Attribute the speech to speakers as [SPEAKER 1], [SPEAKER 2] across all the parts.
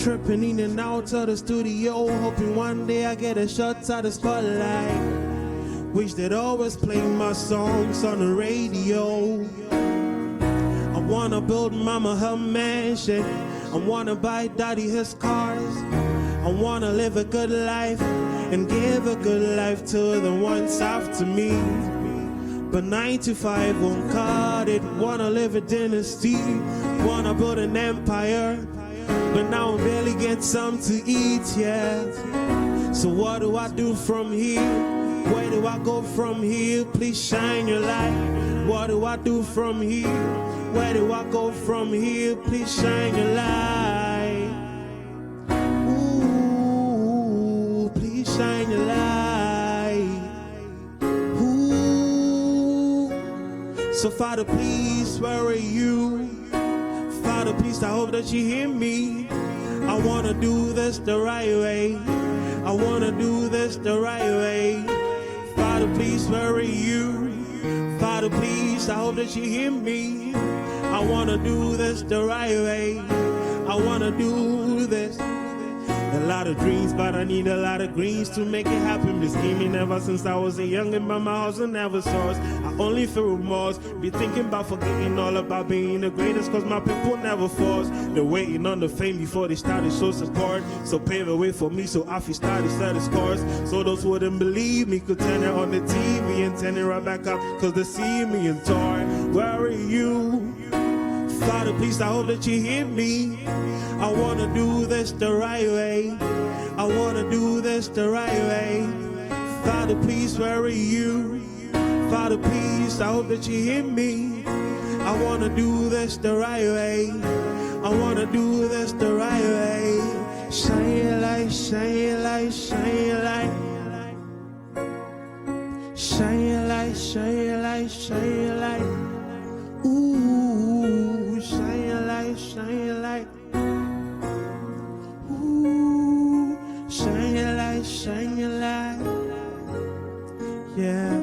[SPEAKER 1] Tripping in and out of the studio, hoping one day I get a shot at the spotlight. Wish they'd always play my songs on the radio. I wanna build mama her mansion. I wanna buy daddy his cars. I wanna live a good life and give a good life to the ones after me. But 9 to 5 won't cut it. Wanna live a dynasty, wanna build an empire. But now I barely get some to eat, yeah. So what do I do from here? Where do I go from here? Please shine your light. What do I do from here? Where do I go from here? Please shine your light. Ooh, please shine your light. Ooh. So Father, please, where are you? Father, please, I hope that you hear me. I wanna do this the right way. I wanna do this the right way. Father, please, where are you? Father, please, I hope that you hear me. I wanna do this the right way. I wanna do this. A lot of dreams, but I need a lot of greens to make it happen. Been scheming ever since I was a youngin', but my house never source. I only feel remorse. Be thinking about forgetting all about being the greatest, cause my people never force. They're waiting on the fame before they started show support. So pave the way for me so I feel started set the scores. So those who wouldn't believe me could turn it on the TV and turn it right back up, cause they see me in torn. Where are you? Father, please, I hope that you hear me. I wanna do this the right way. I wanna do this the right way. Father, please, where are you? Father, please, I hope that you hear me. I wanna do this the right way. I wanna do this the right way. Shine your light, shine your light, shine your light. Shine your light, shine your light, shine your light. Ooh, shine your light, shine your light. Ooh, shine your light, shine your light. Yeah.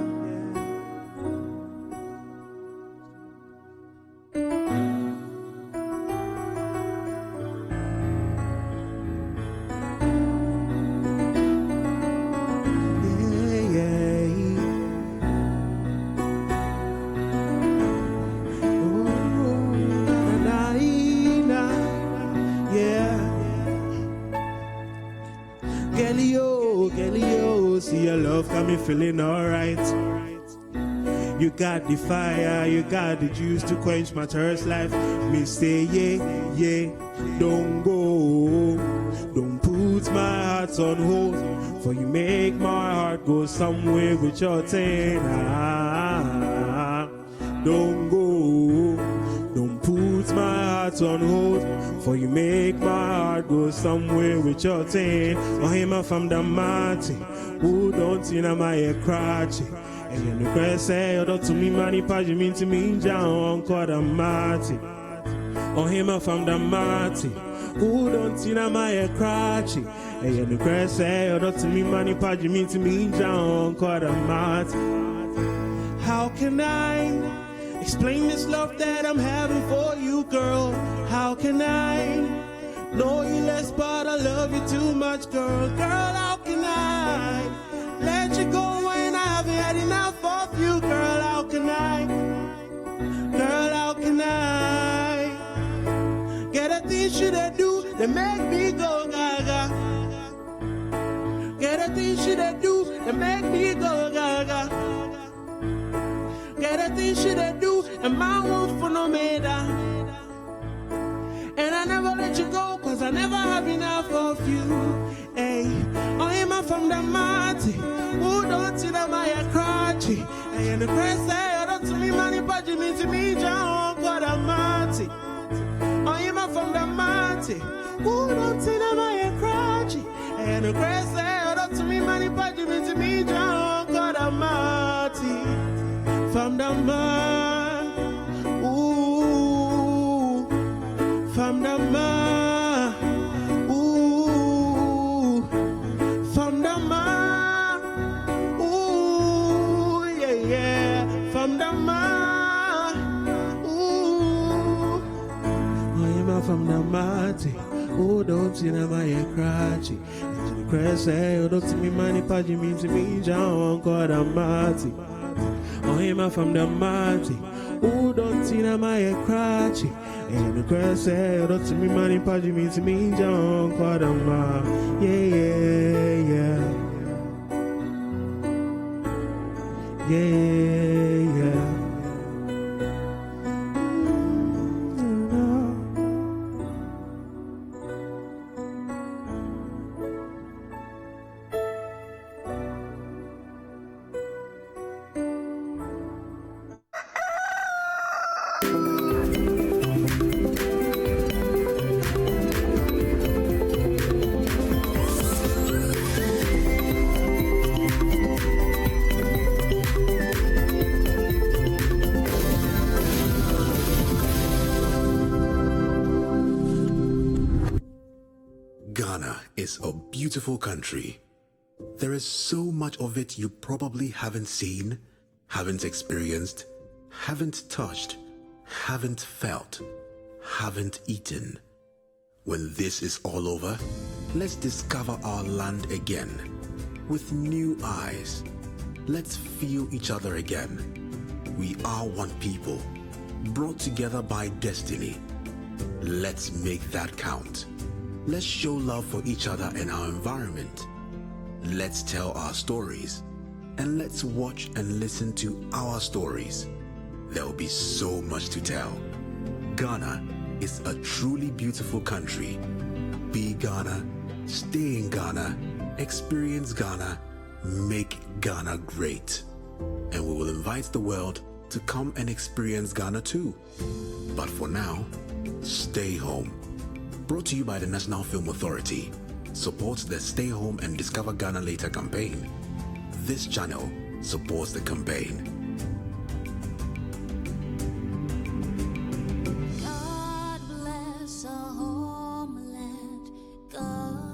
[SPEAKER 1] Gelio, see your love got me feeling alright. You got the fire, you got the juice to quench my thirst life. Me say yeah, yeah, don't go. Don't put my heart on hold, for you make my heart go somewhere with your thing. Don't go. Don't put my heart on hold, for you make my heart go somewhere with your thing. Oh, him from the mountain, who don't see my crotch. And you know, Chris say, you don't to me, money, page, you mean to me, John, call the mountain. Oh, him from the mountain, who don't see my crotch. And you know, Chris say, you don't to me, money, page, you mean to me, John, call the mountain. How can I explain this love that I'm having for you, girl? How can I know you less, but I love you too much, girl? Girl, how can I let you go when I haven't had enough of you, girl? How can I? Girl, how can I get a things you that do that make me go gaga? Get a things you that do that make me go gaga. Get a thing should I do, and my won't for no matter. And I never let you go, cause I never have enough of you. Hey, I am from the mighty, who don't see that my crotchy. And the press say, I don't see me money, but you mean to me, John, God Almighty. I am from the mighty, who don't see that my crotchy. And the press say, I don't see me money, but you mean to me, John, God Almighty. From the man, ooh, from the man, ooh, from the man, ooh, yeah, yeah, from the man, ooh, I am from the mighty, ooh, don't you tina maya krachi. And cresse, don't me money, paji means me, John, God, I'm Marty. Oh, him from the Marty. Oh, don't tina maya krachi. And cresse, don't me money, paji means me, John, God, I'm Marty. Yeah.
[SPEAKER 2] Ghana is a beautiful country. There is so much of it you probably haven't seen, haven't experienced, haven't touched, haven't felt, haven't eaten. When this is all over, let's discover our land again with new eyes. Let's feel each other again. We are one people, brought together by destiny. Let's make that count. Let's show love for each other and our environment. Let's tell our stories, and let's watch and listen to our stories. There will be so much to tell. Ghana is a truly beautiful country. Be Ghana, stay in Ghana, experience Ghana, make Ghana great. And we will invite the world to come and experience Ghana too. But for now, stay home. Brought to you by the National Film Authority. Supports the Stay Home and Discover Ghana Later campaign. This channel supports the campaign.
[SPEAKER 3] God bless our homeland, Ghana.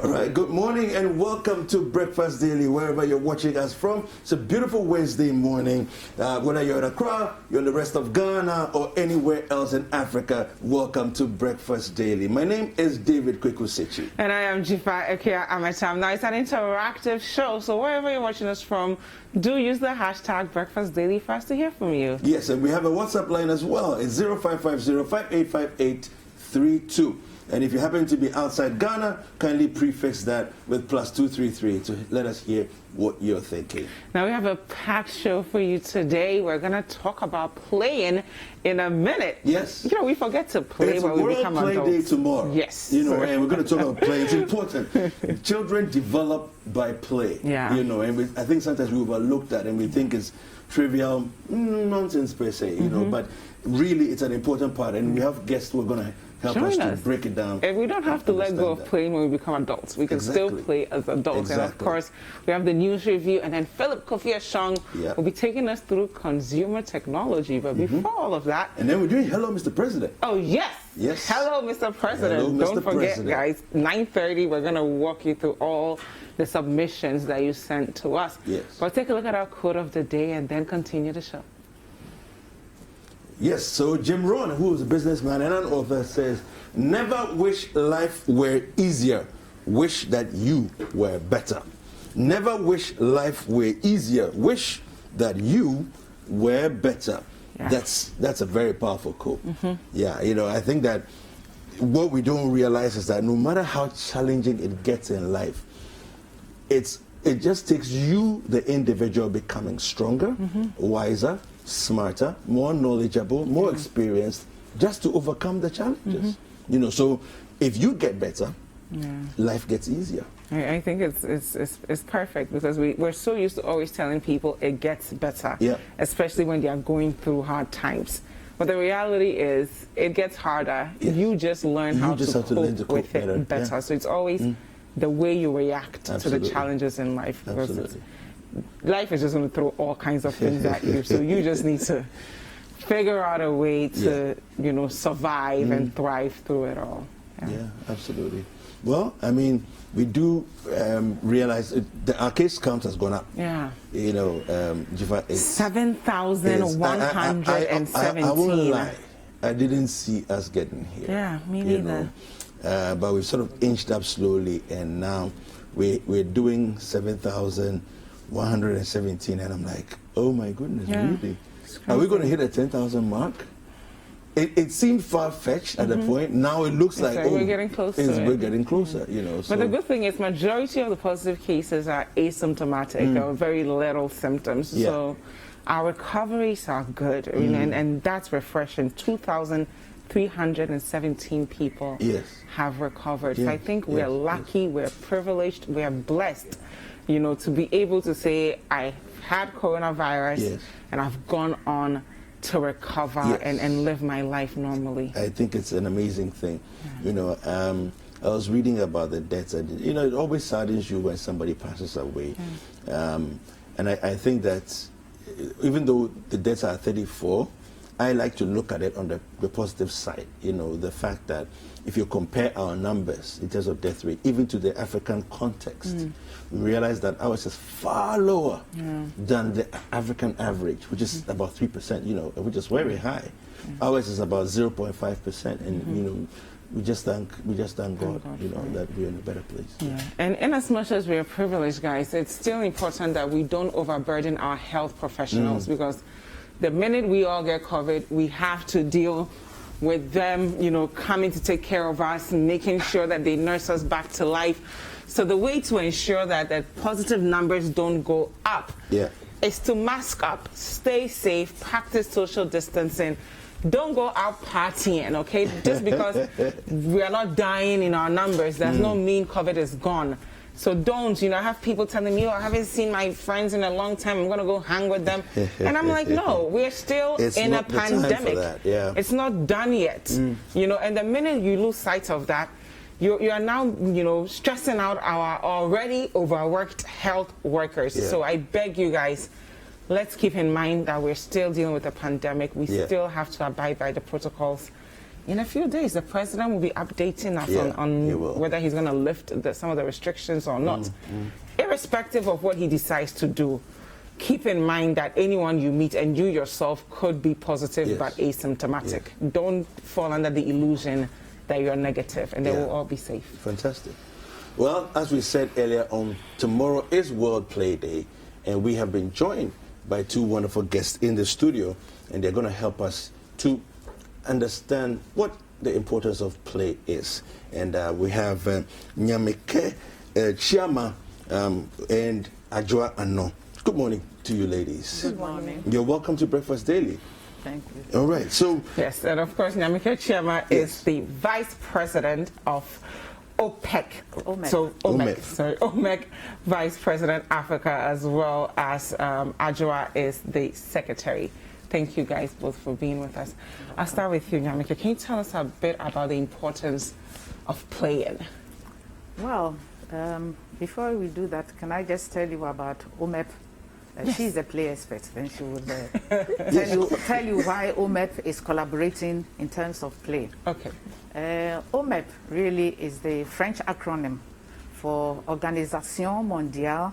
[SPEAKER 4] All right, good morning and welcome to Breakfast Daily, wherever you're watching us from. It's a beautiful Wednesday morning. Whether you're in Accra, you're in the rest of Ghana, or anywhere else in Africa, welcome to Breakfast Daily. My name is David Kwekusechi.
[SPEAKER 5] And I am Jifa Ekia Amatam. Now, it's an interactive show, so wherever you're watching us from, do use the hashtag Breakfast Daily for us to hear from you.
[SPEAKER 4] Yes, and we have a WhatsApp line as well. It's 0550-585832. And if you happen to be outside Ghana, kindly prefix that with +233 to let us hear what you're thinking.
[SPEAKER 5] Now, we have a packed show for you today. We're going to talk about playing in a minute.
[SPEAKER 4] Yes.
[SPEAKER 5] You know, we forget to play
[SPEAKER 4] It's
[SPEAKER 5] when we become
[SPEAKER 4] World Play
[SPEAKER 5] adults.
[SPEAKER 4] Day tomorrow.
[SPEAKER 5] Yes.
[SPEAKER 4] You know, and we're going to talk about play. It's important. Children develop by play.
[SPEAKER 5] Yeah.
[SPEAKER 4] You know, and I think sometimes we overlook that and we think it's trivial nonsense per se, you know, but really it's an important part. And we have guests who are going to help us to break it down.
[SPEAKER 5] And we don't have to let go of
[SPEAKER 4] that.
[SPEAKER 5] playing when we become adults. We can still play as adults. And of course, we have the news review, and then Philip Kofi Ashong will be taking us through consumer technology. But before all of that...
[SPEAKER 4] And then we're doing Hello, Mr. President.
[SPEAKER 5] Oh, yes.
[SPEAKER 4] Yes.
[SPEAKER 5] Hello, Mr. President.
[SPEAKER 4] Hello, Mr.
[SPEAKER 5] Don't forget,
[SPEAKER 4] President.
[SPEAKER 5] guys, 9:30, we're going to walk you through all the submissions that you sent to us.
[SPEAKER 4] Yes.
[SPEAKER 5] But take a look at our quote of the day and then continue the show.
[SPEAKER 4] Yes, so Jim Rohn, who is a businessman and an author, says, never wish life were easier, wish that you were better. Never wish life were easier, wish that you were better.
[SPEAKER 5] Yeah.
[SPEAKER 4] That's a very powerful quote. Yeah, you know, I think that what we don't realize is that no matter how challenging it gets in life, it just takes you, the individual, becoming stronger, wiser, smarter, more knowledgeable, more experienced, just to overcome the challenges. You know, so if you get better, life gets easier.
[SPEAKER 5] I think it's perfect because we're so used to always telling people it gets better, especially when they are going through hard times. But the reality is, it gets harder.
[SPEAKER 4] Yes.
[SPEAKER 5] You just learn how to
[SPEAKER 4] have to learn to
[SPEAKER 5] cope
[SPEAKER 4] cope
[SPEAKER 5] with it better.
[SPEAKER 4] Yeah.
[SPEAKER 5] So it's always the way you react
[SPEAKER 4] Absolutely.
[SPEAKER 5] to the challenges in life. Because
[SPEAKER 4] Absolutely.
[SPEAKER 5] life is just going to throw all kinds of things at you. So you just need to figure out a way to, you know, survive and thrive through it all.
[SPEAKER 4] Yeah, absolutely. Well, I mean, we do realize our case count has gone up.
[SPEAKER 5] Yeah.
[SPEAKER 4] You know, Jifa,
[SPEAKER 5] 7,117.
[SPEAKER 4] I won't lie. I didn't see us getting here.
[SPEAKER 5] Yeah, me
[SPEAKER 4] you
[SPEAKER 5] neither.
[SPEAKER 4] know. But we've sort of inched up slowly, and now we're doing 7,117, and I'm like, oh my goodness, really? Are we going to hit a 10,000 mark? It seemed far-fetched at the point. Now it looks like, oh,
[SPEAKER 5] we're getting closer.
[SPEAKER 4] We're getting closer, you know.
[SPEAKER 5] But the good thing is, majority of the positive cases are asymptomatic. There are very little symptoms.
[SPEAKER 4] Yeah.
[SPEAKER 5] So our recoveries are good, you know, and that's refreshing. 2,317 people have recovered. So I think we're lucky, we're privileged, we're blessed, you know, to be able to say, I had coronavirus and I've gone on to recover and live my life normally.
[SPEAKER 4] I think it's an amazing thing. You know, I was reading about the deaths, and you know, it always saddens you when somebody passes away. And I think that even though the deaths are 34, I like to look at it on the positive side. You know, the fact that if you compare our numbers in terms of death rate, even to the African context, we realize that ours is far lower than the African average, which is about 3%, you know, which is very high. Ours is about 0.5%, and you know, we just thank God, you know, that we're in a better place.
[SPEAKER 5] Yeah. And in as much as we are privileged, guys, it's still important that we don't overburden our health professionals, because the minute we all get COVID, we have to deal with them, you know, coming to take care of us, making sure that they nurse us back to life. So the way to ensure that the positive numbers don't go up is to mask up, stay safe, practice social distancing. Don't go out partying, okay? Just because we are not dying in our numbers, does not mean COVID is gone. So don't, you know, I have people telling me, oh, I haven't seen my friends in a long time, I'm going to go hang with them. And I'm like, no, we're still in a pandemic. It's not done yet. You know, and the minute you lose sight of that, you are now, you know, stressing out our already overworked health workers. So I beg you guys, let's keep in mind that we're still dealing with a pandemic. We still have to abide by the protocols. In a few days, the president will be updating us on whether he's going to lift some of the restrictions or not. Irrespective of what he decides to do, keep in mind that anyone you meet and you yourself could be positive but asymptomatic. Don't fall under the illusion that you're negative, and they will all be safe.
[SPEAKER 4] Fantastic. Well, as we said earlier on, tomorrow is World Play Day, and we have been joined by two wonderful guests in the studio, and they're going to help us to understand what the importance of play is. And we have Nyameke Chiama and Adjoa Ano. Good morning to you, ladies.
[SPEAKER 5] Good morning.
[SPEAKER 4] You're welcome to Breakfast Daily.
[SPEAKER 6] Thank you.
[SPEAKER 4] All right, so...
[SPEAKER 5] Yes, and of course, Nyameke Chiama is the Vice President of OPEC. OMEC Vice President Africa, as well as Adjoa is the Secretary. Thank you guys both for being with us. I'll start with you, Nyameke. Can you tell us a bit about the importance of playing?
[SPEAKER 6] Well, before we do that, can I just tell you about OMEP? She's a play expert, then she will tell you why OMEP is collaborating in terms of play.
[SPEAKER 5] Okay.
[SPEAKER 6] OMEP really is the French acronym for Organisation Mondiale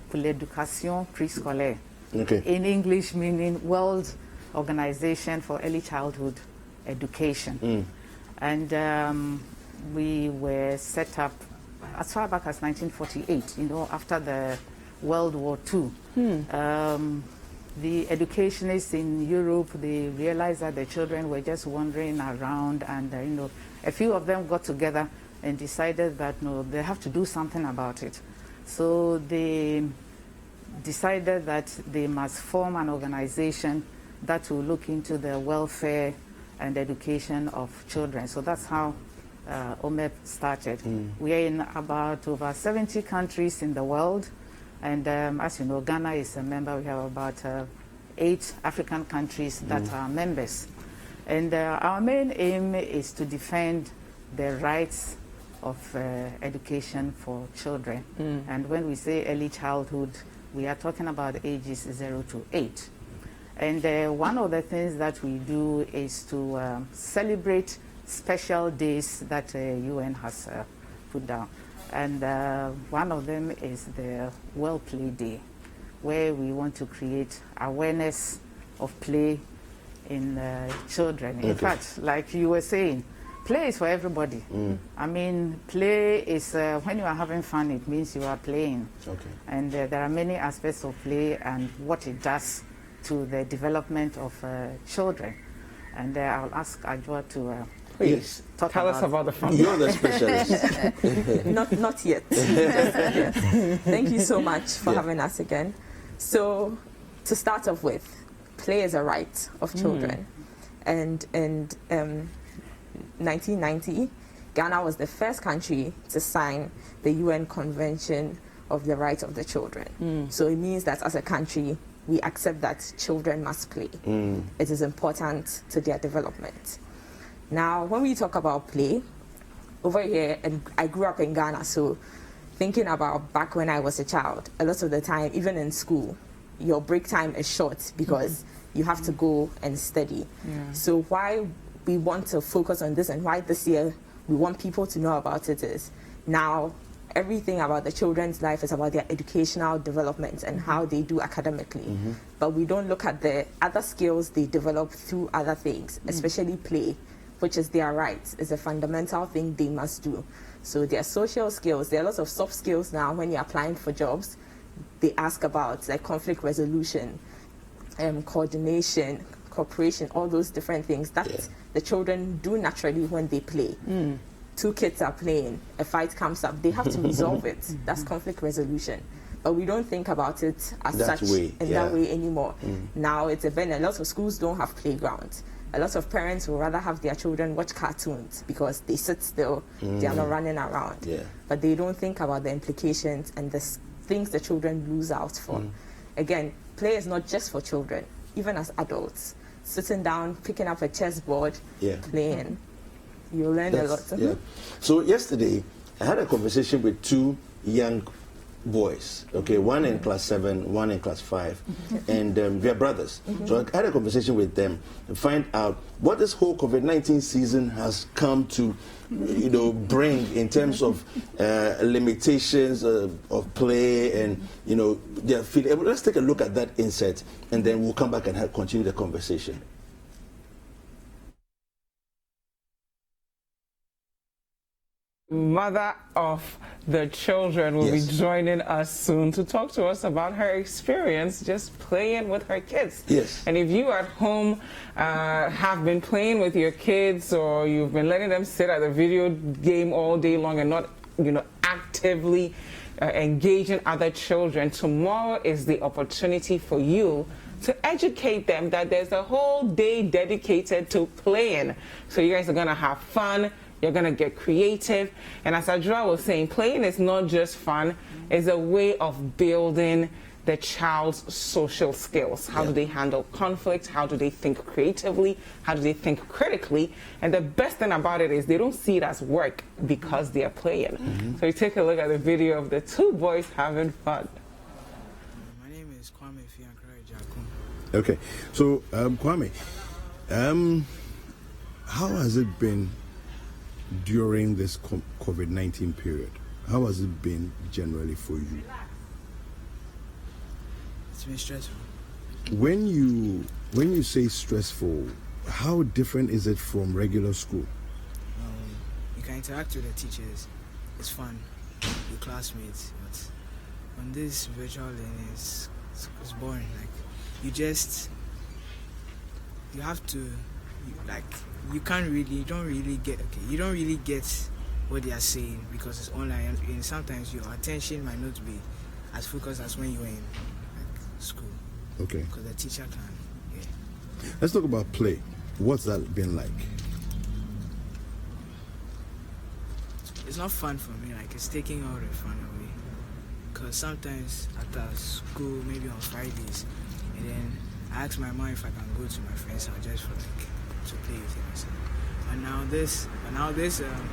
[SPEAKER 6] pour l'Éducation Préscolaire. In English, meaning World Organization for Early Childhood Education. And we were set up as far back as 1948, you know, after the World War II. The educationists in Europe, they realized that the children were just wandering around, and you know, a few of them got together and decided that no, they have to do something about it. So they decided that they must form an organization that will look into the welfare and education of children. So that's how OMEP started. We are in about over 70 countries in the world, and as you know, Ghana is a member. We have about 8 African countries that are members. And our main aim is to defend the rights of education for children. And when we say early childhood, we are talking about ages 0 to 8. And one of the things that we do is to celebrate special days that UN has put down. And one of them is the World Play Day, where we want to create awareness of play in children. In fact, like you were saying, play is for everybody. I mean, play is, when you are having fun, it means you are playing.
[SPEAKER 4] Okay.
[SPEAKER 6] And there are many aspects of play and what it does to the development of children. And I'll ask Ajua to
[SPEAKER 5] Please tell us about the fun.
[SPEAKER 4] You're the specialist.
[SPEAKER 7] Not yet. Thank you so much for having us again. So, to start off with, play is a right of children. And in 1990, Ghana was the first country to sign the UN Convention of the Rights of the Children. So it means that as a country, we accept that children must play. It is important to their development. Now, when we talk about play, over here, and I grew up in Ghana, so thinking about back when I was a child, a lot of the time, even in school, your break time is short because you have to go and study. So why we want to focus on this and why this year we want people to know about it is now everything about the children's life is about their educational development and how they do academically. But we don't look at the other skills they develop through other things, especially play, which is their right. It's a fundamental thing they must do. So their social skills, there are lots of soft skills now when you're applying for jobs. They ask about like conflict resolution, coordination, cooperation, all those different things that the children do naturally when they play. Two kids are playing, a fight comes up, they have to resolve it. That's conflict resolution. But we don't think about it as
[SPEAKER 4] That
[SPEAKER 7] such
[SPEAKER 4] way,
[SPEAKER 7] in that way anymore. Now it's a event. A lot of schools don't have playgrounds. A lot of parents would rather have their children watch cartoons because they sit still, they are not running around. But they don't think about the implications and the things the children lose out for. Again, play is not just for children, even as adults. Sitting down, picking up a chessboard, playing, you learn a lot.
[SPEAKER 4] So yesterday, I had a conversation with two young boys, okay, one in class 7, one in class 5, and they're brothers. So I had a conversation with them to find out what this whole COVID-19 season has come to, you know, bring in terms of limitations of play and, you know, their feeling. Let's take a look at that insert, and then we'll come back and continue the conversation.
[SPEAKER 5] Mother of the children will be joining us soon to talk to us about her experience just playing with her kids. And if you at home have been playing with your kids, or you've been letting them sit at the video game all day long and not, you know, actively engaging other children, tomorrow is the opportunity for you to educate them that there's a whole day dedicated to playing. So you guys are gonna have fun. You're going to get creative. And as Ajua was saying, playing is not just fun. It's a way of building the child's social skills. How do they handle conflict? How do they think creatively? How do they think critically? And the best thing about it is they don't see it as work because they're playing. So you take a look at the video of the two boys having fun.
[SPEAKER 8] My name is Kwame Fiankara Jakum.
[SPEAKER 9] Okay. So, Kwame, how has it been during this COVID-19 period? How has it been generally for you?
[SPEAKER 8] It's been stressful.
[SPEAKER 9] When you say stressful, how different is it from regular school?
[SPEAKER 8] You can interact with the teachers. It's fun with classmates, but on this virtual learning, it's boring. Like you have to, you don't really get what they are saying because it's online, and sometimes your attention might not be as focused as when you're in school.
[SPEAKER 9] Okay.
[SPEAKER 8] Because the teacher can.
[SPEAKER 9] Let's talk about play. What's that been like?
[SPEAKER 8] It's not fun for me. Like, it's taking all the fun away. Because sometimes after school, maybe on Fridays, and then I ask my mom if I can go to my friend's house just for to play with him. So, but now this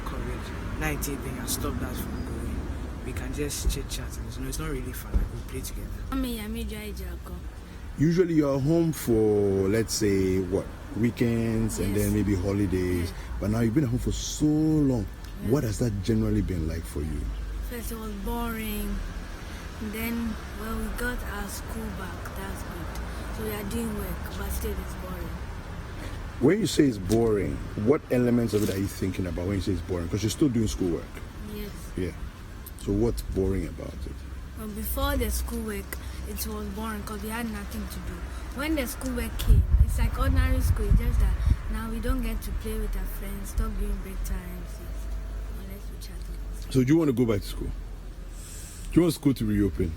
[SPEAKER 8] COVID-19 thing has stopped us from going. We can just chit chat, and it's not really fun. Like, we play together.
[SPEAKER 9] Usually you're home for, let's say, what, weekends and then maybe holidays. But now you've been at home for so long. What has that generally been like for you?
[SPEAKER 10] First it was boring. And then when we got our school back, that's good. So we are doing work, but still it's boring.
[SPEAKER 9] When you say it's boring, what elements of it are you thinking about when you say it's boring? Because you're still doing schoolwork.
[SPEAKER 10] Yes.
[SPEAKER 9] Yeah. So what's boring about it?
[SPEAKER 10] Well, before the schoolwork, it was boring because we had nothing to do. When the schoolwork came, it's like ordinary school. It's just that now we don't get to play with our friends, stop doing break times, unless we chat.
[SPEAKER 9] So do you want to go back to school? Do you want school to reopen?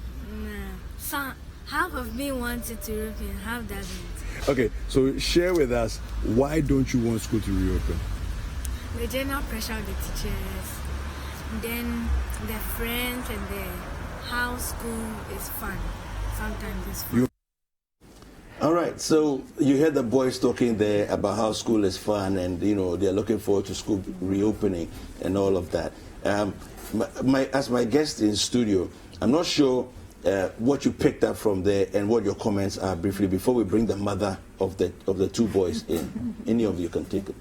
[SPEAKER 10] Nah. So half of me wants it to reopen, half doesn't.
[SPEAKER 9] Okay, so share with us, why don't you want school to reopen?
[SPEAKER 10] The general pressure of the teachers, then the friends and how school is fun. Sometimes it's fun.
[SPEAKER 4] All right, so you heard the boys talking there about how school is fun and, they're looking forward to school reopening and all of that. As my guest in studio, I'm not sure what you picked up from there and what your comments are briefly before we bring the mother of the two boys in. Any of you can take it.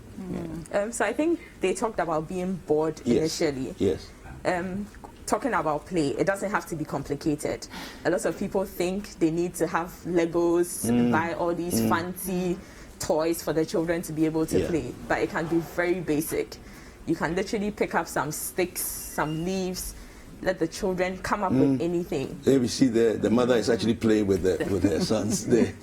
[SPEAKER 7] So I think they talked about being bored initially.
[SPEAKER 4] Yes.
[SPEAKER 7] Talking about play, it doesn't have to be complicated. A lot of people think they need to have Legos, buy all these fancy toys for the children to be able to play, but it can be very basic. You can literally pick up some sticks, some leaves, let the children come up with anything.
[SPEAKER 4] There we see the mother is actually playing with her sons there.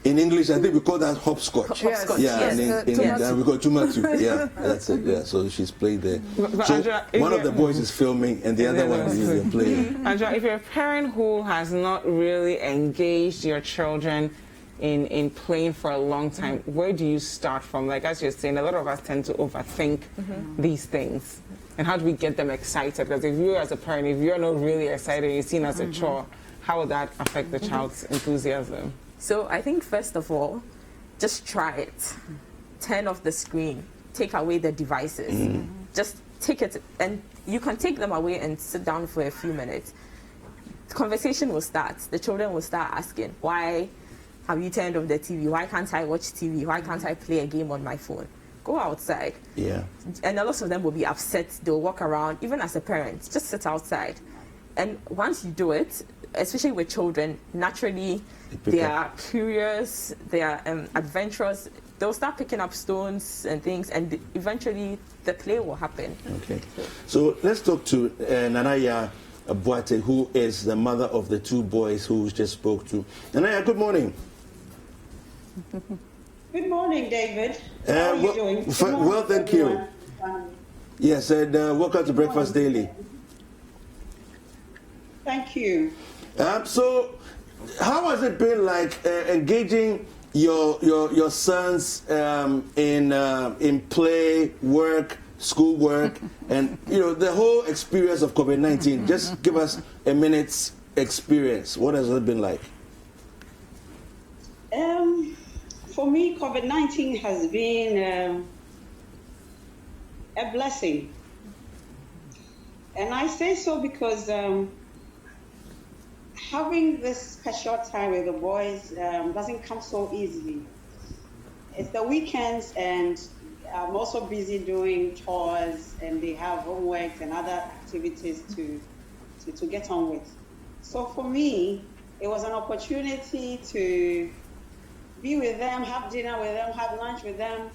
[SPEAKER 4] In English, I think we call that hopscotch.
[SPEAKER 7] Hopscotch,
[SPEAKER 4] yeah,
[SPEAKER 7] yes.
[SPEAKER 4] And we call tumatu. Yeah, that's it. Yeah, so she's playing there.
[SPEAKER 5] But
[SPEAKER 4] So
[SPEAKER 5] Angela,
[SPEAKER 4] one of the boys is filming, and the other one is playing.
[SPEAKER 5] Angela, if you're a parent who has not really engaged your children in playing for a long time, where do you start from? Like, as you're saying, a lot of us tend to overthink these things. And how do we get them excited? Because if you as a parent, if you're not really excited, you're seen as a chore, how will that affect the child's enthusiasm?
[SPEAKER 7] So I think first of all, just try it. Turn off the screen. Take away the devices. Just take it, and you can take them away and sit down for a few minutes. The conversation will start. The children will start asking, why have you turned off the TV? Why can't I watch TV? Why can't I play a game on my phone? Go outside.
[SPEAKER 4] Yeah.
[SPEAKER 7] And a lot of them will be upset. They'll walk around. Even as a parent, just sit outside. And once you do it, especially with children, naturally they are curious, they are adventurous. They'll start picking up stones and things, and eventually the play will happen.
[SPEAKER 4] Okay. So let's talk to Nanaya Boate, who is the mother of the two boys who we just spoke to. Nanaya, good morning.
[SPEAKER 11] Good morning, David. How are you doing?
[SPEAKER 4] Well, thank you. Yes, and welcome to Breakfast Daily.
[SPEAKER 11] Thank you.
[SPEAKER 4] So, how has it been like engaging your sons in play, work, schoolwork, and the whole experience of COVID-19? Just give us a minute's experience. What has it been like?
[SPEAKER 11] For me, COVID-19 has been a blessing, and I say so because having this special time with the boys doesn't come so easily. It's the weekends, and I'm also busy doing chores, and they have homework and other activities to get on with. So for me, it was an opportunity to be with them, have dinner with them, have lunch with them.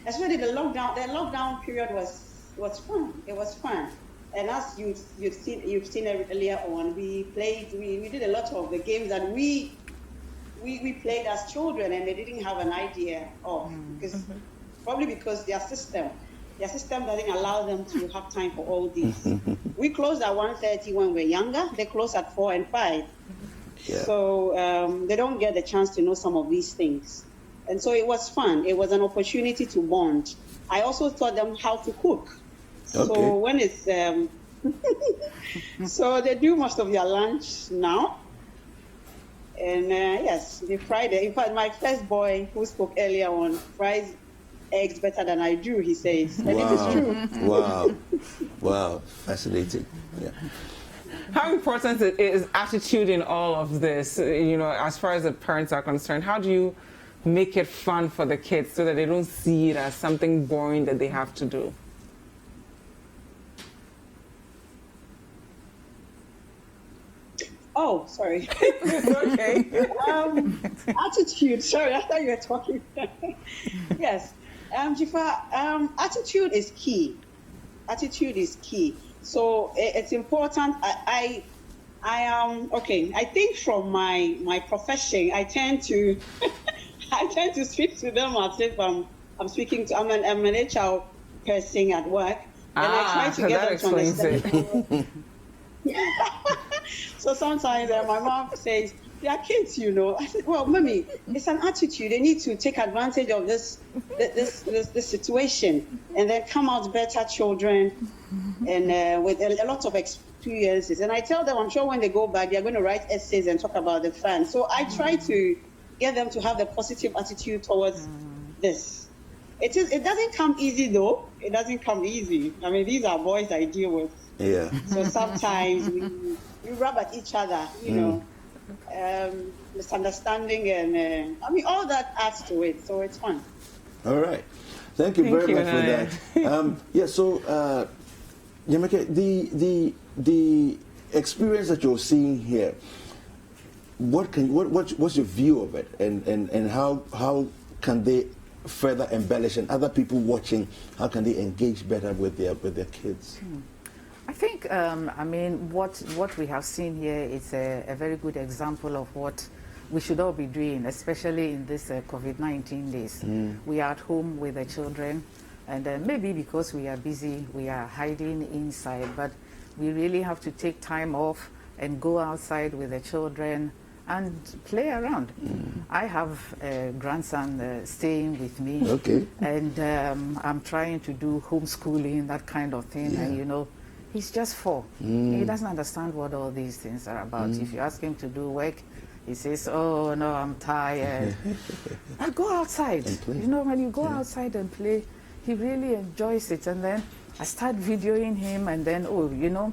[SPEAKER 11] Especially the lockdown period was fun. It was fun. And as you've seen earlier on, we did a lot of the games that we played as children, and they didn't have an idea of, probably because their system doesn't allow them to have time for all these. We closed at 1:30 when we were younger. They closed at 4 and 5. Yeah. So they don't get the chance to know some of these things. And so it was fun. It was an opportunity to bond. I also taught them how to cook. Okay. So when it's so they do most of their lunch now. And yes, they fry them. In fact, my first boy who spoke earlier on fries eggs better than I do, he says. And it is true.
[SPEAKER 4] Wow. Wow. Fascinating. Yeah.
[SPEAKER 5] How important is attitude in all of this? You know, as far as the parents are concerned, how do you make it fun for the kids so that they don't see it as something boring that they have to do?
[SPEAKER 11] Oh, sorry.
[SPEAKER 5] It's okay.
[SPEAKER 11] Attitude. Sorry, I thought you were talking. Yes. Jifa, attitude is key. Attitude is key. So it's important. I am okay. I think from my profession, I tend to speak to them as if I'm speaking to. I'm an HR person at work, and I try to get them to understand. So sometimes my mom says, "They are kids, you know." I said, "Well, mommy, it's an attitude. They need to take advantage of this situation and then come out better children and with a lot of experiences." And I tell them, I'm sure when they go back, they're going to write essays and talk about the fun. So I try to get them to have the positive attitude towards this. It doesn't come easy though. It doesn't come easy. I mean, these are boys I deal with.
[SPEAKER 4] Yeah.
[SPEAKER 11] So sometimes we rub at each other, you know. Misunderstanding and I mean all that adds to it, so it's fun.
[SPEAKER 4] All right, thank you very much for that. Yeah, so Nyameke, the experience that you're seeing here, what's your view of it, and how can they further embellish, and other people watching, how can they engage better with their kids?
[SPEAKER 6] I think, I mean, what we have seen here is a very good example of what we should all be doing, especially in this COVID-19 days. We are at home with the children, and maybe because we are busy, we are hiding inside, but we really have to take time off and go outside with the children and play around. I have a grandson staying with me,
[SPEAKER 4] okay,
[SPEAKER 6] and I'm trying to do homeschooling, that kind of thing, and you know, he's just 4. He doesn't understand what all these things are about. If you ask him to do work, he says, "Oh no, I'm tired." I go outside. You know, when you go outside and play, he really enjoys it. And then I start videoing him, and then you know,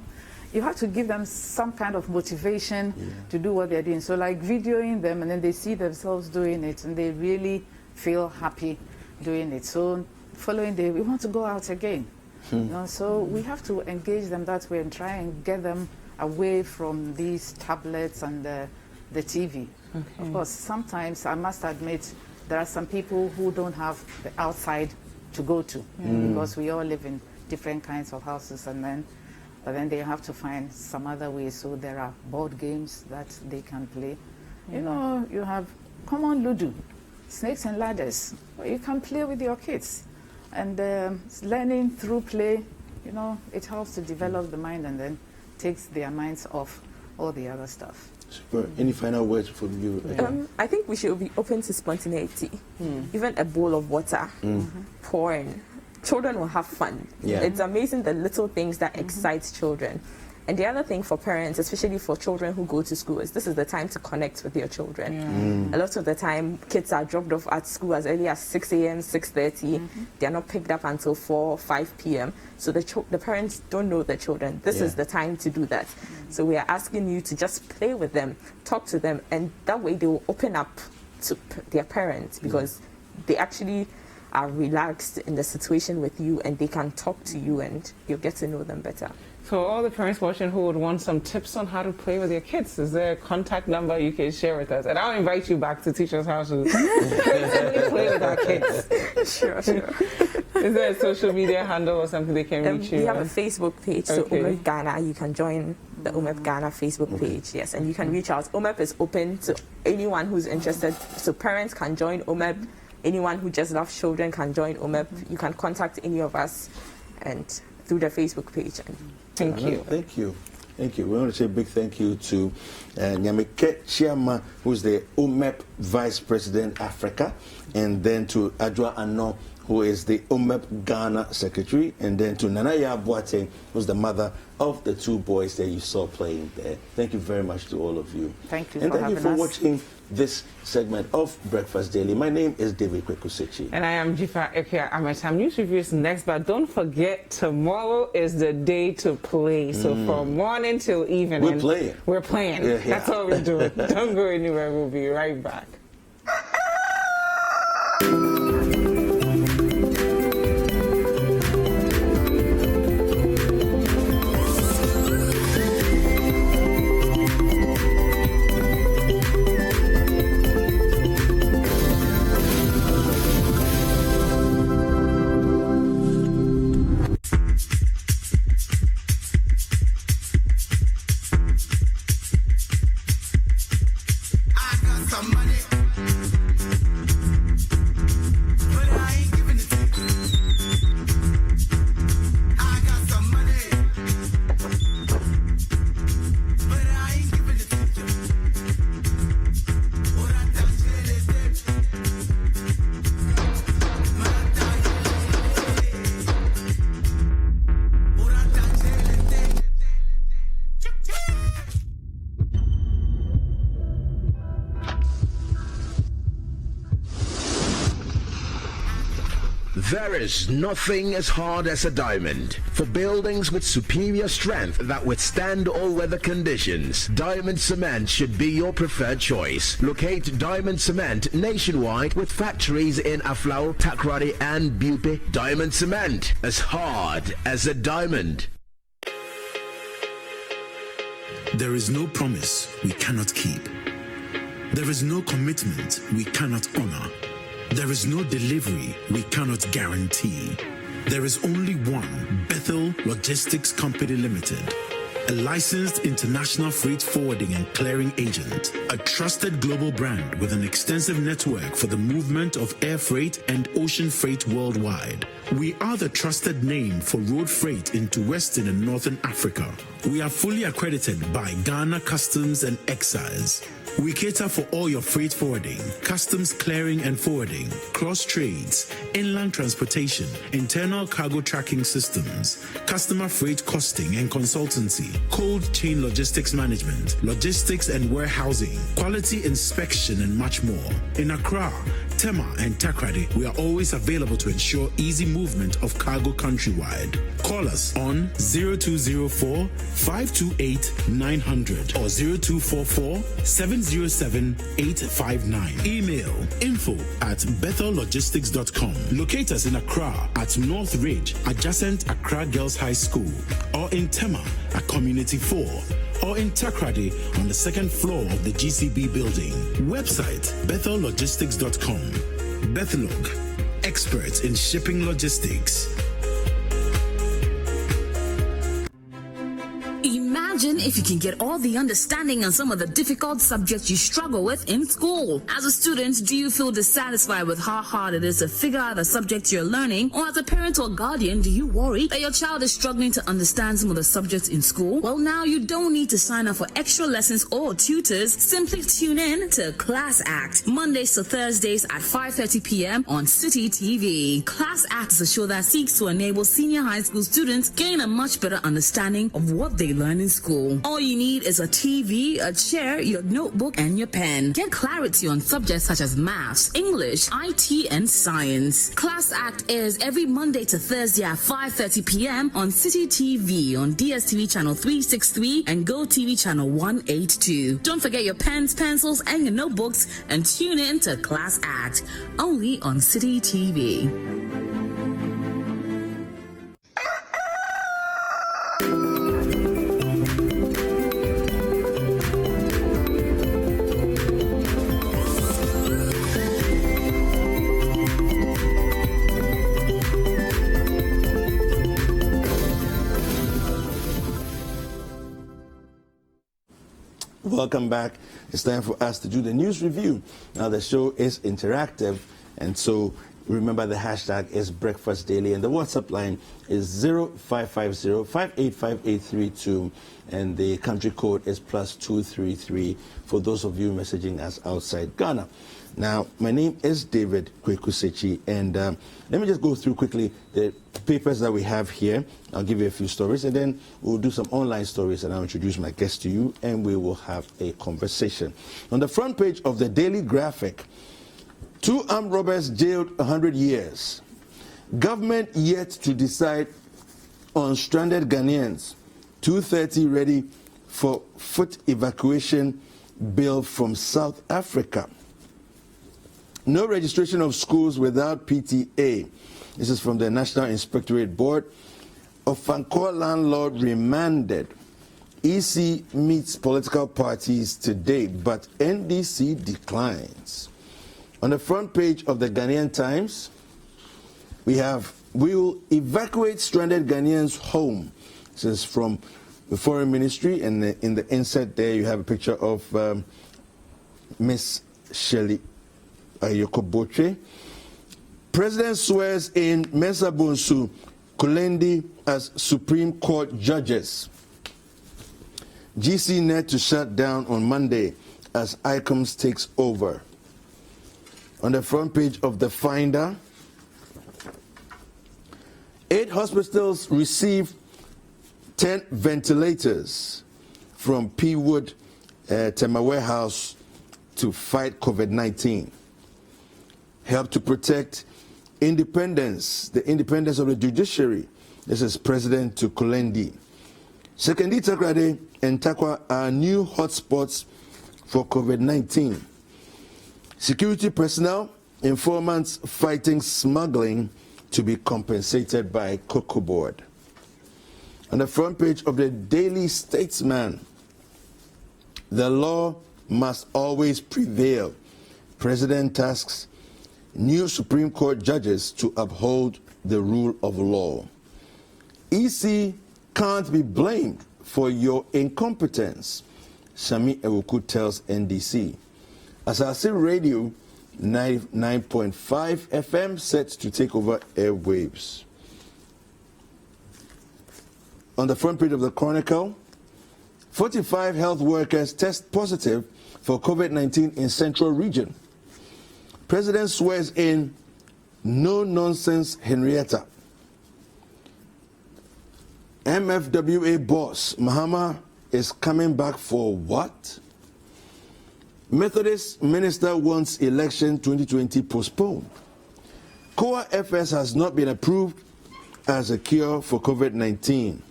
[SPEAKER 6] you have to give them some kind of motivation to do what they're doing. So like videoing them, and then they see themselves doing it, and they really feel happy doing it. So following day, we want to go out again. You know, so we have to engage them that way and try and get them away from these tablets and the TV. Okay. Of course, sometimes I must admit there are some people who don't have the outside to go to because we all live in different kinds of houses, but then they have to find some other way. So there are board games that they can play. You know, you have common Ludo, snakes and ladders. You can play with your kids. And learning through play, you know, it helps to develop the mind and then takes their minds off all the other stuff.
[SPEAKER 4] Super. Any final words from you?
[SPEAKER 7] I think we should be open to spontaneity. Even a bowl of water, pouring. Children will have fun. It's amazing the little things that excite children. And the other thing for parents, especially for children who go to school, is this is the time to connect with your children. A lot of the time, kids are dropped off at school as early as 6 a.m., 6:30. They're not picked up until 4, 5 p.m. So the parents don't know the children. This is the time to do that. So we are asking you to just play with them, talk to them, and that way they will open up to their parents because they actually are relaxed in the situation with you and they can talk to you and you'll get to know them better.
[SPEAKER 5] So all the parents watching who would want some tips on how to play with your kids, is there a contact number you can share with us? And I'll invite you back to Teachers House to play with our kids.
[SPEAKER 7] Sure.
[SPEAKER 5] Is there a social media handle or something they can reach you?
[SPEAKER 7] We have a Facebook page, so OMEP Ghana. You can join the OMEP Ghana Facebook page, yes, and you can reach out. OMEP is open to anyone who's interested, so parents can join OMEP. Anyone who just loves children can join OMEP. You can contact any of us and through the Facebook page.
[SPEAKER 5] Thank you.
[SPEAKER 4] Thank you. Thank you. We want to say a big thank you to Nyameke Chiama, who's the OMEP Vice President Africa, and then to Adwoa Anor, who is the UMEP Ghana secretary, and then to Nanaya Boateng, who's the mother of the 2 boys that you saw playing there. Thank you very much to all of you.
[SPEAKER 6] Thank you
[SPEAKER 4] and
[SPEAKER 6] for
[SPEAKER 4] thank you
[SPEAKER 6] having
[SPEAKER 4] for
[SPEAKER 6] us.
[SPEAKER 4] watching this segment of Breakfast Daily. My name is David Kwekusechi.
[SPEAKER 5] And I am Jifa Ekia Amatam. News review is next, but don't forget, tomorrow is the day to play. So from morning till evening.
[SPEAKER 4] We're playing.
[SPEAKER 5] We're playing.
[SPEAKER 4] Yeah.
[SPEAKER 5] That's all we're doing. Don't go anywhere. We'll be right back.
[SPEAKER 12] There is nothing as hard as a diamond. For buildings with superior strength that withstand all weather conditions, Diamond Cement should be your preferred choice. Locate Diamond Cement nationwide with factories in Aflao, Takrady and Bupe. Diamond Cement, as hard as a diamond.
[SPEAKER 2] There is no promise we cannot keep. There is no commitment we cannot honor. There is no delivery we cannot guarantee. There is only one Bethel Logistics Company Limited, a licensed international freight forwarding and clearing agent, a trusted global brand with an extensive network for the movement of air freight and ocean freight worldwide. We are the trusted name for road freight into Western and Northern Africa. We are fully accredited by Ghana Customs and Excise. We cater for all your freight forwarding, customs clearing and forwarding, cross trades, inland transportation, internal cargo tracking systems, customer freight costing and consultancy, cold chain logistics management, logistics and warehousing, quality inspection, and much more. In Accra, Tema, and Takrady, we are always available to ensure easy movement of cargo countrywide. Call us on 0204 528 900 or 0244 707 859. Email info@bethellogistics.com. Locate us in Accra at North Ridge, adjacent Accra Girls High School, or in Tema at Community 4, or in Takrady on the 2nd floor of the GCB building. Website bethellogistics.com. Bethelog, experts in shipping logistics.
[SPEAKER 13] Imagine if you can get all the understanding on some of the difficult subjects you struggle with in school. As a student, do you feel dissatisfied with how hard it is to figure out a subject you're learning? Or as a parent or guardian, do you worry that your child is struggling to understand some of the subjects in school? Well, now you don't need to sign up for extra lessons or tutors. Simply tune in to Class Act, Mondays to Thursdays at 5:30 p.m. on City TV. Class Act is a show that seeks to enable senior high school students gain a much better understanding of what they learn in school. All you need is a TV, a chair, your notebook, and your pen. Get clarity on subjects such as maths, English, IT, and science. Class Act airs every Monday to Thursday at 5:30 p.m. on City TV on DSTV channel 363 and GoTV channel 182. Don't forget your pens, pencils, and your notebooks, and tune in to Class Act, only on City TV.
[SPEAKER 4] Welcome back. It's time for us to do the news review. Now the show is interactive, and so remember the hashtag is Breakfast Daily, and the WhatsApp line is 0550-585-832, and the country code is +233 for those of you messaging us outside Ghana. Now, my name is David Kwekusechi, and let me just go through quickly the papers that we have here. I'll give you a few stories, and then we'll do some online stories, and I'll introduce my guest to you, and we will have a conversation. On the front page of the Daily Graphic, 2 armed robbers jailed 100 years. Government yet to decide on stranded Ghanaians. 230 ready for foot evacuation bill from South Africa. No registration of schools without PTA. This is from the National Inspectorate Board. Ofankor landlord remanded. EC meets political parties today, but NDC declines. On the front page of the Ghanaian Times, we have, we will evacuate stranded Ghanaians home. This is from the Foreign Ministry, and in the insert there you have a picture of Miss Shirley Ayokoboche. President swears in Mensah Bonsu, Kulendi as Supreme Court judges. GCNet to shut down on Monday as ICOMS takes over. On the front page of The Finder, 8 hospitals receive 10 ventilators from P. Wood Tema Warehouse to fight COVID-19. Help to protect independence, the independence of the judiciary. This is President to Kulendi. Sekondi Takoradi and Takwa are new hotspots for COVID-19. Security personnel, informants fighting smuggling to be compensated by Cocoa Board. On the front page of the Daily Statesman, the law must always prevail. President tasks new Supreme Court judges to uphold the rule of law. EC can't be blamed for your incompetence, Shami Ewuku tells NDC. Asase Radio 99.5 FM set to take over airwaves. On the front page of the Chronicle, 45 health workers test positive for COVID-19 in Central Region. President swears in no nonsense Henrietta. MFWA boss Mahama is coming back for what? Methodist minister wants election 2020 postponed. COA FS has not been approved as a cure for COVID-19.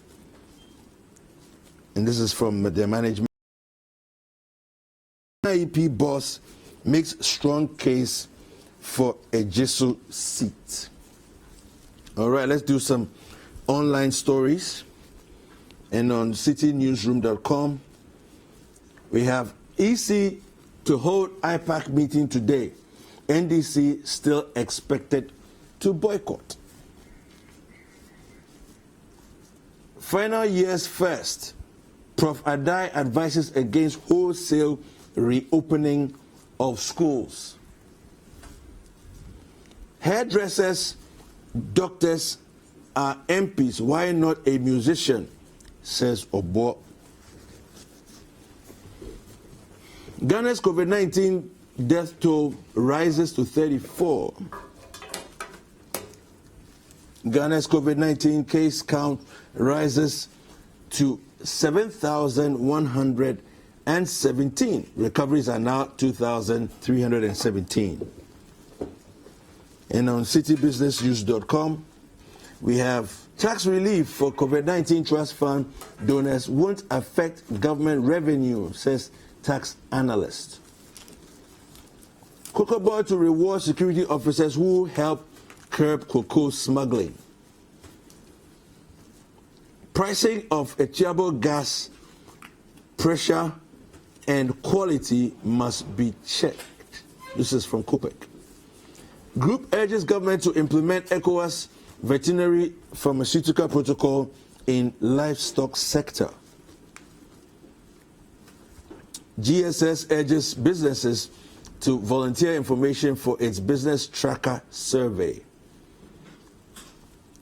[SPEAKER 4] And this is from the management. IEP boss makes strong case for a Jesu seat. All right, let's do some online stories. And on citynewsroom.com, we have EC to hold IPAC meeting today. NDC still expected to boycott. Final years first. Prof. Adai advises against wholesale reopening of schools. Hairdressers, doctors are MPs. Why not a musician? Says Obo. Ghana's COVID-19 death toll rises to 34. Ghana's COVID-19 case count rises to 7,117. Recoveries are now 2,317. And on citybusinessnews.com, we have tax relief for COVID-19 trust fund donors won't affect government revenue, says tax analyst. Cocoa Board to reward security officers who help curb cocoa smuggling. Pricing of Echiabo gas, pressure and quality must be checked. This is from COPEC. Group urges government to implement ECOWAS veterinary pharmaceutical protocol in livestock sector. GSS urges businesses to volunteer information for its business tracker survey.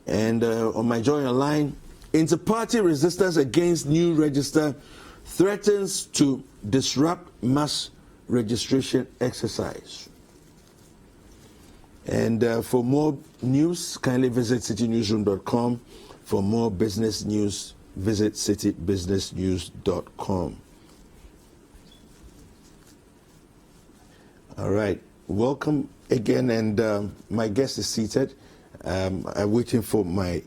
[SPEAKER 4] And on my Joy Online, inter-party resistance against new register threatens to disrupt mass registration exercise. And for more news, kindly visit citynewsroom.com. For more business news, visit citybusinessnews.com. All right, welcome again, and my guest is seated. I'm waiting for my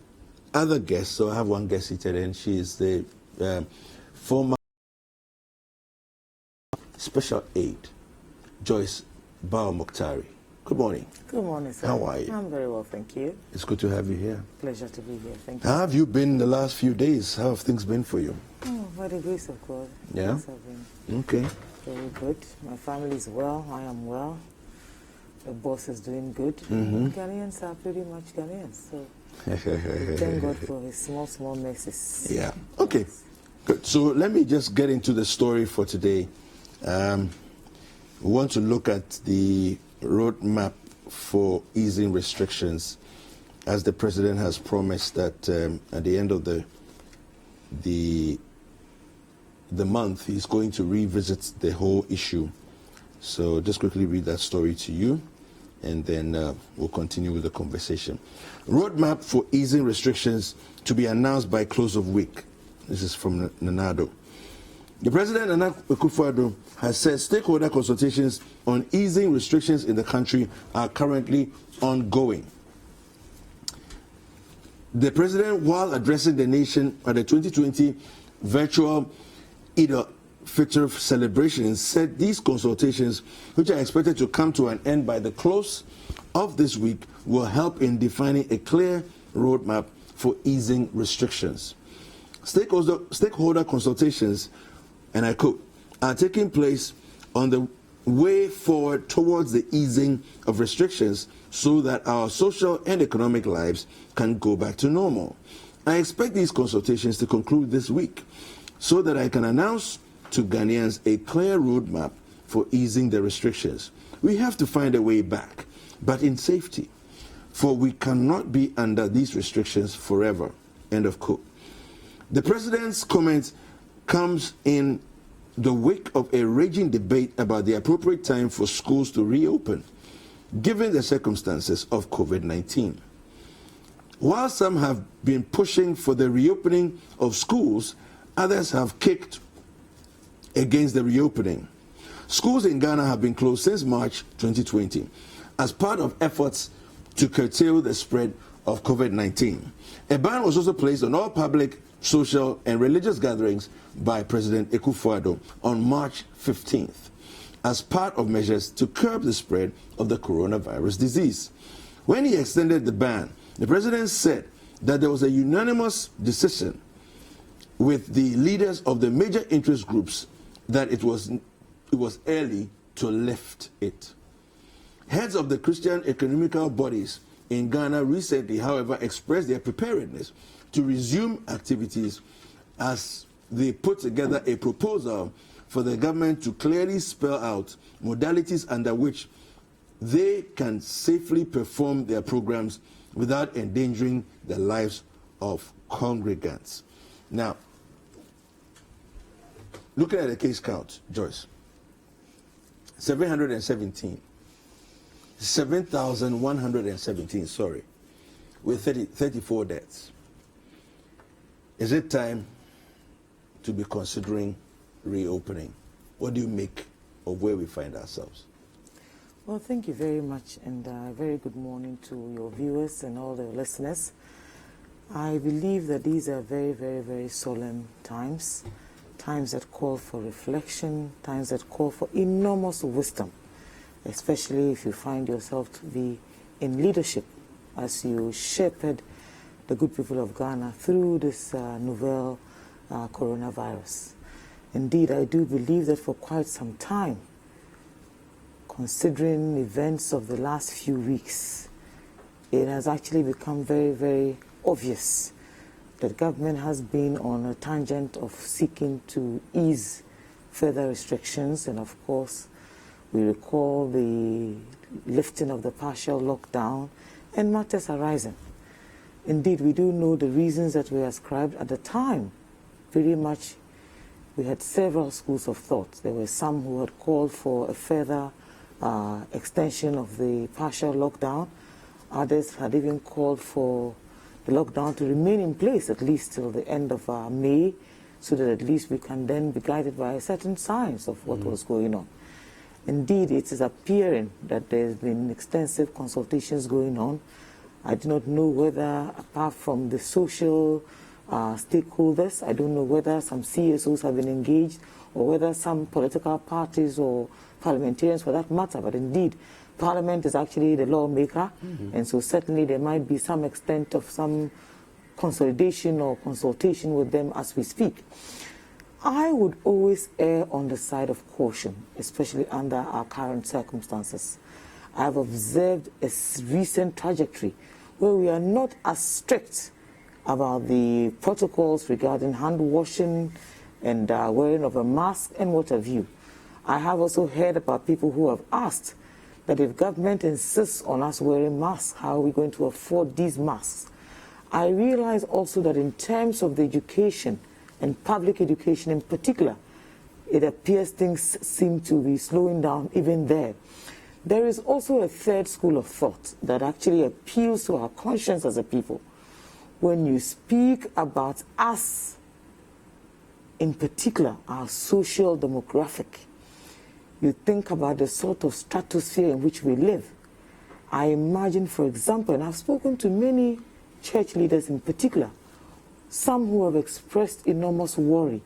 [SPEAKER 4] other guest, so I have one guest seated, and she is the former special aide, Joyce Bawumukhtari. Good morning.
[SPEAKER 14] Good morning, sir.
[SPEAKER 4] How are you?
[SPEAKER 14] I'm very well, thank you.
[SPEAKER 4] It's good to have you here.
[SPEAKER 14] Pleasure to be here, thank you.
[SPEAKER 4] How have you been the last few days? How have things been for you?
[SPEAKER 14] Oh, by the grace of God.
[SPEAKER 4] Yeah?
[SPEAKER 14] Things have been
[SPEAKER 4] Okay.
[SPEAKER 14] very good. My family is well, I am well. The boss is doing good.
[SPEAKER 4] Mhm.
[SPEAKER 14] Ghanaians are pretty much Ghanaians, so we thank God for his small mercies.
[SPEAKER 4] Yeah. Okay. Good. So let me just get into the story for today. We want to look at the roadmap for easing restrictions, as the president has promised that at the end of the month, he's going to revisit the whole issue. So just quickly read that story to you, and then we'll continue with the conversation. Roadmap for easing restrictions to be announced by close of week. This is from Nanado. The President, Nana Akufo-Addo, has said stakeholder consultations on easing restrictions in the country are currently ongoing. The President, while addressing the nation at the 2020 virtual Eid al-Fitr celebrations, said these consultations, which are expected to come to an end by the close of this week, will help in defining a clear roadmap for easing restrictions. Stakeholder consultations, and I quote, are taking place on the way forward towards the easing of restrictions so that our social and economic lives can go back to normal. I expect these consultations to conclude this week so that I can announce to Ghanaians a clear roadmap for easing the restrictions. We have to find a way back, but in safety, for we cannot be under these restrictions forever. End of quote. The President's comment comes in the wake of a raging debate about the appropriate time for schools to reopen, given the circumstances of COVID-19. While some have been pushing for the reopening of schools, others have kicked against the reopening. Schools in Ghana have been closed since March 2020 as part of efforts to curtail the spread of COVID-19. A ban was also placed on all public, social, and religious gatherings by President Akufo-Addo on March 15th as part of measures to curb the spread of the coronavirus disease. When he extended the ban, the President said that there was a unanimous decision with the leaders of the major interest groups that it was early to lift it. Heads of the Christian economical bodies in Ghana recently, however, expressed their preparedness to resume activities as they put together a proposal for the government to clearly spell out modalities under which they can safely perform their programs without endangering the lives of congregants. Now, looking at the case count, Joyce, 7,117, sorry, with 34 deaths. Is it time to be considering reopening? What do you make of where we find ourselves?
[SPEAKER 14] Well, thank you very much, and a very good morning to your viewers and all the listeners. I believe that these are very, very, very solemn times, times that call for reflection, times that call for enormous wisdom, especially if you find yourself to be in leadership as you shepherd the good people of Ghana through this novel coronavirus. Indeed, I do believe that for quite some time, considering events of the last few weeks, it has actually become very, very obvious that government has been on a tangent of seeking to ease further restrictions. And of course, we recall the lifting of the partial lockdown and matters arising. Indeed, we do know the reasons that were ascribed at the time. Very much, we had several schools of thought. There were some who had called for a further extension of the partial lockdown. Others had even called for the lockdown to remain in place at least till the end of May, so that at least we can then be guided by certain signs of what was going on. Indeed, it is appearing that there's been extensive consultations going on. I do not know whether, apart from the social stakeholders, I don't know whether some CSOs have been engaged, or whether some political parties or parliamentarians for that matter, but indeed, Parliament is actually the lawmaker, and so certainly there might be some extent of some consolidation or consultation with them as we speak. I would always err on the side of caution, especially under our current circumstances. I have observed a recent trajectory where we are not as strict about the protocols regarding hand washing and wearing of a mask and what have you. I have also heard about people who have asked that if government insists on us wearing masks, how are we going to afford these masks? I realize also that in terms of the education, and public education in particular, it appears things seem to be slowing down even there. There is also a third school of thought that actually appeals to our conscience as a people. When you speak about us, in particular, our social demographic, you think about the sort of stratosphere in which we live. I imagine, for example, and I've spoken to many church leaders in particular, some who have expressed enormous worry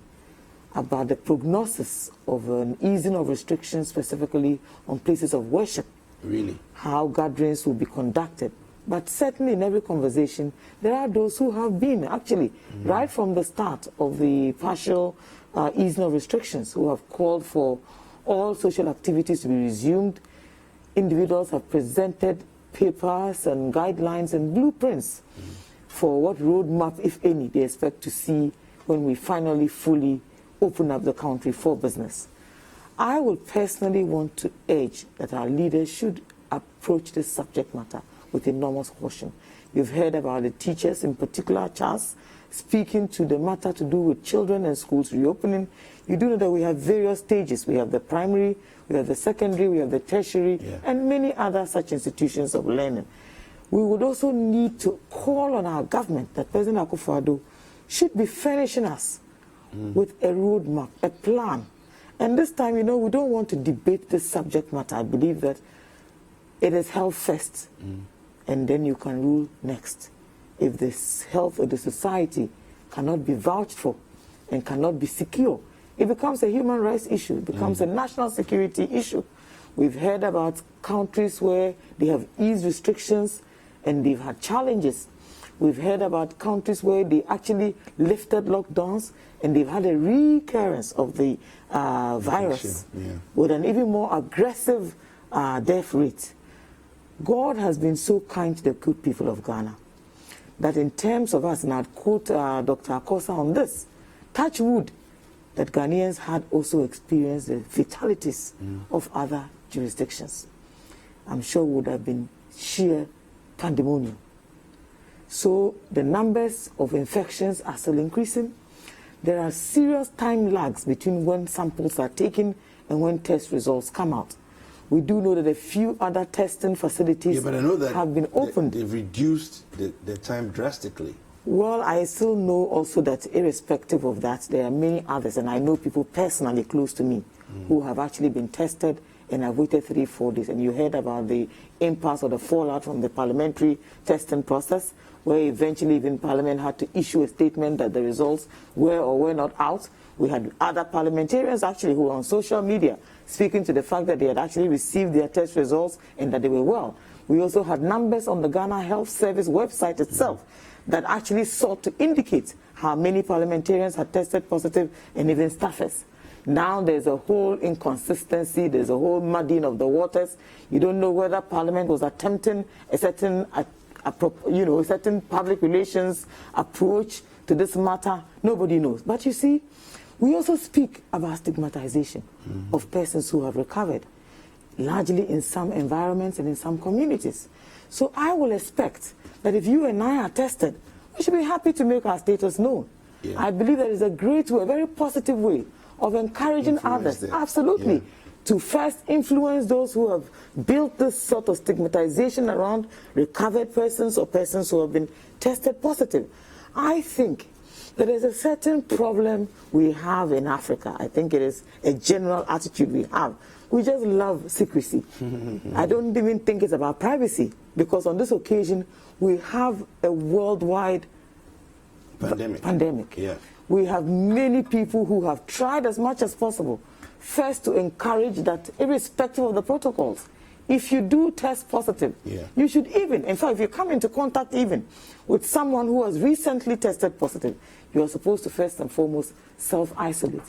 [SPEAKER 14] about the prognosis of an easing of restrictions, specifically on places of worship.
[SPEAKER 4] Really?
[SPEAKER 14] How gatherings will be conducted. But certainly in every conversation, there are those who have been, actually, right from the start of the partial easing of restrictions, who have called for all social activities to be resumed. Individuals have presented papers and guidelines and blueprints for what roadmap, if any, they expect to see when we finally fully open up the country for business. I would personally want to urge that our leaders should approach this subject matter with enormous caution. You've heard about the teachers, in particular, Charles, speaking to the matter to do with children and schools reopening. You do know that we have various stages. We have the primary, we have the secondary, we have the tertiary, and many other such institutions of learning. We would also need to call on our government that President Akufo-Addo should be furnishing us with a roadmap, a plan. And this time, you know, we don't want to debate this subject matter. I believe that it is health first, and then you can rule next. If this health of the society cannot be vouched for and cannot be secure, it becomes a human rights issue, it becomes a national security issue. We've heard about countries where they have eased restrictions and they've had challenges. We've heard about countries where they actually lifted lockdowns and they've had a recurrence of the virus with an even more aggressive death rate. God has been so kind to the good people of Ghana that in terms of us, and I'd quote Dr. Akosa on this, touch wood, that Ghanaians had also experienced the fatalities of other jurisdictions. I'm sure would have been sheer pandemonium. So the numbers of infections are still increasing. There are serious time lags between when samples are taken and when test results come out. We do know that a few other testing facilities
[SPEAKER 4] but I know that
[SPEAKER 14] have been opened.
[SPEAKER 4] They've reduced the time drastically.
[SPEAKER 14] Well, I still know also that irrespective of that, there are many others, and I know people personally close to me who have actually been tested and have waited 3-4 days. And you heard about the impasse or the fallout from the parliamentary testing process, where eventually even Parliament had to issue a statement that the results were or were not out. We had other parliamentarians actually who were on social media speaking to the fact that they had actually received their test results and that they were well. We also had numbers on the Ghana Health Service website itself that actually sought to indicate how many parliamentarians had tested positive and even staffers. Now there's a whole inconsistency, there's a whole muddying of the waters. You don't know whether Parliament was attempting a certain, a certain public relations approach to this matter. Nobody knows. But you see, we also speak about stigmatization of persons who have recovered, largely in some environments and in some communities. So I will expect that if you and I are tested, we should be happy to make our status known. I believe that is a great way, a very positive way of encouraging others, absolutely, to first influence those who have built this sort of stigmatization around recovered persons or persons who have been tested positive. I think there is a certain problem we have in Africa. I think it is a general attitude we have. We just love secrecy. I don't even think it's about privacy, because on this occasion we have a worldwide pandemic.
[SPEAKER 4] Yeah.
[SPEAKER 14] We have many people who have tried as much as possible first to encourage that, irrespective of the protocols, if you do test positive, you should even, in fact, if you come into contact even with someone who has recently tested positive, you are supposed to first and foremost self-isolate.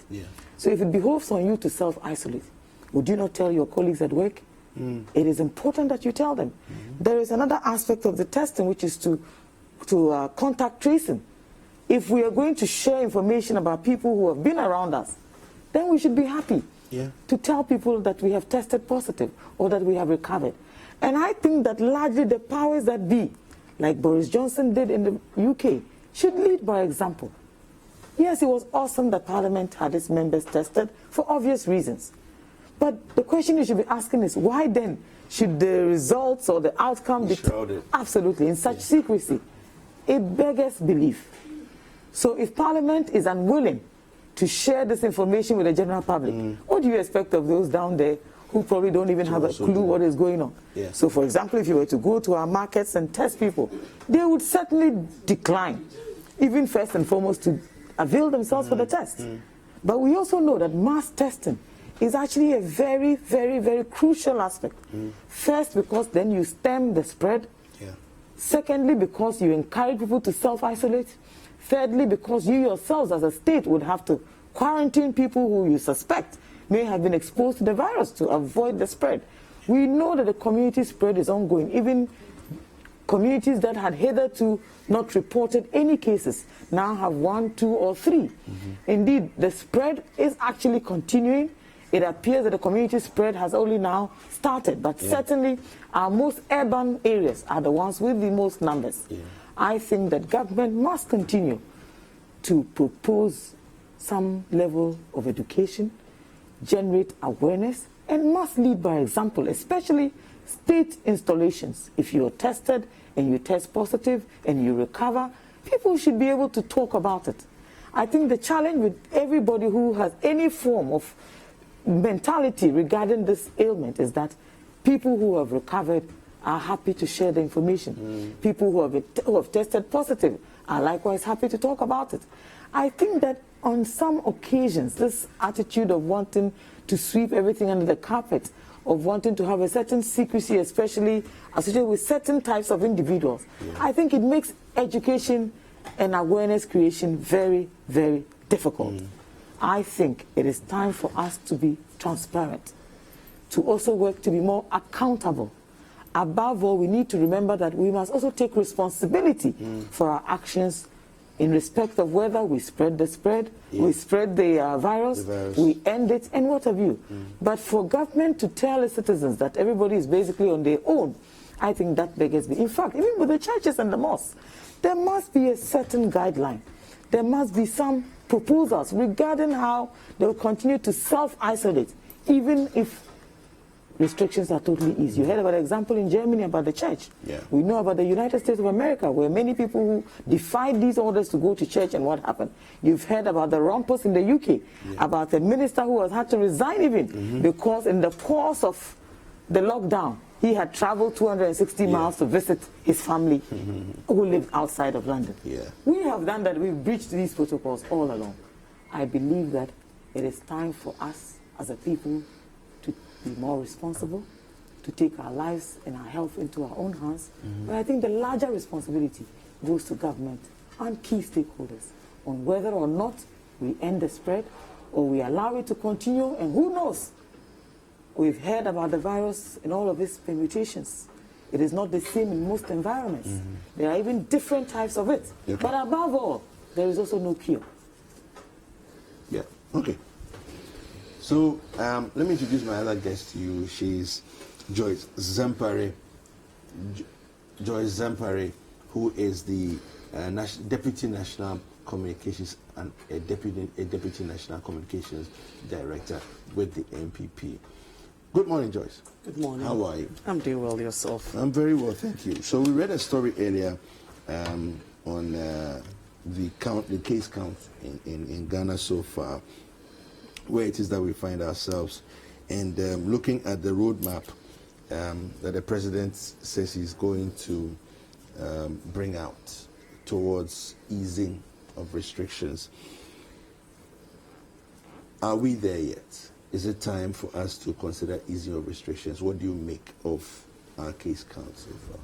[SPEAKER 14] So if it behoves on you to self-isolate, would you not tell your colleagues at work? It is important that you tell them. There is another aspect of the testing, which is to contact tracing. If we are going to share information about people who have been around us, then we should be happy to tell people that we have tested positive or that we have recovered. And I think that largely the powers that be, like Boris Johnson did in the UK, should lead by example. Yes, it was awesome that Parliament had its members tested for obvious reasons. But the question you should be asking is, why then should the results or the outcome be absolutely in such secrecy? It beggars belief. So if Parliament is unwilling to share this information with the general public, what do you expect of those down there who probably don't even have a clue what is going on? So for example, if you were to go to our markets and test people, they would certainly decline, even first and foremost to avail themselves for the test. But we also know that mass testing is actually a very, very, very crucial aspect. First, because then you stem the spread. Secondly, because you encourage people to self-isolate. Thirdly, because you yourselves as a state would have to quarantine people who you suspect may have been exposed to the virus to avoid the spread. We know that the community spread is ongoing. Even communities that had hitherto not reported any cases now have 1, 2, or 3. Indeed, the spread is actually continuing. It appears that the community spread has only now started, but certainly our most urban areas are the ones with the most numbers. I think that government must continue to propose some level of education, generate awareness, and must lead by example, especially state installations. If you're tested and you test positive and you recover, people should be able to talk about it. I think the challenge with everybody who has any form of mentality regarding this ailment is that people who have recovered are happy to share the information. People who have tested positive are likewise happy to talk about it. I think that on some occasions, this attitude of wanting to sweep everything under the carpet, of wanting to have a certain secrecy, especially associated with certain types of individuals, I think it makes education and awareness creation very, very difficult. I think it is time for us to be transparent, to also work to be more accountable. Above all, we need to remember that we must also take responsibility for our actions in respect of whether we spread the spread, we spread the virus, we end it, and what have you. But for government to tell its citizens that everybody is basically on their own, I think that beggars belief. In fact, even with the churches and the mosques, there must be a certain guideline. There must be some proposals regarding how they will continue to self-isolate, even if restrictions are totally easy. You heard about the example in Germany about the church. We know about the United States of America, where many people who defied these orders to go to church, and what happened. You've heard about the rumpus in the UK, about the minister who has had to resign even because in the course of the lockdown, he had traveled 260 miles to visit his family who lived outside of London. We have done that. We've breached these protocols all along. I believe that it is time for us as a people to be more responsible, to take our lives and our health into our own hands. But I think the larger responsibility goes to government and key stakeholders on whether or not we end the spread or we allow it to continue. And who knows? We've heard about the virus and all of its permutations. It is not the same in most environments. There are even different types of it. But above all, there is also no cure.
[SPEAKER 4] Okay. So let me introduce my other guest to you. She's Joyce Zempare. Joyce Zempare, who is the Deputy National Communications and a Deputy National Communications Director with the NPP. Good morning, Joyce.
[SPEAKER 14] Good morning.
[SPEAKER 4] How are you?
[SPEAKER 14] I'm doing well, yourself.
[SPEAKER 4] I'm very well, thank you. So we read a story earlier on the case count in Ghana so far, where it is that we find ourselves, and looking at the roadmap that the president says he's going to bring out towards easing of restrictions. Are we there yet? Is it time for us to consider easing of restrictions? What do you make of our case count so far?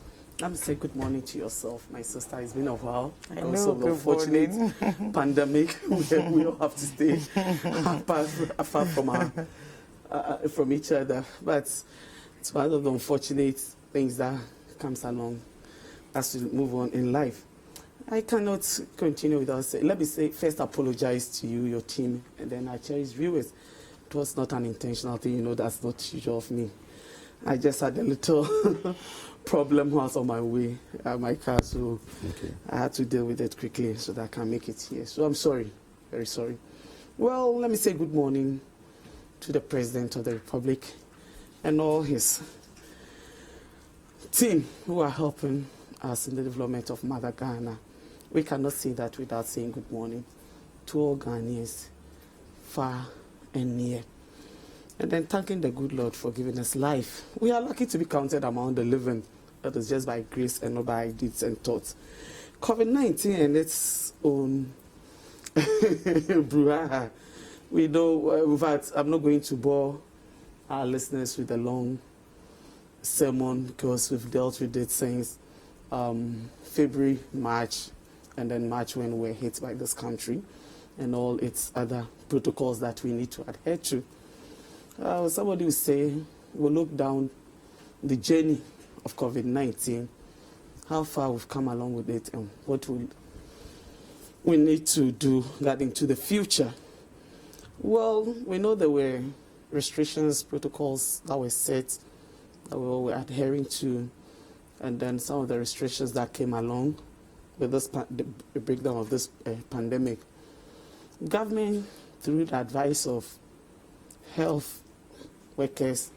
[SPEAKER 14] I'm say good morning to yourself, my sister. It's been a while.
[SPEAKER 6] I
[SPEAKER 14] Because
[SPEAKER 6] know,
[SPEAKER 14] of the
[SPEAKER 6] good
[SPEAKER 14] unfortunate
[SPEAKER 6] morning.
[SPEAKER 14] pandemic, where we all have to stay apart from each other. But it's one of the unfortunate things that comes along as we move on in life. I cannot continue without saying, let me say, first apologize to you, your team, and then I cherish viewers. It was not an intentional thing, you know, that's not usual of me. I just had a little problem whilst on my way at my car, so I had to deal with it quickly so that I can make it here. So I'm sorry, very sorry. Well, let me say good morning to the President of the Republic and all his team who are helping us in the development of Mother Ghana. We cannot say that without saying good morning to all Ghanaians, far and near. And then thanking the good Lord for giving us life. We are lucky to be counted among the living. That is just by grace and not by deeds and thoughts. COVID-19 and its own brouhaha. We know, in fact, I'm not going to bore our listeners with a long sermon because we've dealt with it since February, March, and then March when we were hit by this country and all its other protocols that we need to adhere to. Somebody will say, we'll look down the journey of COVID-19, how far we've come along with it and what we need to do getting to the future. Well, we know there were restrictions, protocols that were set, that we were adhering to, and then some of the restrictions that came along with this the breakdown of this pandemic. Government, through the advice of health workers,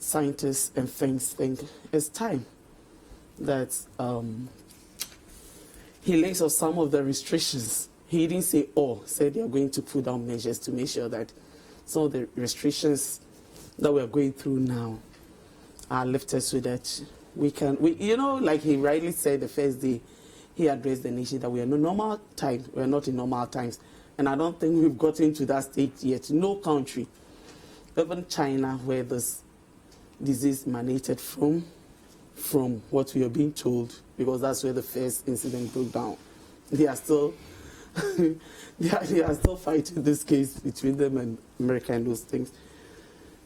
[SPEAKER 14] scientists, and things, think it's time that he lays off some of the restrictions. He didn't say all, said they are going to put down measures to make sure that some of the restrictions that we are going through now are lifted so that we you know, like he rightly said the first day he addressed the nation, that we are in normal time, we are not in normal times. And I don't think we've gotten to that stage yet. No country, even China, where this disease emanated from what we are being told, because that's where the first incident broke down. They are still they are still fighting this case between them and America and those things.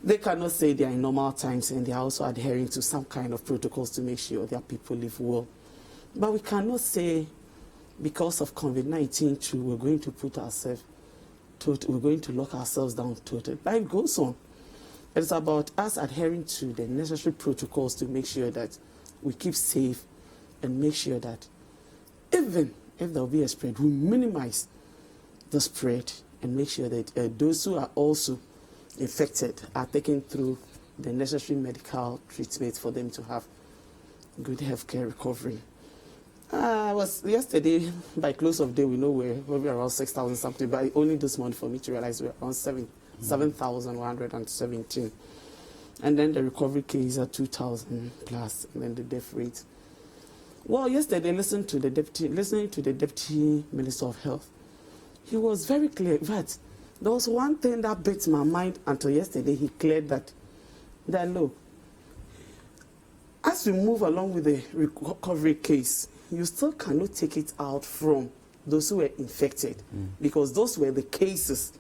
[SPEAKER 14] They cannot say they are in normal times, and they are also adhering to some kind of protocols to make sure their people live well. But we cannot say because of COVID-19 too, we're going to we're going to lock ourselves down totally. Life goes on. It's about us adhering to the necessary protocols to make sure that we keep safe and make sure that even if there will be a spread, we minimize the spread and make sure that those who are also infected are taken through the necessary medical treatment for them to have good healthcare recovery. Yesterday, by close of day, we know we're around 6,000 something, but only this month for me to realize we're around 7,117. And then the recovery case are 2,000 plus, and then the death rate. Well, yesterday, listening to the Deputy Minister of Health, he was very clear. But there was one thing that bit my mind until yesterday. He cleared that look, as we move along with the recovery case, you still cannot take it out from those who were infected, because those were the cases,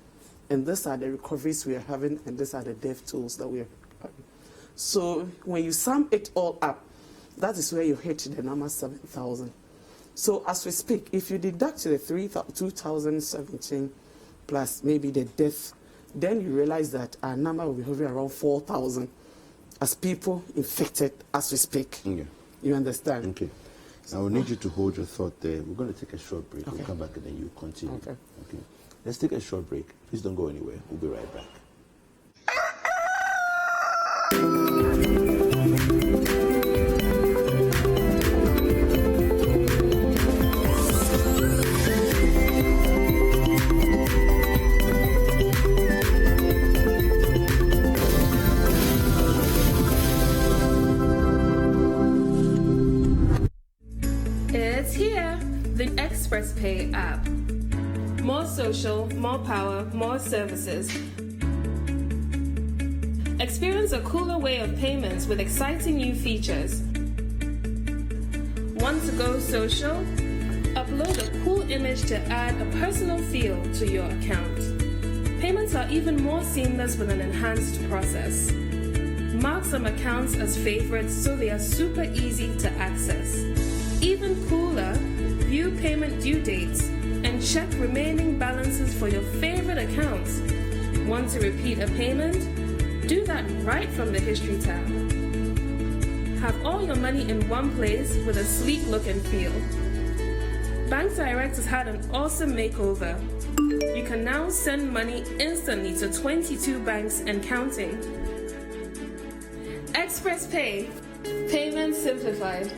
[SPEAKER 14] and these are the recoveries we are having, and these are the death tolls that we are having. So when you sum it all up, that is where you hit the number 7,000. So as we speak, if you deduct the 2,017 plus maybe the death, then you realize that our number will be hovering around 4,000 as people infected as we speak.
[SPEAKER 4] Okay.
[SPEAKER 14] You understand?
[SPEAKER 4] Okay. I will need you to hold your thought there. We're going to take a short break.
[SPEAKER 14] Okay.
[SPEAKER 4] We'll come back and then you continue.
[SPEAKER 14] Okay.
[SPEAKER 4] Okay. Let's take a short break. Please don't go anywhere. We'll be right back.
[SPEAKER 15] More social, more power, more services. Experience a cooler way of payments with exciting new features. Want to go social? Upload a cool image to add a personal feel to your account. Payments are even more seamless with an enhanced process. Mark some accounts as favorites so they are super easy to access. Even cooler, view payment due dates and check remaining balances for your favorite accounts. Want to repeat a payment? Do that right from the History tab. Have all your money in one place with a sleek look and feel. Bank Direct has had an awesome makeover. You can now send money instantly to 22 banks and counting. Express Pay. Payment simplified.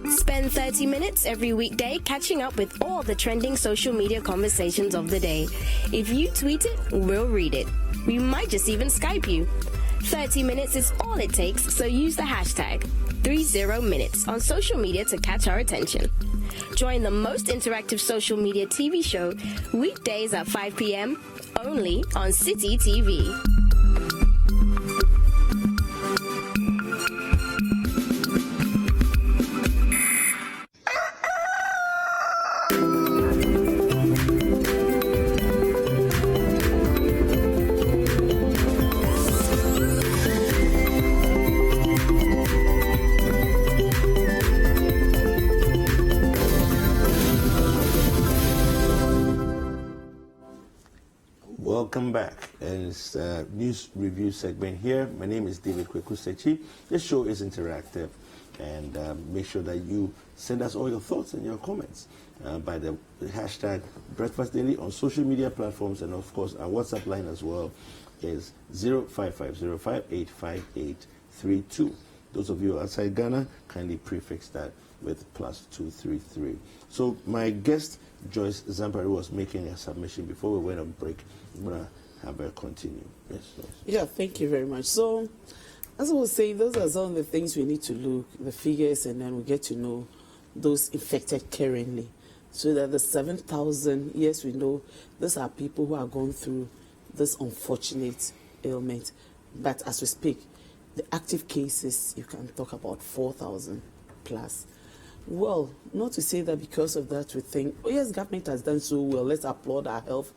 [SPEAKER 16] Spend 30 minutes every weekday catching up with all the trending social media conversations of the day. If you tweet it, we'll read it. We might just even Skype you. 30 minutes is all it takes, so use the hashtag 30minutes on social media to catch our attention. Join the most interactive social media TV show weekdays at 5 p.m. only on City TV.
[SPEAKER 4] Welcome back, and it's a news review segment here. My name is David Kwekusechi. This show is interactive, and make sure that you send us all your thoughts and your comments by the hashtag Breakfast Daily on social media platforms, and of course our WhatsApp line as well is 05505858832. Those of you outside Ghana, kindly prefix that with +233. So my guest Joyce Zampari was making a submission before we went on break. I'm going to have her continue. Yes, Joyce.
[SPEAKER 17] Yeah, thank you very much. So, as I was saying, those are some of the things we need to look, the figures, and then we get to know those infected currently. So that the 7,000, yes, we know these are people who are going through this unfortunate ailment. But as we speak, the active cases, you can talk about 4,000 plus. Well, not to say that because of that we think, oh yes, government has done so well, let's applaud our health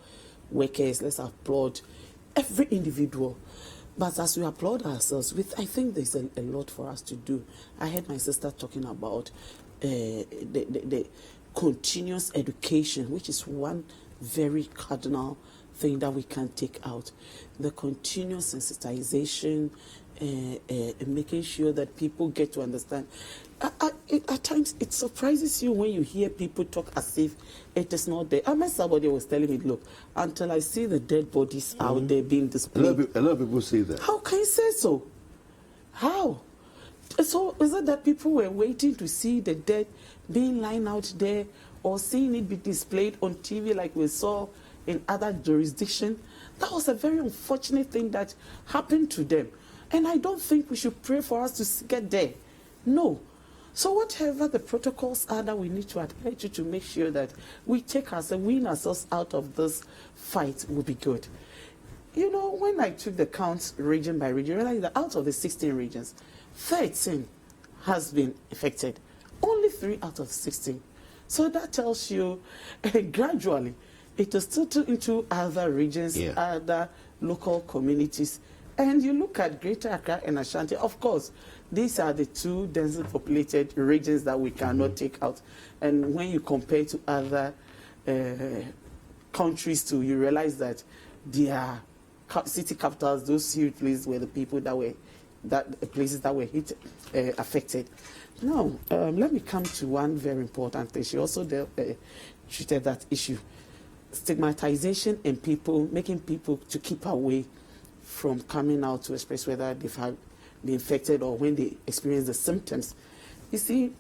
[SPEAKER 17] workers, let's applaud every individual. But as we applaud ourselves, I think there's a lot for us to do. I heard my sister talking about the continuous education, which is one very cardinal thing that we can take out. The continuous sensitization, making sure that people get to understand. At times, it surprises you when you hear people talk as if it is not there. I remember somebody was telling me, look, until I see the dead bodies out there being displayed.
[SPEAKER 4] A lot of people say that.
[SPEAKER 17] How can you say so? How? So is it that people were waiting to see the dead being lying out there or seeing it be displayed on TV like we saw in other jurisdictions? That was a very unfortunate thing that happened to them. And I don't think we should pray for us to get there. No. So whatever the protocols are that we need to adhere to make sure that we take ourselves, win ourselves out of this fight will be good. You know, when I took the counts region by region, I realized that out of the 16 regions, 13 has been affected. Only 3 out of 16. So that tells you gradually it is tilted into other regions, other local communities. And you look at Greater Accra and Ashanti, of course, these are the two densely populated regions that we cannot take out. And when you compare to other countries too, you realize that their city capitals, those huge places were the people that were, places that were hit, affected. Now, let me come to one very important thing. She also treated that issue. Stigmatization in people, making people to keep away from coming out to express whether they've been infected or when they experience the symptoms. You see,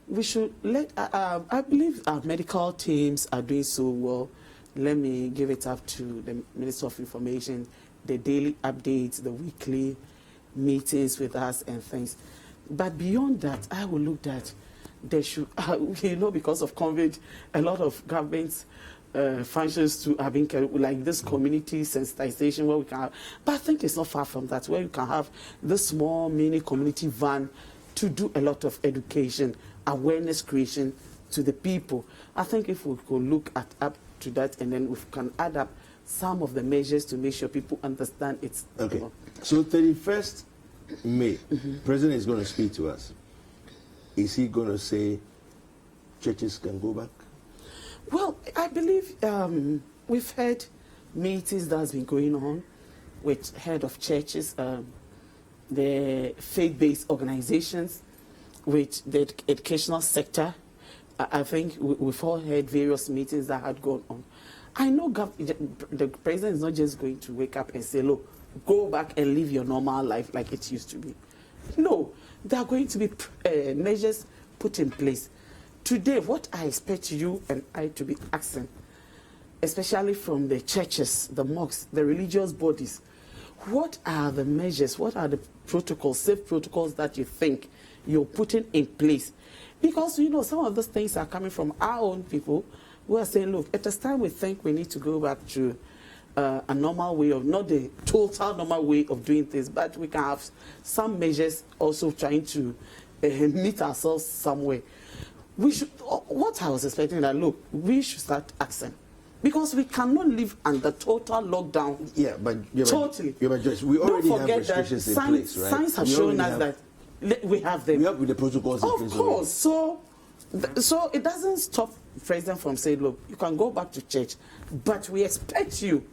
[SPEAKER 17] we should let, I believe our medical teams are doing so well. Let me give it up to the Minister of Information, the daily updates, the weekly meetings with us and things. But beyond that, I will look at there should, because of COVID, a lot of government functions to have been like this community sensitization where we can have, but I think it's not far from that, where you can have this small mini community van to do a lot of education, awareness creation to the people. I think if we could look up to that, and then we can add up some of the measures to make sure people understand it's
[SPEAKER 4] okay. So 31st May, President is going to speak to us. Is he going to say churches can go back?
[SPEAKER 17] Well, I believe we've had meetings that's been going on with head of churches, the faith-based organizations, with the educational sector. I think we've all had various meetings that had gone on. I know the president is not just going to wake up and say, look, go back and live your normal life like it used to be. No, there are going to be measures put in place. Today, what I expect you and I to be asking, especially from the churches, the mosques, the religious bodies, what are the measures, what are the protocols, safe protocols that you think you're putting in place? Because, some of those things are coming from our own people who are saying, look, at this time we think we need to go back to a normal way of, not the total normal way of doing things, but we can have some measures also trying to meet ourselves somewhere. We should, what I was expecting that, look, we should start acting. Because we cannot live under total lockdown. Totally.
[SPEAKER 4] But Joyce, we already have restrictions in place, right?
[SPEAKER 17] Science has shown us that we have them.
[SPEAKER 4] We have with the protocols in place.
[SPEAKER 17] Of course. So it doesn't stop the president from saying, look, you can go back to church, but we expect you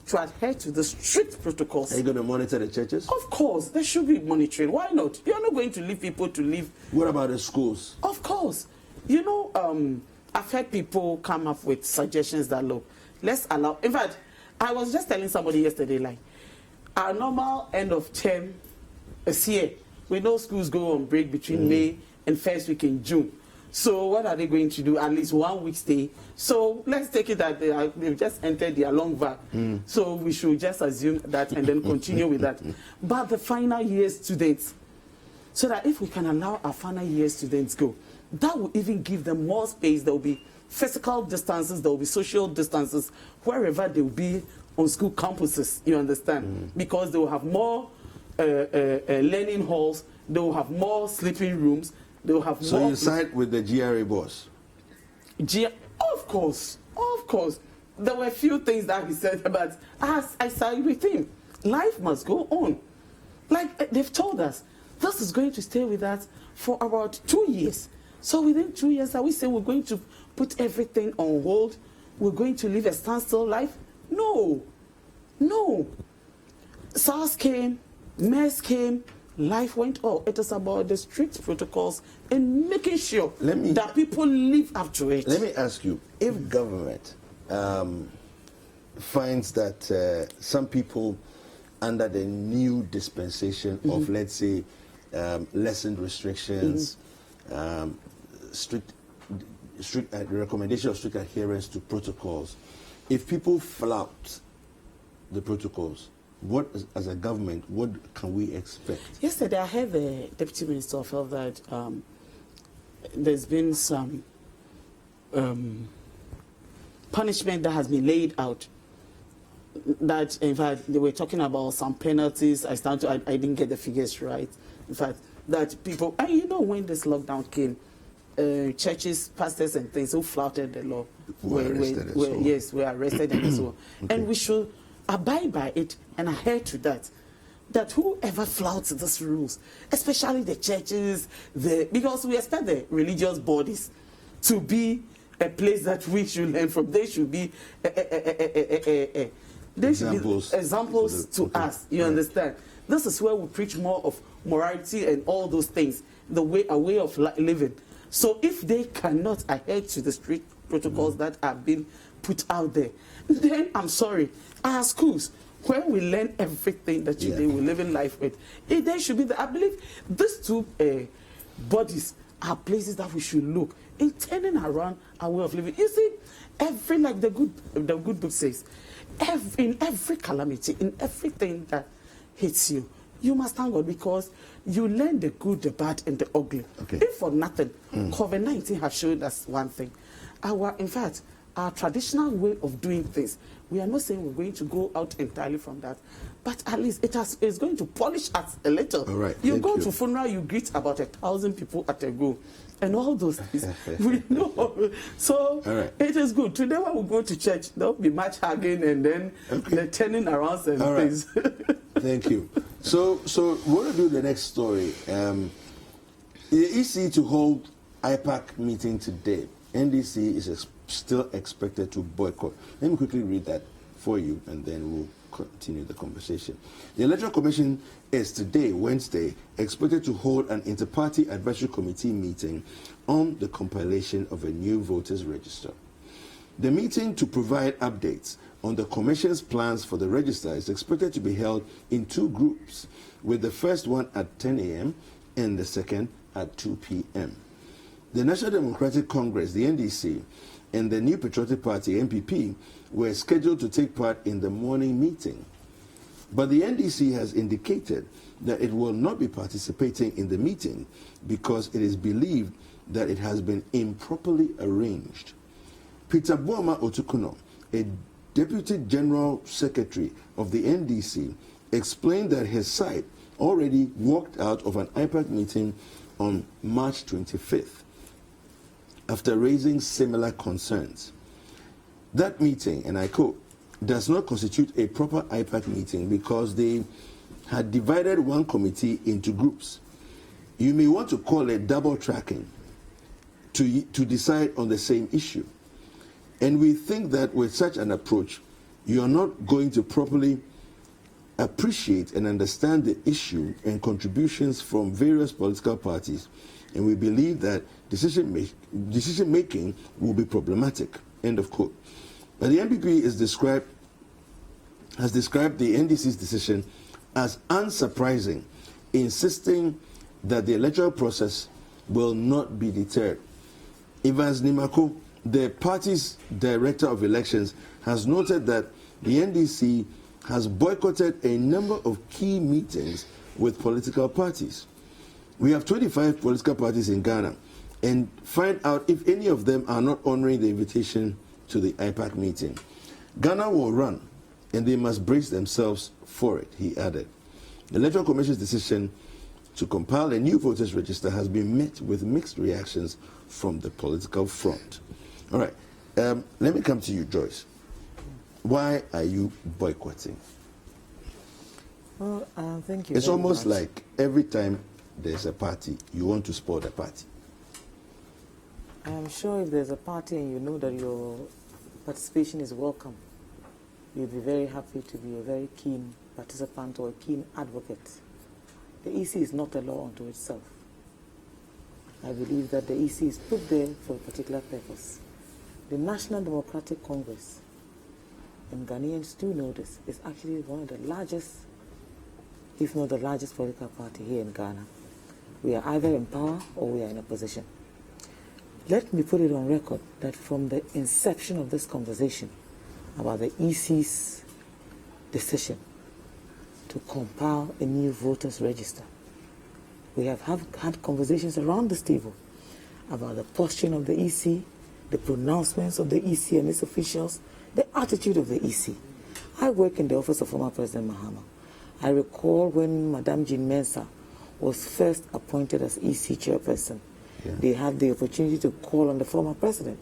[SPEAKER 17] to adhere to the strict protocols.
[SPEAKER 4] Are you going to monitor the churches?
[SPEAKER 17] Of course. There should be monitoring. Why not? You're not going to leave people to live.
[SPEAKER 4] What about the schools?
[SPEAKER 17] Of course. I've heard people come up with suggestions that, look, let's allow. In fact, I was just telling somebody yesterday, like, our normal end of term is here. We know schools go on break between May and first week in June. So what are they going to do? At least 1 week stay. So let's take it that they've just entered their long vac. So we should just assume that and then continue with that. But the final year students, so that if we can allow our final year students go, that will even give them more space. There will be physical distances, there will be social distances, wherever they will be on school campuses, you understand? Because they will have more learning halls, they will have more sleeping rooms, they will have more...
[SPEAKER 4] So you side with the GRA boss?
[SPEAKER 17] Of course. There were a few things that he said, but I side with him. Life must go on. Like they've told us, this is going to stay with us for about 2 years. So within 2 years, are we saying we're going to put everything on hold? We're going to live a standstill life? No. SARS came, MERS came, life went on. It is about the strict protocols and making sure that people live up to it.
[SPEAKER 4] Let me ask you, if government finds that some people under the new dispensation of, let's say, lessened restrictions, strict recommendation of strict adherence to protocols, if people flout the protocols, what, as a government, what can we expect?
[SPEAKER 17] Yesterday, I heard the Deputy Minister of Health that there's been some punishment that has been laid out. That, in fact, they were talking about some penalties. I didn't get the figures right. In fact, that people, and when this lockdown came, churches, pastors, and things who flouted the law were arrested and so on. Okay. And we should abide by it and adhere to that. That whoever flouts these rules, especially the churches, because we expect the religious bodies to be a place that we should learn from. They should be examples to us. You understand? This is where we preach more of morality and all those things, a way of living. So if they cannot adhere to the strict protocols that have been put out there, then I'm sorry, our schools, where we learn everything that we live in life with, they should be there. I believe these two bodies are places that we should look in turning around our way of living. You see, like the good book says, in every calamity, in everything that hits you, you must thank God because you learn the good, the bad, and the ugly.
[SPEAKER 4] Okay.
[SPEAKER 17] If for nothing, COVID-19 has shown us one thing. In fact, our traditional way of doing things, we are not saying we're going to go out entirely from that, but at least it's going to polish us a little.
[SPEAKER 4] All right.
[SPEAKER 17] You go to funeral, you greet about 1,000 people at a go, and all those things. We know. So it is good. Today when we go to church, there'll be much hugging and then the turning around and things.
[SPEAKER 4] Thank you. So we're going to do the next story. The EC to hold IPAC meeting today. NDC is still expected to boycott. Let me quickly read that for you, and then we'll continue the conversation. The Electoral Commission is today, Wednesday, expected to hold an inter-party advisory committee meeting on the compilation of a new voters register. The meeting to provide updates on the Commission's plans for the register is expected to be held in 2 groups, with the first one at 10 a.m. and the second at 2 p.m. The National Democratic Congress, the NDC, and the New Patriotic Party, NPP, were scheduled to take part in the morning meeting. But the NDC has indicated that it will not be participating in the meeting because it is believed that it has been improperly arranged. Peter Boama Otukuno, a Deputy General Secretary of the NDC, explained that his side already walked out of an IPAC meeting on March 25th. After raising similar concerns. That meeting, and I quote, does not constitute a proper IPAC meeting because they had divided one committee into groups. You may want to call it double tracking to decide on the same issue. And we think that with such an approach, you are not going to properly appreciate and understand the issue and contributions from various political parties, and we believe that decision making will be problematic. End of quote. But the NPP has described the NDC's decision as unsurprising, insisting that the electoral process will not be deterred. Evans Nimako, the party's director of elections, has noted that the NDC has boycotted a number of key meetings with political parties. We have 25 political parties in Ghana, and find out if any of them are not honoring the invitation to the IPAC meeting. Ghana will run, and they must brace themselves for it, he added. The Electoral Commission's decision to compile a new voters register has been met with mixed reactions from the political front. All right, let me come to you, Joyce. Why are you boycotting?
[SPEAKER 14] Well, thank you.
[SPEAKER 4] It's almost like every time there's a party, you want to spoil the party.
[SPEAKER 14] I'm sure if there's a party and you know that your participation is welcome, you'll be very happy to be a very keen participant or a keen advocate. The EC is not a law unto itself. I believe that the EC is put there for a particular purpose. The National Democratic Congress, and Ghanaians do know this, is actually one of the largest, if not the largest political party here in Ghana. We are either in power or we are in opposition. Let me put it on record that from the inception of this conversation about the EC's decision to compile a new voters register, we have had conversations around this table about the posture of the EC, the pronouncements of the EC and its officials, the attitude of the EC. I work in the office of former President Mahama. I recall when Madame Jean Mensah was first appointed as EC chairperson. Yeah. They had the opportunity to call on the former president.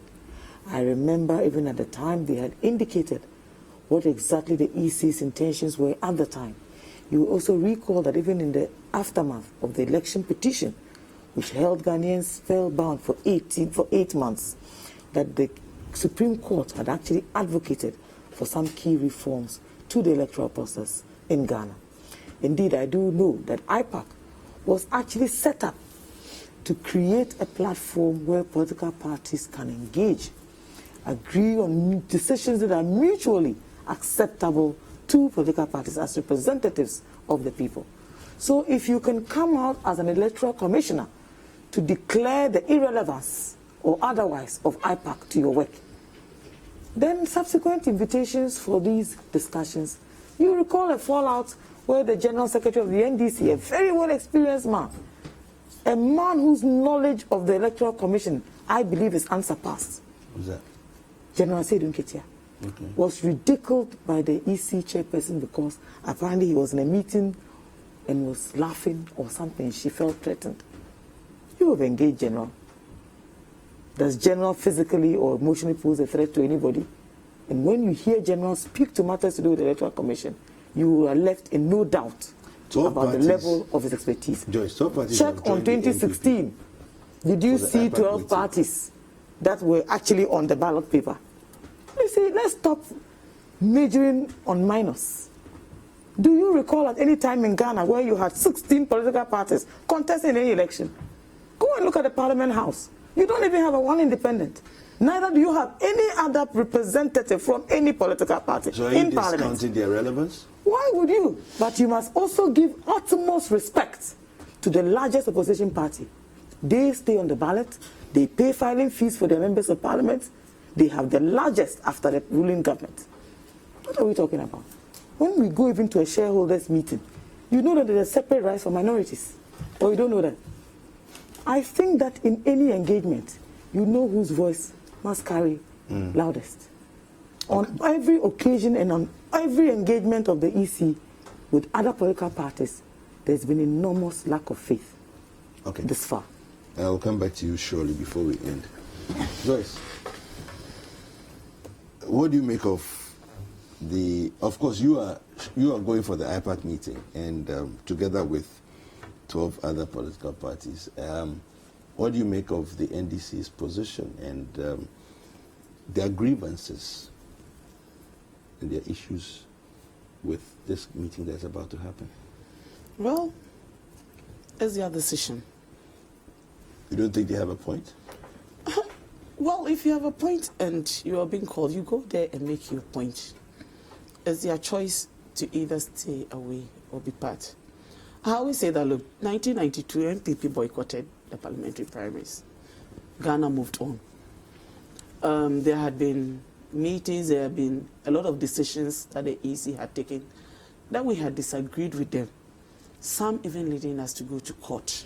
[SPEAKER 14] I remember even at the time they had indicated what exactly the EC's intentions were at the time. You will also recall that even in the aftermath of the election petition, which held Ghanaians spellbound for 8 months, that the Supreme Court had actually advocated for some key reforms to the electoral process in Ghana. Indeed, I do know that IPAC was actually set up to create a platform where political parties can engage, agree on decisions that are mutually acceptable to political parties as representatives of the people. So if you can come out as an electoral commissioner to declare the irrelevance or otherwise of IPAC to your work, then subsequent invitations for these discussions You recall a fallout where the General Secretary of the NDC, a very well-experienced man, a man whose knowledge of the Electoral Commission, I believe, is unsurpassed.
[SPEAKER 4] Who's that?
[SPEAKER 14] General Seydou Nketia.
[SPEAKER 4] Okay.
[SPEAKER 14] Was ridiculed by the EC chairperson because apparently he was in a meeting and was laughing or something. She felt threatened. You have engaged General. Does General physically or emotionally pose a threat to anybody? And when you hear General speak to matters to do with the Electoral Commission, you are left in no doubt about the level of his expertise.
[SPEAKER 4] Joyce,
[SPEAKER 14] check on 2016. Did you see 12 parties that were actually on the ballot paper? You see, let's stop majoring on minors. Do you recall at any time in Ghana where you had 16 political parties contesting any election? Go and look at the Parliament House. You don't even have one independent. Neither do you have any other representative from any political party
[SPEAKER 4] so
[SPEAKER 14] in
[SPEAKER 4] Parliament. So are you discounting their relevance?
[SPEAKER 14] Why would you? But you must also give utmost respect to the largest opposition party. They stay on the ballot. They pay filing fees for their members of parliament. They have the largest after the ruling government. What are we talking about? When we go even to a shareholders meeting, you know that there's a separate rights for minorities. Or you don't know that? I think that in any engagement, you know whose voice must carry loudest. Okay. On every occasion and on every engagement of the EC with other political parties, there's been enormous lack of faith this far.
[SPEAKER 4] I'll come back to you surely before we end. Joyce, what do you make of of course you are going for the IPAC meeting and together with 12 other political parties. What do you make of the NDC's position and their grievances and their issues with this meeting that's about to happen?
[SPEAKER 17] Well, it's their decision.
[SPEAKER 4] You don't think they have a point?
[SPEAKER 17] Well, if you have a point and you are being called, you go there and make your point. It's their choice to either stay away or be part. I always say that, look, 1992, MPP boycotted the parliamentary primaries. Ghana moved on. There had been meetings, there had been a lot of decisions that the EC had taken that we had disagreed with them. Some even leading us to go to court.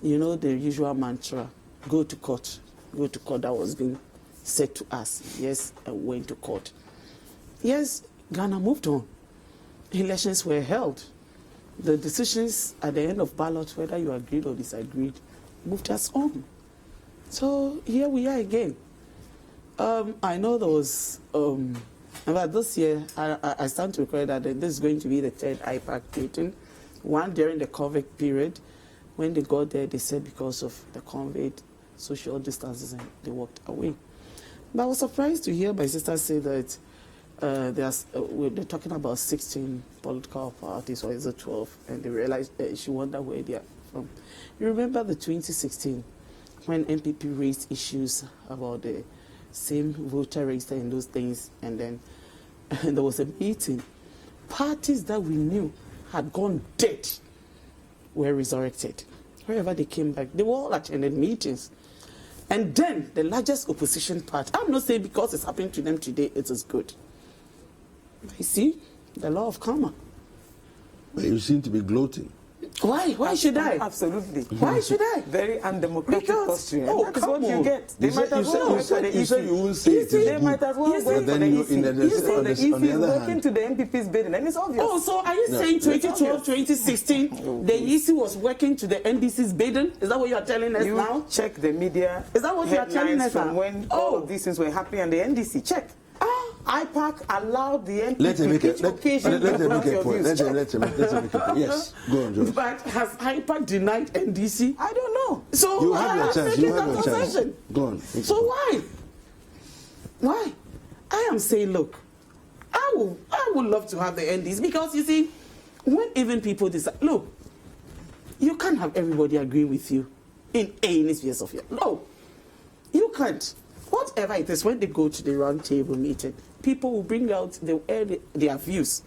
[SPEAKER 17] You know, the usual mantra, go to court, that was being said to us. Yes, I went to court. Yes, Ghana moved on. Elections were held. The decisions at the end of ballot, whether you agreed or disagreed, moved us on. So here we are again. I know there was, about this year, I stand to record that this is going to be the third IPAC meeting. One during the COVID period. When they got there, they said because of the COVID, social distances, and they walked away. But I was surprised to hear my sister say that they're talking about 16 political parties, or is it 12? And they realized she wondered where they are from. You remember the 2016 when MPP raised issues about the same voter register and those things, and then there was a meeting. Parties that we knew had gone dead were resurrected. Wherever they came back, they were all attended meetings. And then the largest opposition party, I'm not saying because it's happening to them today, it is good. But you see, the law of karma.
[SPEAKER 4] But you seem to be gloating.
[SPEAKER 17] Why? Why should I?
[SPEAKER 14] Absolutely.
[SPEAKER 17] Why should I?
[SPEAKER 14] Very undemocratic posturing.
[SPEAKER 17] Oh,
[SPEAKER 14] That's
[SPEAKER 17] come
[SPEAKER 14] what you
[SPEAKER 17] on.
[SPEAKER 14] get. They might as well wait for the
[SPEAKER 4] You said you won't say it is
[SPEAKER 14] They
[SPEAKER 4] good.
[SPEAKER 14] might as well wait
[SPEAKER 4] But
[SPEAKER 14] for
[SPEAKER 4] then
[SPEAKER 14] the
[SPEAKER 4] you,
[SPEAKER 14] EC.
[SPEAKER 4] in the,
[SPEAKER 14] You say
[SPEAKER 4] on
[SPEAKER 14] the
[SPEAKER 4] the,
[SPEAKER 14] EC
[SPEAKER 4] on the
[SPEAKER 14] is
[SPEAKER 4] other
[SPEAKER 14] working
[SPEAKER 4] hand,
[SPEAKER 14] to the MPP's bidding, and it's obvious.
[SPEAKER 17] Oh, so are you saying 2012, 2016, the EC was working to the NDC's bidding? Is that what you are telling us
[SPEAKER 14] You
[SPEAKER 17] now?
[SPEAKER 14] check the media.
[SPEAKER 17] Is that what you are telling
[SPEAKER 14] headlines
[SPEAKER 17] us
[SPEAKER 14] from
[SPEAKER 17] now?
[SPEAKER 14] when all of these things were happening and the NDC? Check. IPAC allowed the NPP
[SPEAKER 4] let him make
[SPEAKER 14] each occasion
[SPEAKER 4] let
[SPEAKER 14] to
[SPEAKER 4] him
[SPEAKER 14] put
[SPEAKER 4] make a
[SPEAKER 14] your
[SPEAKER 4] point.
[SPEAKER 14] views.
[SPEAKER 4] Let him make a point. Yes, go on, Joyce.
[SPEAKER 17] But has IPAC denied NDC?
[SPEAKER 14] I don't know.
[SPEAKER 17] So
[SPEAKER 4] You have your chance. You have your chance.
[SPEAKER 17] Concession.
[SPEAKER 4] Go on.
[SPEAKER 17] So why? Why? I am saying, look, I would love to have the NDs because you see, when even people decide, look, you can't have everybody agree with you in any sphere of your. No, you can't. Whatever it is, when they go to the round table meeting, people will bring out their views.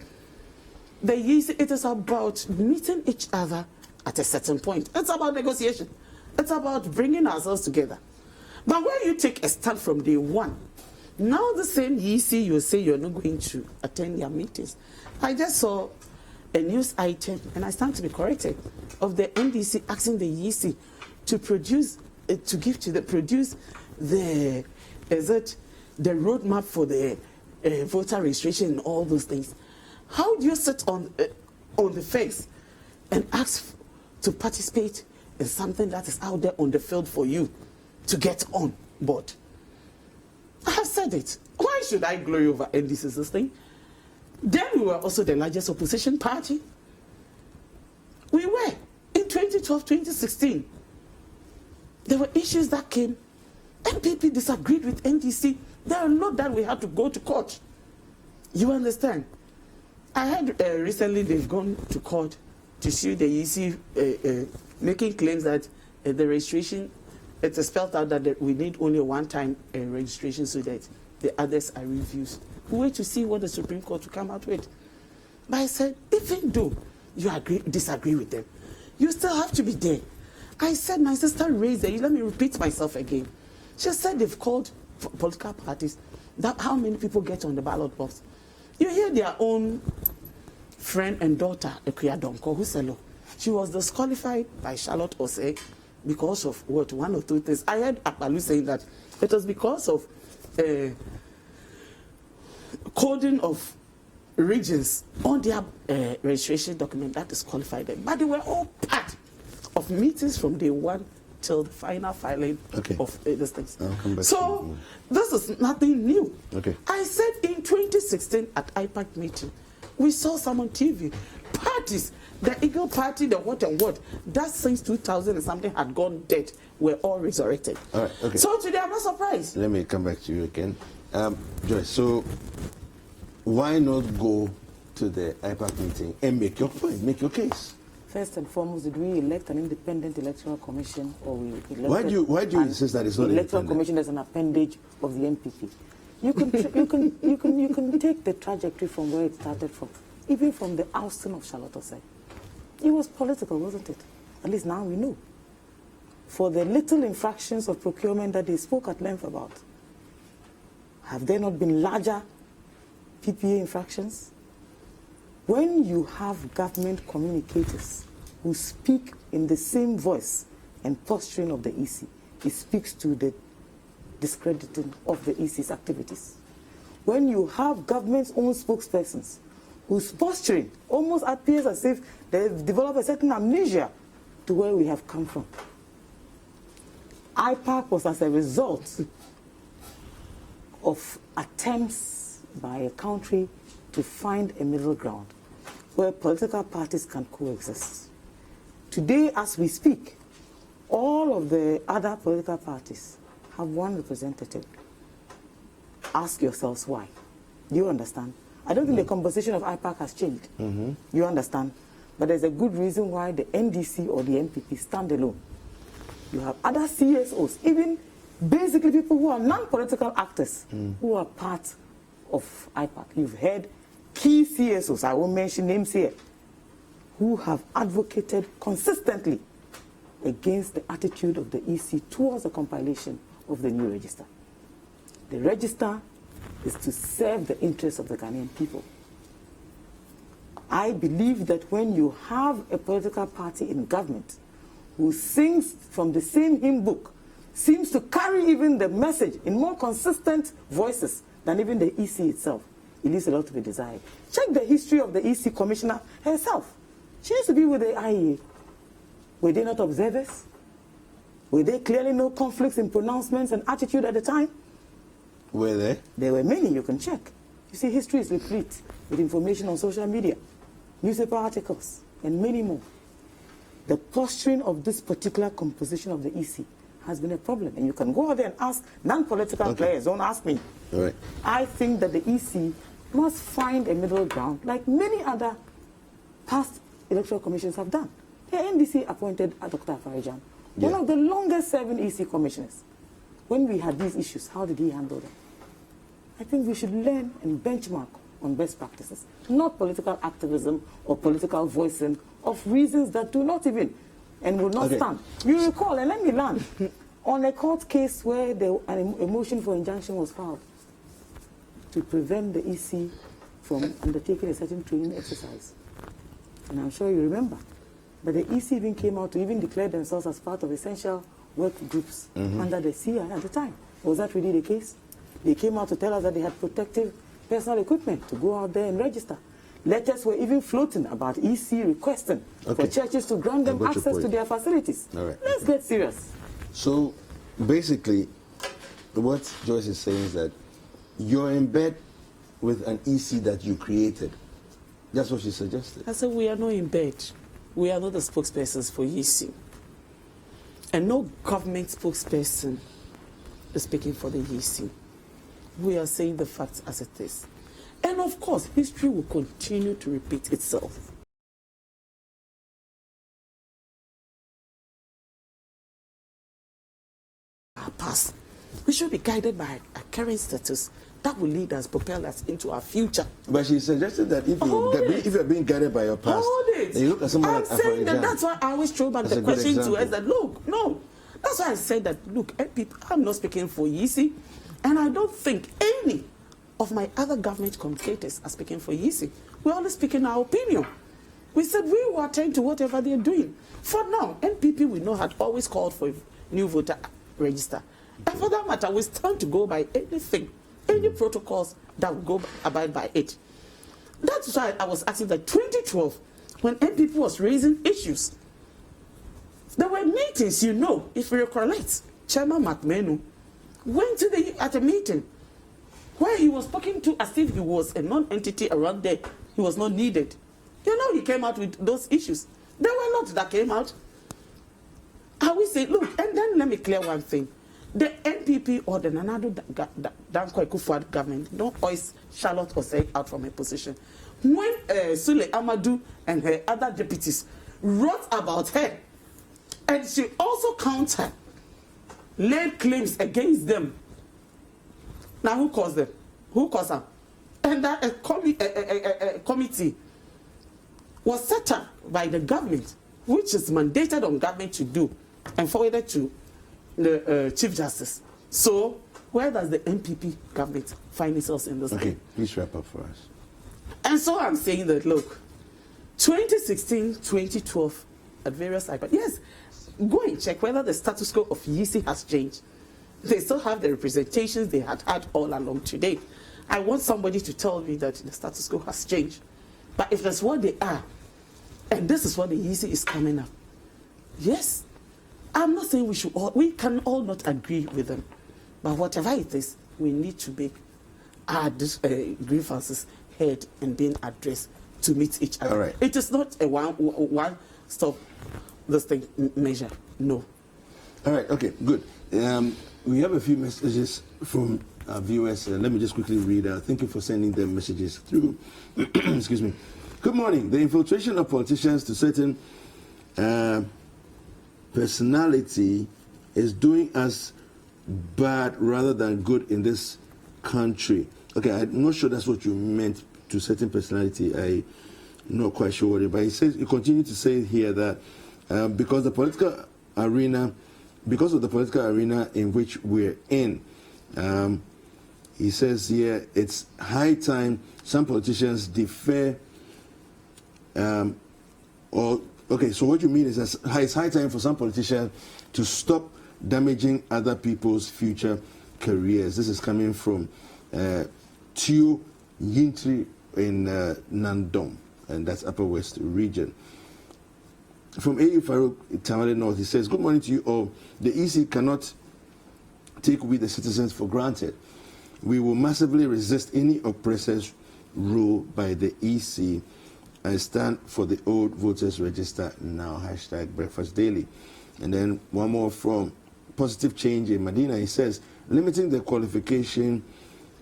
[SPEAKER 17] It is about meeting each other at a certain point. It's about negotiation. It's about bringing ourselves together. But when you take a stand from day one Now the same EC, you say you're not going to attend their meetings. I just saw a news item, and I stand to be corrected, of the NDC asking the EC to produce, produce the roadmap for the voter registration and all those things. How do you sit on the fence and ask to participate in something that is out there on the field for you to get on board? I have said it. Why should I glory over NDC's thing? Then we were also the largest opposition party. We were. In 2012, 2016, there were issues that came. MPP disagreed with NDC. There are a lot that we had to go to court. You understand? I heard recently they've gone to court to sue the EC, making claims that the registration, it is spelled out that we need only a one-time registration so that the others are refused. We wait to see what the Supreme Court will come out with. But I said, even though you disagree with them, you still have to be there. I said, my sister raised it. Let me repeat myself again. She said they've called political parties. That how many people get on the ballot box? You hear their own friend and daughter, Ekuya Donko Huselo. She was disqualified by Charlotte Osei because of what? One or two things. I heard Akpalu saying that it was because of coding of regions on their registration document that disqualified them. But they were all part of meetings from day one till the final filing of these things. So this is nothing new. I said in 2016 at IPAC meeting, we saw some on TV, parties, the Eagle Party, the what and what, that since 2000 and something had gone dead, were all resurrected.
[SPEAKER 4] All right, okay.
[SPEAKER 17] So today I'm not surprised.
[SPEAKER 4] Let me come back to you again. Joyce, so why not go to the IPAC meeting and make your point, make your case?
[SPEAKER 14] First and foremost, did we elect an independent electoral commission, or we elected?
[SPEAKER 4] Why do you insist that it's not
[SPEAKER 14] the electoral commission as an appendage of the MPP? You can take the trajectory from where it started from, even from the ousting of Charlotte Osei. It was political, wasn't it? At least now we know. For the little infractions of procurement that they spoke at length about, have there not been larger PPA infractions? When you have government communicators who speak in the same voice and posturing of the EC, it speaks to the discrediting of the EC's activities. When you have government's own spokespersons whose posturing almost appears as if they've developed a certain amnesia to where we have come from. IPAC was as a result of attempts by a country to find a middle ground where political parties can coexist. Today, as we speak, all of the other political parties have one representative. Ask yourselves why. Do you understand? I don't think the composition of IPAC has changed. You understand? But there's a good reason why the NDC or the MPP stand alone. You have other CSOs, even basically people who are non-political actors, who are part of IPAC. You've heard key CSOs, I won't mention names here, who have advocated consistently against the attitude of the EC towards the compilation of the new register. The register is to serve the interests of the Ghanaian people. I believe that when you have a political party in government who sings from the same hymn book, seems to carry even the message in more consistent voices than even the EC itself, it leaves a lot to be desired. Check the history of the EC commissioner herself. She used to be with the IEA. Were they not observers? Were there clearly no conflicts in pronouncements and attitude at the time?
[SPEAKER 4] Were there?
[SPEAKER 14] There were many, you can check. You see, history is replete with information on social media, newspaper articles, and many more. The posturing of this particular composition of the EC has been a problem. And you can go out there and ask non-political players, don't ask me.
[SPEAKER 4] All right.
[SPEAKER 14] I think that the EC must find a middle ground, like many other past electoral commissions have done. The NDC appointed Dr. Afarijan, one of the longest serving EC commissioners. When we had these issues, how did he handle them? I think we should learn and benchmark on best practices, not political activism or political voicing of reasons that do not even and will not stand. You recall, and let me learn, on a court case where a motion for injunction was filed, to prevent the EC from undertaking a certain training exercise. And I'm sure you remember. But the EC even came out to even declare themselves as part of essential work groups under the CI at the time. Was that really the case? They came out to tell us that they had protective personal equipment to go out there and register. Letters were even floating about EC requesting for churches to grant them access to their facilities.
[SPEAKER 4] All right.
[SPEAKER 14] Let's get serious.
[SPEAKER 4] So, basically, what Joyce is saying is that you're in bed with an EC that you created. That's what she suggested.
[SPEAKER 17] I said we are not in bed. We are not the spokespersons for EC. And no government spokesperson is speaking for the EC. We are saying the facts as it is. And of course, history will continue to repeat itself. Our past, we should be guided by our current status. That will lead us, propel us into our future.
[SPEAKER 4] But she suggested that if you're being guided by your past, then you look at someone like
[SPEAKER 17] I'm saying that
[SPEAKER 4] Afro-Ajah.
[SPEAKER 17] that's why I always throw back the question to us that, look, no. That's why I said that, look, I'm not speaking for EC, and I don't think any of my other government communicators are speaking for EC. We're only speaking our opinion. We said we will attend to whatever they're doing. For now, NPP we know had always called for a new voter register. And for that matter, we stand to go by anything, any protocols that will abide by it. That's why I was asking that 2012, when NPP was raising issues, there were meetings, you know, if you recollect. Chairman McMenu went to at a meeting where he was talking to as if he was a non-entity around there. He was not needed. You know, he came out with those issues. There were lots that came out. I will say, look, and then let me clear one thing. The NPP or the Nana Addo Dankwa Akufo-Addo government don't hoist Charlotte Osei out from her position. When Sule Amadou and her other deputies wrote about her, and she also countered, laid claims against them. Now who caused them? Who caused them? And that a committee was set up by the government, which is mandated on government to do, and forwarded to the Chief Justice. So where does the NPP government find itself in this?
[SPEAKER 4] Okay, please wrap up for us.
[SPEAKER 17] And so I'm saying that, look, 2016, 2012, at various IPAD, yes, go and check whether the status quo of EC has changed. They still have the representations they had all along today. I want somebody to tell me that the status quo has changed. But if that's what they are, and this is what the EC is coming up, yes, I'm not saying we can all not agree with them. But whatever it is, we need to make our grievances heard and being addressed to meet each other.
[SPEAKER 4] All right.
[SPEAKER 17] It is not a one-stop measure. No.
[SPEAKER 4] All right, okay, good. We have a few messages from our viewers. Let me just quickly read. Thank you for sending them messages through. Excuse me. Good morning. The infiltration of politicians to certain personality is doing us bad rather than good in this country. Okay, I'm not sure that's what you meant to certain personality. I'm not quite sure what it is. But he says, you continue to say here that because of the political arena in which we're in, he says here, it's high time some politicians defer, okay, so what you mean is that it's high time for some politicians to stop damaging other people's future careers. This is coming from Tio Yintri in Nandom, and that's Upper West region. From A.U. Farouk, Tamale North, he says, good morning to you all. The EC cannot take we the citizens for granted. We will massively resist any oppressor's rule by the EC and stand for the old voters register now. Hashtag Breakfast Daily. And then one more from Positive Change in Medina. He says, limiting the qualification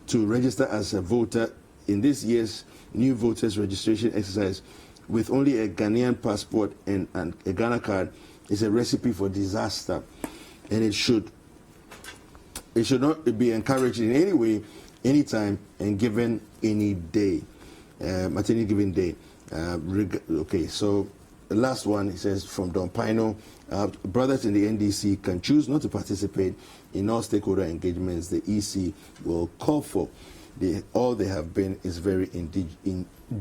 [SPEAKER 4] to register as a voter in this year's new voters registration exercise with only a Ghanaian passport and a Ghana card is a recipe for disaster, and it should not be encouraged in any way, anytime, and given any day, at any given day. Okay, so the last one, he says, from Don Pino, brothers in the NDC can choose not to participate in all stakeholder engagements the EC will call for. all they have been is very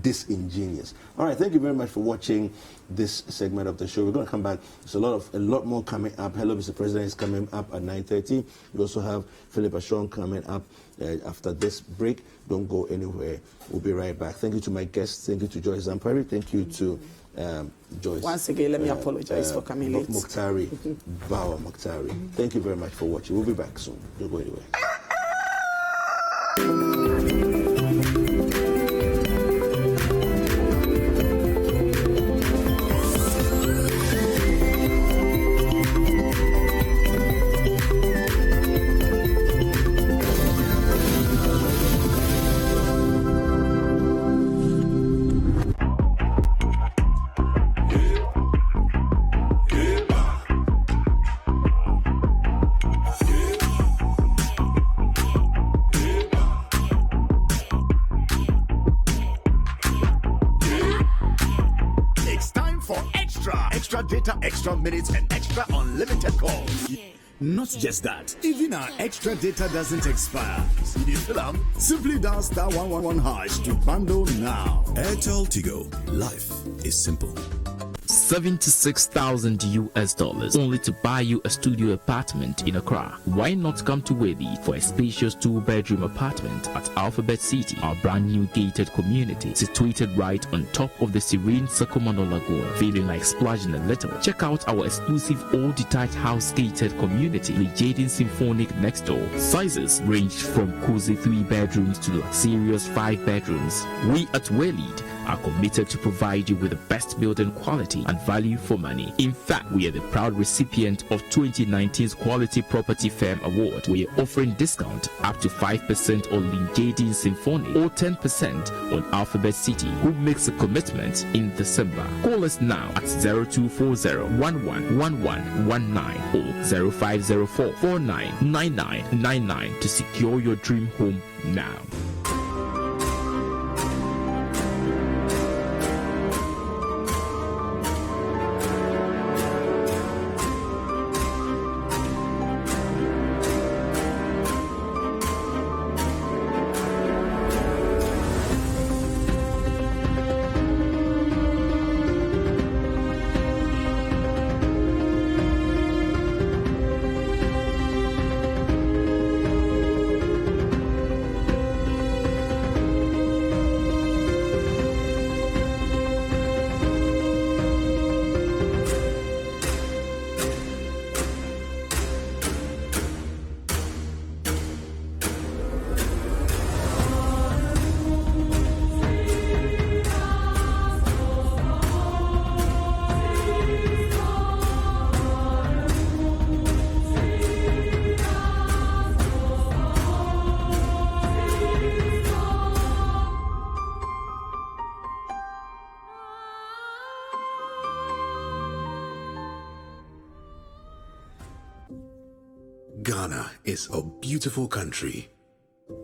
[SPEAKER 4] disingenuous. All right, thank you very much for watching this segment of the show. We're going to come back. There's a lot more coming up. Hello, Mr. President is coming up at 9:30. We also have Philip Ashon coming up after this break. Don't go anywhere. We'll be right back. Thank you to my guests. Thank you to Joyce Zampari. Thank you to Joyce.
[SPEAKER 17] Once again, let me apologize for coming late.
[SPEAKER 4] Mukhtari, Bawa Mukhtari. Thank you very much for watching. We'll be back soon. Don't go anywhere.
[SPEAKER 18] Extra minutes and extra unlimited calls. Not just that, even our extra data doesn't expire. CD Film simply dial *111# to bundle now.
[SPEAKER 19] Airtel Tigo. Life is simple. $76,000 only to buy you a studio apartment in Accra. Why not come to Wadi for a spacious 2-bedroom apartment at Alphabet City, our brand new gated community situated right on top of the serene Sakomano Lagoon. Feeling like splashing a little? Check out our exclusive all-detached house gated community, the Jaden Symphonic next door. Sizes range from cozy 3 bedrooms to luxurious 5 bedrooms. We at Waleed are committed to provide you with the best building quality and value for money. In fact, we are the proud recipient of 2019's Quality Property Firm Award. We are offering discount up to 5% on Linjadin Symphony or 10% on Alphabet City, who makes a commitment in December. Call us now at 0240-111119 or 0504-499999 to secure your dream home now.
[SPEAKER 2] Ghana is a beautiful country.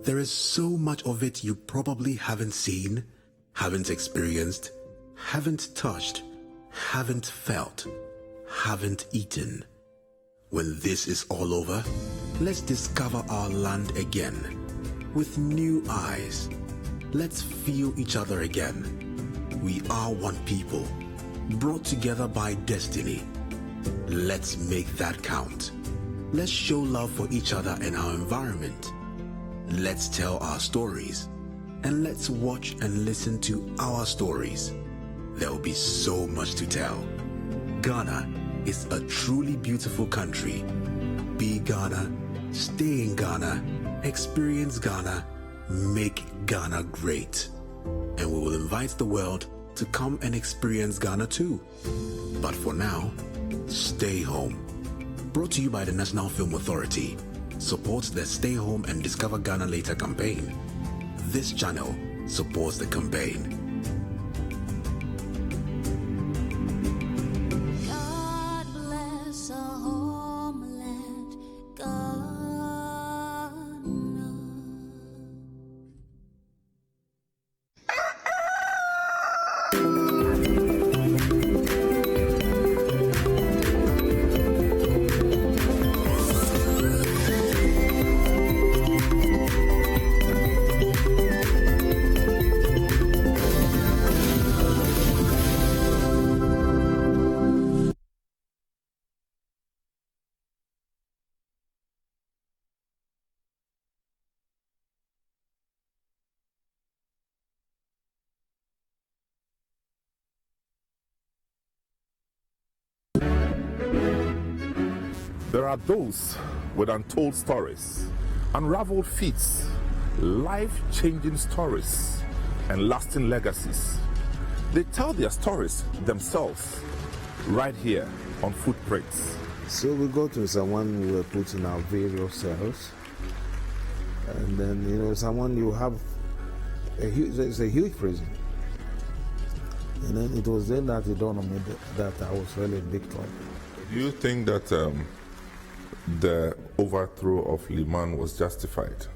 [SPEAKER 2] There is so much of it you probably haven't seen, haven't experienced, haven't touched, haven't felt, haven't eaten. When this is all over, let's discover our land again with new eyes. Let's feel each other again. We are one people, brought together by destiny. Let's make that count. Let's show love for each other and our environment. Let's tell our stories, and let's watch and listen to our stories. There will be so much to tell. Ghana is a truly beautiful country. Be Ghana, stay in Ghana, experience Ghana, make Ghana great. And we will invite the world to come and experience Ghana too. But for now, stay home. Brought to you by the National Film Authority. Supports the Stay Home and Discover Ghana Later campaign. This channel supports the campaign.
[SPEAKER 3] God bless our homeland, Ghana.
[SPEAKER 20] There are those with untold stories, unraveled feats, life-changing stories, and lasting legacies. They tell their stories themselves right here on Footprints.
[SPEAKER 4] So we go to someone who will put in our various cells, and then someone you have it's a huge prison. And then it was then that it dawned on me that I was really in big trouble.
[SPEAKER 20] Do you think that the overthrow of Limann was justified?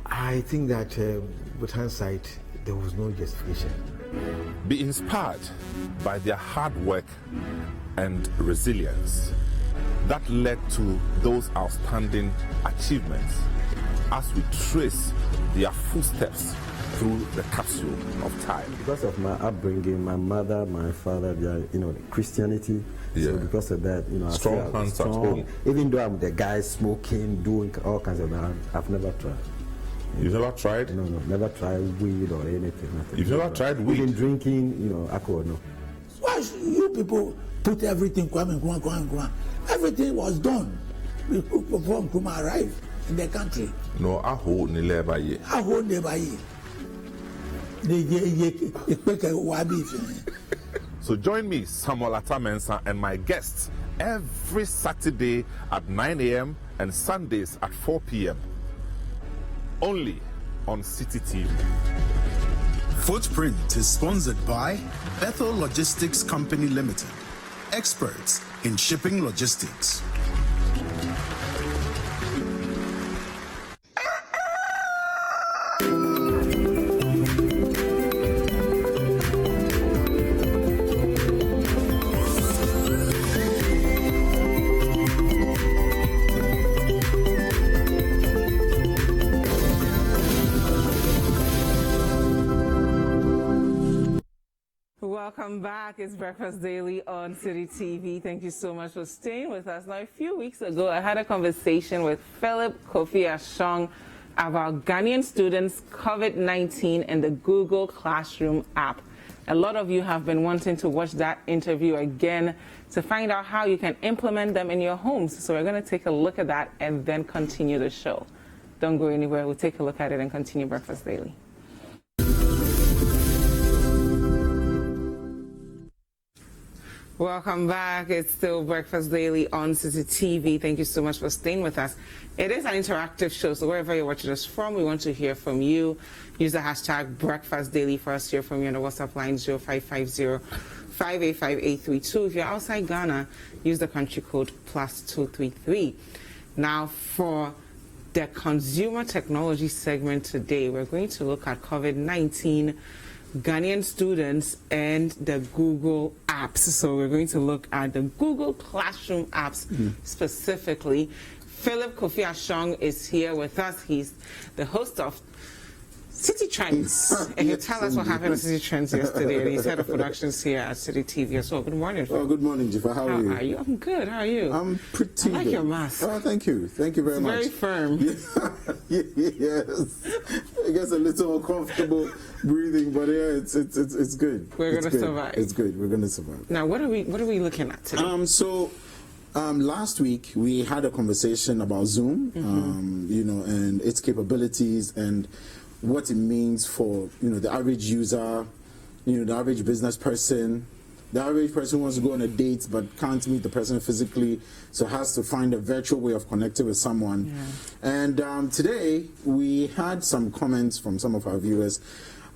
[SPEAKER 4] I think that with hindsight, there was no justification.
[SPEAKER 20] Be inspired by their hard work and resilience that led to those outstanding achievements as we trace their footsteps through the capsule of time.
[SPEAKER 21] Because of my upbringing, my mother, my father, they are, Christianity. So because of that,
[SPEAKER 20] strong hands at home.
[SPEAKER 21] Even though I'm the guy smoking, doing all kinds of that, I've never tried.
[SPEAKER 20] You've never tried?
[SPEAKER 21] No, never tried weed or anything. Nothing.
[SPEAKER 20] You've never tried weed?
[SPEAKER 21] Even drinking, alcohol, no.
[SPEAKER 22] Why should you people put everything, go on? Everything was done before Nkrumah arrived in the country.
[SPEAKER 20] No, aho ni leba ye.
[SPEAKER 22] Aho never ye.
[SPEAKER 20] So join me, Samuel Atamensa, and my guests every Saturday at 9 a.m. and Sundays at 4 p.m. only on City TV.
[SPEAKER 23] Footprint is sponsored by Bethel Logistics Company Limited, experts in shipping logistics.
[SPEAKER 5] Welcome back. It's Breakfast Daily on City TV. Thank you so much for staying with us. Now, a few weeks ago, I had a conversation with Philip Kofi Ashong about Ghanaian students' COVID-19 and the Google Classroom app. A lot of you have been wanting to watch that interview again to find out how you can implement them in your homes. So we're going to take a look at that and then continue the show. Don't go anywhere. We'll take a look at it and continue Breakfast Daily. Welcome back. It's still Breakfast Daily on City TV. Thank you so much for staying with us. It is an interactive show, so wherever you're watching us from, we want to hear from you. Use the hashtag Breakfast Daily for us to hear from you on the WhatsApp line 0550-585-832. If you're outside Ghana, use the country code +233. Now, for the consumer technology segment today, we're going to look at COVID-19, Ghanaian students, and the Google apps. So we're going to look at the Google Classroom apps specifically. Philip Kofi Ashong is here with us. He's the host of City Trends. And he'll tell us what happened on City Trends yesterday. And he's head of productions here at City TV as well. Good morning, Phil.
[SPEAKER 24] Oh, good morning, Jifa. How are you?
[SPEAKER 5] I'm good. How are you?
[SPEAKER 24] I'm pretty
[SPEAKER 5] I like
[SPEAKER 24] good.
[SPEAKER 5] your mask.
[SPEAKER 24] Oh, thank you. Thank you very much.
[SPEAKER 5] Very firm.
[SPEAKER 24] Yes. It gets a little uncomfortable breathing, but yeah, it's good.
[SPEAKER 5] We're going to survive.
[SPEAKER 24] It's good. We're going to survive.
[SPEAKER 5] Now, what are we looking at today?
[SPEAKER 24] Last week we had a conversation about Zoom, and its capabilities and what it means for the average user, the average business person. The average person wants to go on a date but can't meet the person physically, so has to find a virtual way of connecting with someone. Yeah. And today we had some comments from some of our viewers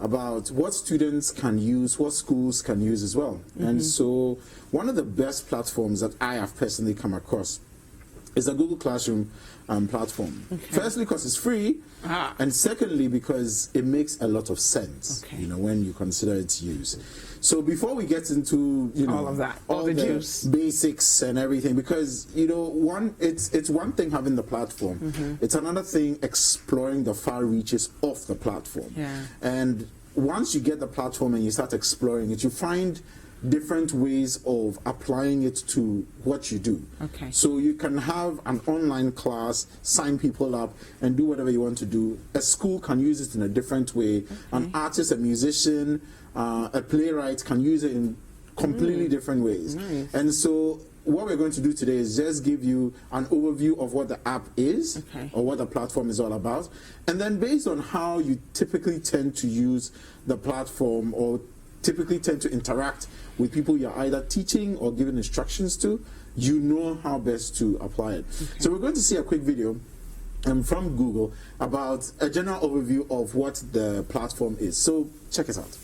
[SPEAKER 24] about what students can use, what schools can use as well. And so one of the best platforms that I have personally come across is the Google Classroom platform. Okay. Firstly, because it's free, and secondly, because it makes a lot of sense, when you consider its use. So before we get into
[SPEAKER 5] all of that, all the juice,
[SPEAKER 24] basics and everything, because it's one thing having the platform, it's another thing exploring the far reaches of the platform.
[SPEAKER 5] Yeah.
[SPEAKER 24] And once you get the platform and you start exploring it, you find different ways of applying it to what you do.
[SPEAKER 5] Okay.
[SPEAKER 24] So you can have an online class, sign people up, and do whatever you want to do. A school can use it in a different way. Okay. An artist, a musician, a playwright can use it in completely different ways.
[SPEAKER 5] Nice.
[SPEAKER 24] And so what we're going to do today is just give you an overview of what the app is, or what the platform is all about. And then based on how you typically tend to use the platform or typically tend to interact with people you're either teaching or giving instructions to, you know how best to apply it. So we're going to see a quick video from Google about a general overview of what the platform is. So check it out.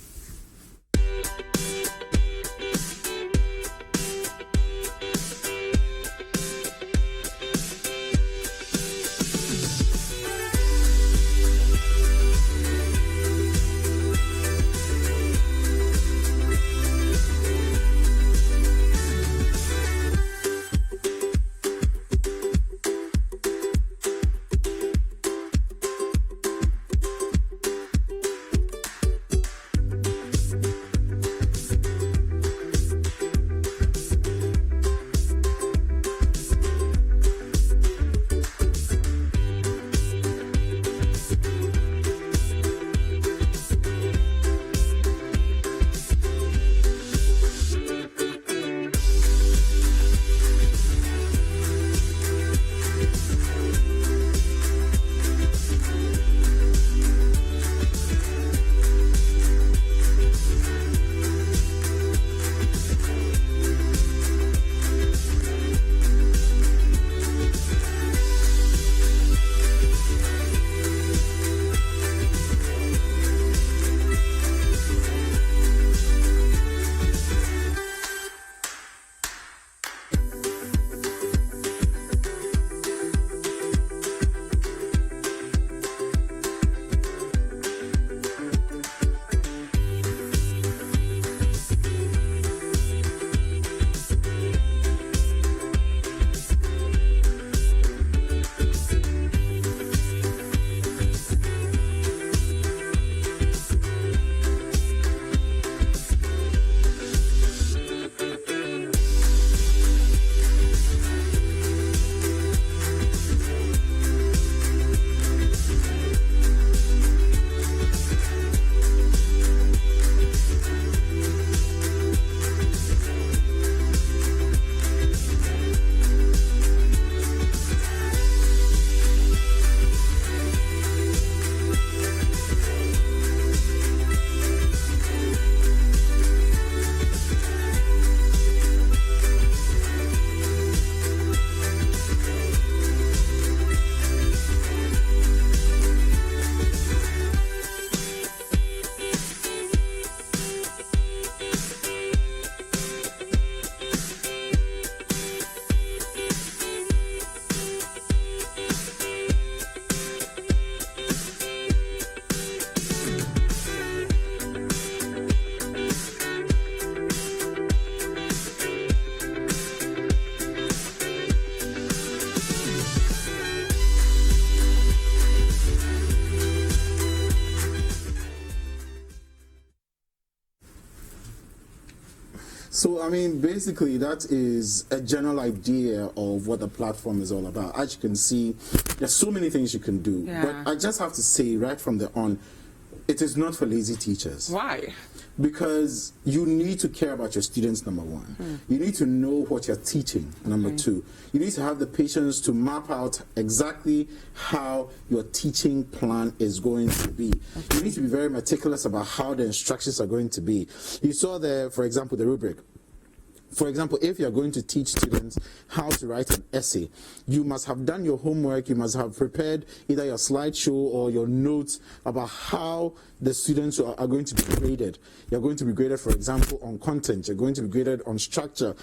[SPEAKER 24] So, I mean, basically, that is a general idea of what the platform is all about. As you can see, there's so many things you can do.
[SPEAKER 5] Yeah.
[SPEAKER 24] But I just have to say right from the on, it is not for lazy teachers.
[SPEAKER 5] Why?
[SPEAKER 24] Because you need to care about your students, number one. You need to know what you're teaching, number two. You need to have the patience to map out exactly how your teaching plan is going to be. You need to be very meticulous about how the instructions are going to be. You saw there, for example, the rubric. For example, if you're going to teach students how to write an essay, you must have done your homework, you must have prepared either your slideshow or your notes about how the students are going to be graded. You're going to be graded, for example, on content, you're going to be graded on structure,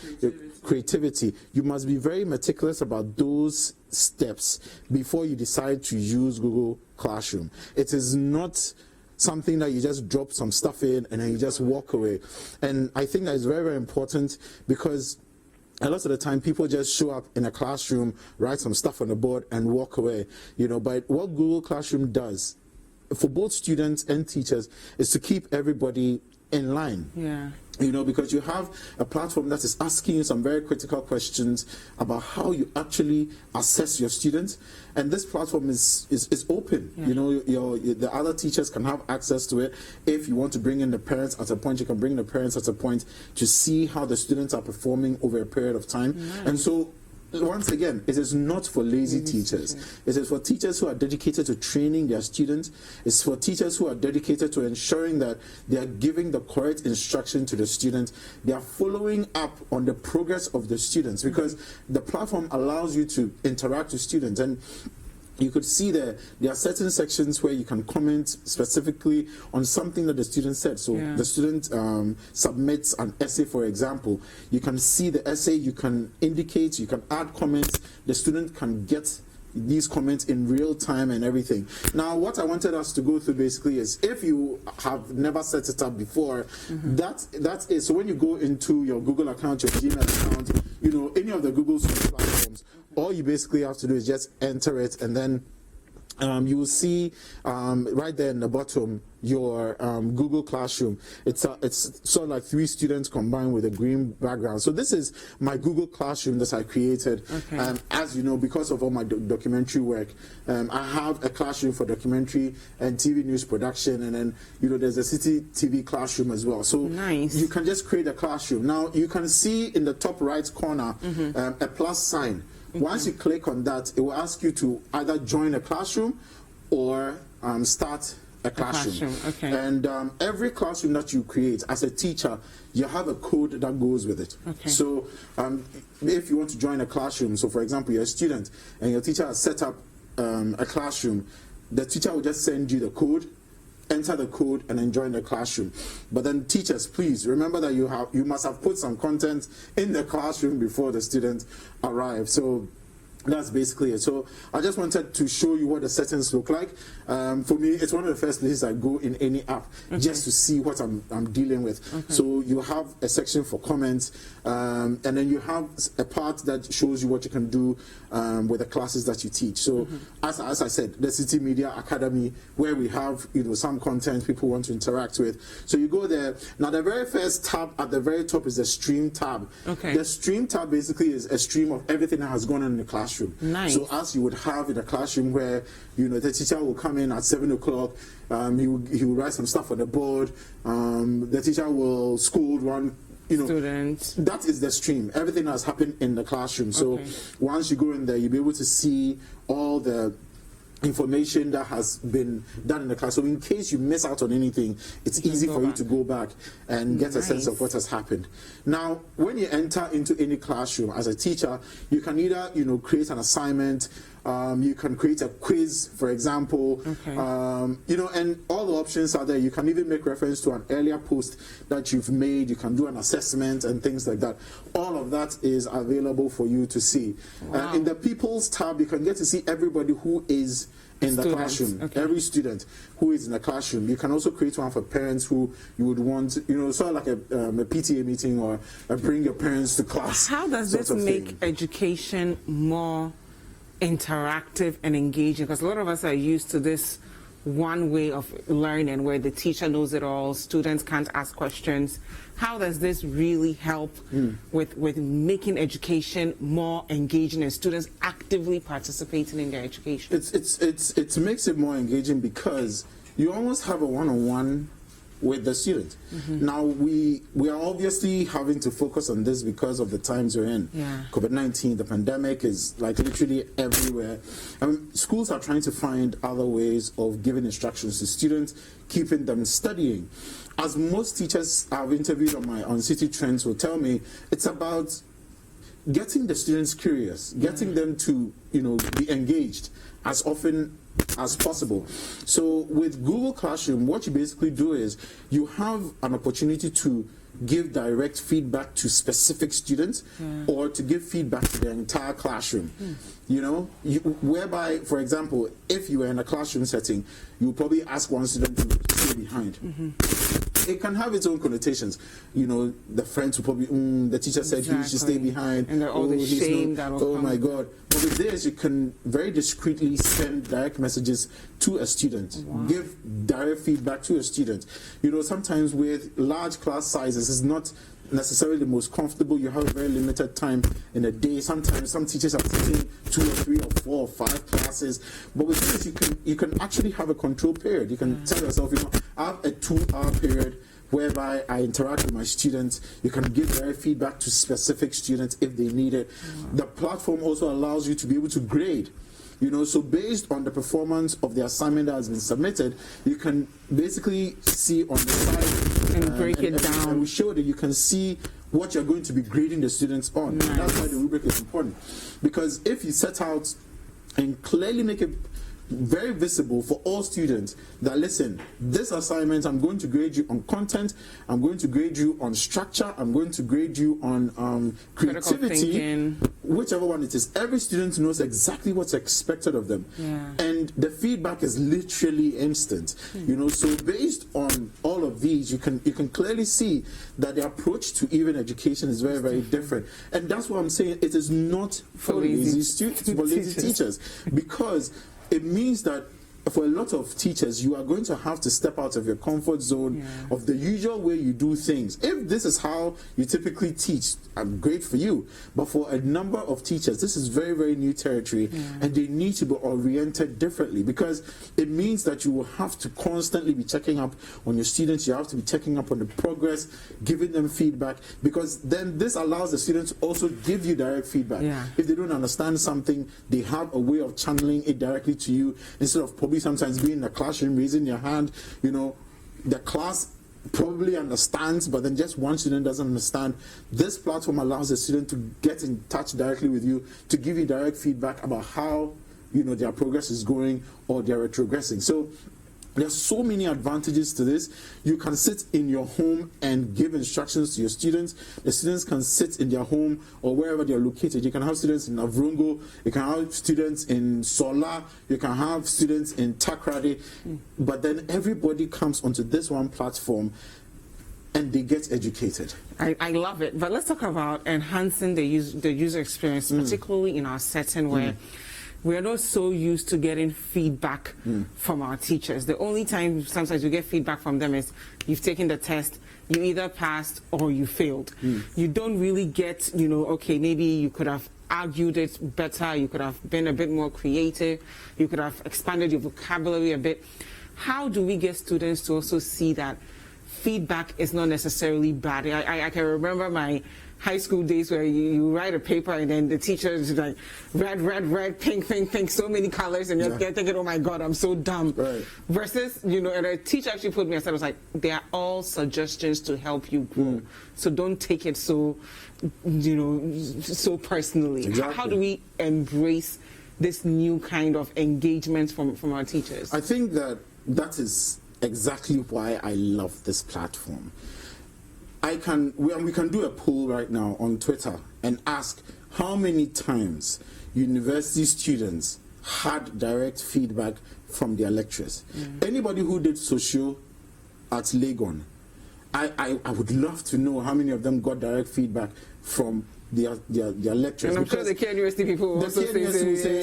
[SPEAKER 24] creativity. You must be very meticulous about those steps before you decide to use Google Classroom. It is not something that you just drop some stuff in and then you just walk away. And I think that is very, very important, because a lot of the time people just show up in a classroom, write some stuff on the board and walk away, you know. But what Google Classroom does for both students and teachers is to keep everybody in line.
[SPEAKER 5] Yeah.
[SPEAKER 24] You know, because you have a platform that is asking you some very critical questions about how you actually assess your students, and this platform is open. You know, the other teachers can have access to it. If you want to bring in the parents at a point, you can bring the parents at a point to see how the students are performing over a period of time. And so, once again, it is not for lazy teachers. It is for teachers who are dedicated to training their students. It's for teachers who are dedicated to ensuring that they are giving the correct instruction to the students. They are following up on the progress of the students, because the platform allows you to interact with students. And you could see there are certain sections where you can comment specifically on something that the student said. So the student submits an essay, for example. You can see the essay, you can indicate, you can add comments. The student can get these comments in real time and everything. Now, what I wanted us to go through basically is, if you have never set it up before, that's it. So when you go into your Google account, your Gmail account, you know, any of the Google platforms, all you basically have to do is just enter it, and then you will see right there in the bottom your Google Classroom. It's sort of like 3 students combined with a green background. So this is my Google Classroom that I created. As you know, because of all my documentary work, I have a classroom for documentary and TV news production, and then, you know, there's a City TV classroom as well. So you can just create a classroom. Now you can see in the top right corner a plus sign. Once you click on that, it will ask you to either join a classroom or start a classroom. And every classroom that you create as a teacher, you have a code that goes with it. So if you want to join a classroom, so for example, you're a student and your teacher has set up a classroom, the teacher will just send you the code, enter the code, and then join the classroom. But then teachers, please remember that you must have put some content in the classroom before the student arrives. So that's basically it. So I just wanted to show you what the settings look like. For me, it's one of the first places I go in any app, just to see what I'm dealing with. So you have a section for comments, and then you have a part that shows you what you can do with the classes that you teach. So as I said, the City Media Academy, where we have, you know, some content people want to interact with. So you go there. Now the very first tab at the very top is the Stream tab. The Stream tab basically is a stream of everything that has gone on in the classroom. So as you would have in a classroom where, you know, the teacher will come in at 7 o'clock, he will write some stuff on the board, the teacher will scold one, you know, students. That is the stream, everything that's happened in the classroom. So once you go in there, you'll be able to see all the information that has been done in the class. So in case you miss out on anything, it's easy for you to go back and get a sense of what has happened. Now, when you enter into any classroom as a teacher, you can either, you know, create an assignment, you can create a quiz, for example, you know, and all the options are there. You can even make reference to an earlier post that you've made. You can do an assessment and things like that. All of that is available for you to see. In the People's tab, you can get to see everybody who is in the classroom, every student who is in the classroom. You can also create one for parents who you would want, you know, sort of like a PTA meeting or a bring your parents to class.
[SPEAKER 5] How does this make education more interactive and engaging? Because a lot of us are used to this one way of learning where the teacher knows it all, students can't ask questions. How does this really help with making education more engaging and students actively participating in their education?
[SPEAKER 24] It makes it more engaging because you almost have a one-on-one with the student. Now we are obviously having to focus on this because of the times we're in. COVID-19, the pandemic is like literally everywhere. Schools are trying to find other ways of giving instructions to students, keeping them studying. As most teachers I've interviewed on City Trends will tell me, it's about getting the students curious, getting them to, you know, be engaged as often as possible. So with Google Classroom, what you basically do is you have an opportunity to give direct feedback to specific students or to give feedback to the entire classroom. You know, whereby, for example, if you were in a classroom setting, you would probably ask one student to stay behind. It can have its own connotations. You know, the friends will probably, the teacher said he should stay behind.
[SPEAKER 5] And all the shame that will come.
[SPEAKER 24] Oh my God. But with this, you can very discreetly send direct messages to a student.
[SPEAKER 5] Wow.
[SPEAKER 24] Give direct feedback to a student. You know, sometimes with large class sizes, it's not necessarily the most comfortable. You have a very limited time in a day. Sometimes some teachers are teaching 2 or 3 or 4 or 5 classes. But with this, you can actually have a control period. You can tell yourself, you know, I have a 2-hour period whereby I interact with my students. You can give direct feedback to specific students if they need it. The platform also allows you to be able to grade. You know, so based on the performance of the assignment that has been submitted, you can basically see on the side
[SPEAKER 5] and break it down.
[SPEAKER 24] And we show that you can see what you're going to be grading the students on.
[SPEAKER 5] Nice.
[SPEAKER 24] And that's why the rubric is important. Because if you set out and clearly make it very visible for all students that, listen, this assignment, I'm going to grade you on content, I'm going to grade you on structure, I'm going to grade you on creativity, whichever one it is. Every student knows exactly what's expected of them. And the feedback is literally instant. You know, so based on all of these, you can clearly see that the approach to even education is very, very different. And that's what I'm saying. It is not for lazy students, for lazy teachers, because it means that for a lot of teachers, you are going to have to step out of your comfort zone of the usual way you do things. If this is how you typically teach, I'm great for you. But for a number of teachers, this is very, very new territory, and they need to be oriented differently, because it means that you will have to constantly be checking up on your students. You have to be checking up on the progress, giving them feedback, because then this allows the students to also give you direct feedback. If they don't understand something, they have a way of channeling it directly to you instead of probably sometimes being in the classroom, raising your hand. You know, the class probably understands, but then just one student doesn't understand. This platform allows the student to get in touch directly with you, to give you direct feedback about how, you know, their progress is going or they're retrogressing. So there's so many advantages to this. You can sit in your home and give instructions to your students. The students can sit in their home or wherever they're located. You can have students in Avrongo, you can have students in Sola, you can have students in Takrady, but then everybody comes onto this one platform and they get educated.
[SPEAKER 5] I love it. But let's talk about enhancing the user experience, particularly in our setting where we are not so used to getting feedback from our teachers. The only time sometimes you get feedback from them is you've taken the test, you either passed or you failed. You don't really get, you know, okay, maybe you could have argued it better, you could have been a bit more creative, you could have expanded your vocabulary a bit. How do we get students to also see that feedback is not necessarily bad? I can remember my high school days where you write a paper and then the teacher is like red, pink, so many colors, and you're thinking, oh my God, I'm so dumb. Versus, you know, and a teacher actually put me aside, was like, they are all suggestions to help you grow. So don't take it so, you know, so personally. How do we embrace this new kind of engagement from our teachers?
[SPEAKER 24] I think that is exactly why I love this platform. We can do a poll right now on Twitter and ask how many times university students had direct feedback from their lecturers. Anybody who did social at Legon, I would love to know how many of them got direct feedback from their lecturers.
[SPEAKER 5] And I'm sure the K University people will also say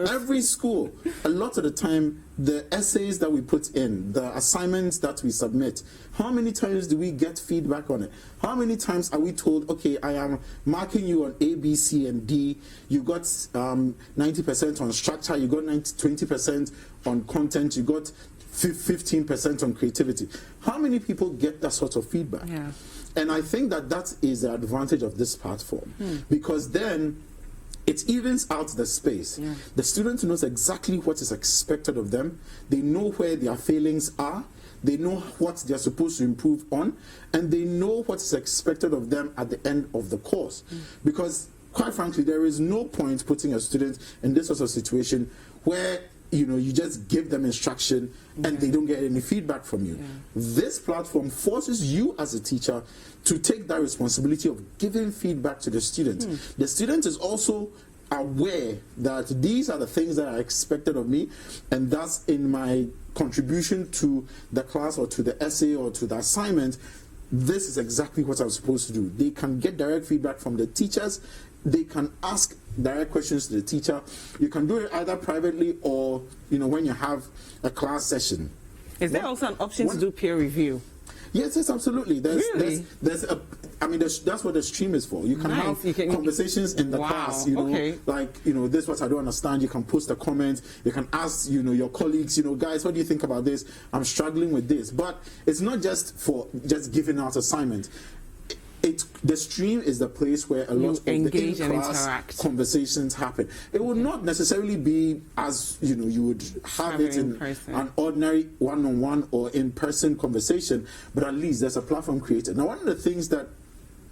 [SPEAKER 24] every school, a lot of the time, the essays that we put in, the assignments that we submit, how many times do we get feedback on it? How many times are we told, okay, I am marking you on A, B, C, and D, you got 90% on structure, you got 20% on content, you got 15% on creativity. How many people get that sort of feedback? And I think that is the advantage of this platform, because then it evens out the space. The student knows exactly what is expected of them. They know where their failings are. They know what they're supposed to improve on, and they know what is expected of them at the end of the course. Because quite frankly, there is no point putting a student in this sort of situation where, you know, you just give them instruction and they don't get any feedback from you. This platform forces you as a teacher to take that responsibility of giving feedback to the student. The student is also aware that these are the things that are expected of me, and thus in my contribution to the class or to the essay or to the assignment, this is exactly what I'm supposed to do. They can get direct feedback from the teachers. They can ask direct questions to the teacher. You can do it either privately or, when you have a class session.
[SPEAKER 5] Is there also an option to do peer review?
[SPEAKER 24] Yes, absolutely. That's what the stream is for. You can have conversations in the class, this is what I don't understand. You can post a comment. You can ask, your colleagues, guys, what do you think about this? I'm struggling with this. But it's not just for giving out assignments. The stream is the place where a lot of the in-class conversations happen. It will not necessarily be as you would have it in an ordinary one-on-one or in-person conversation, but at least there's a platform created. Now, one of the things that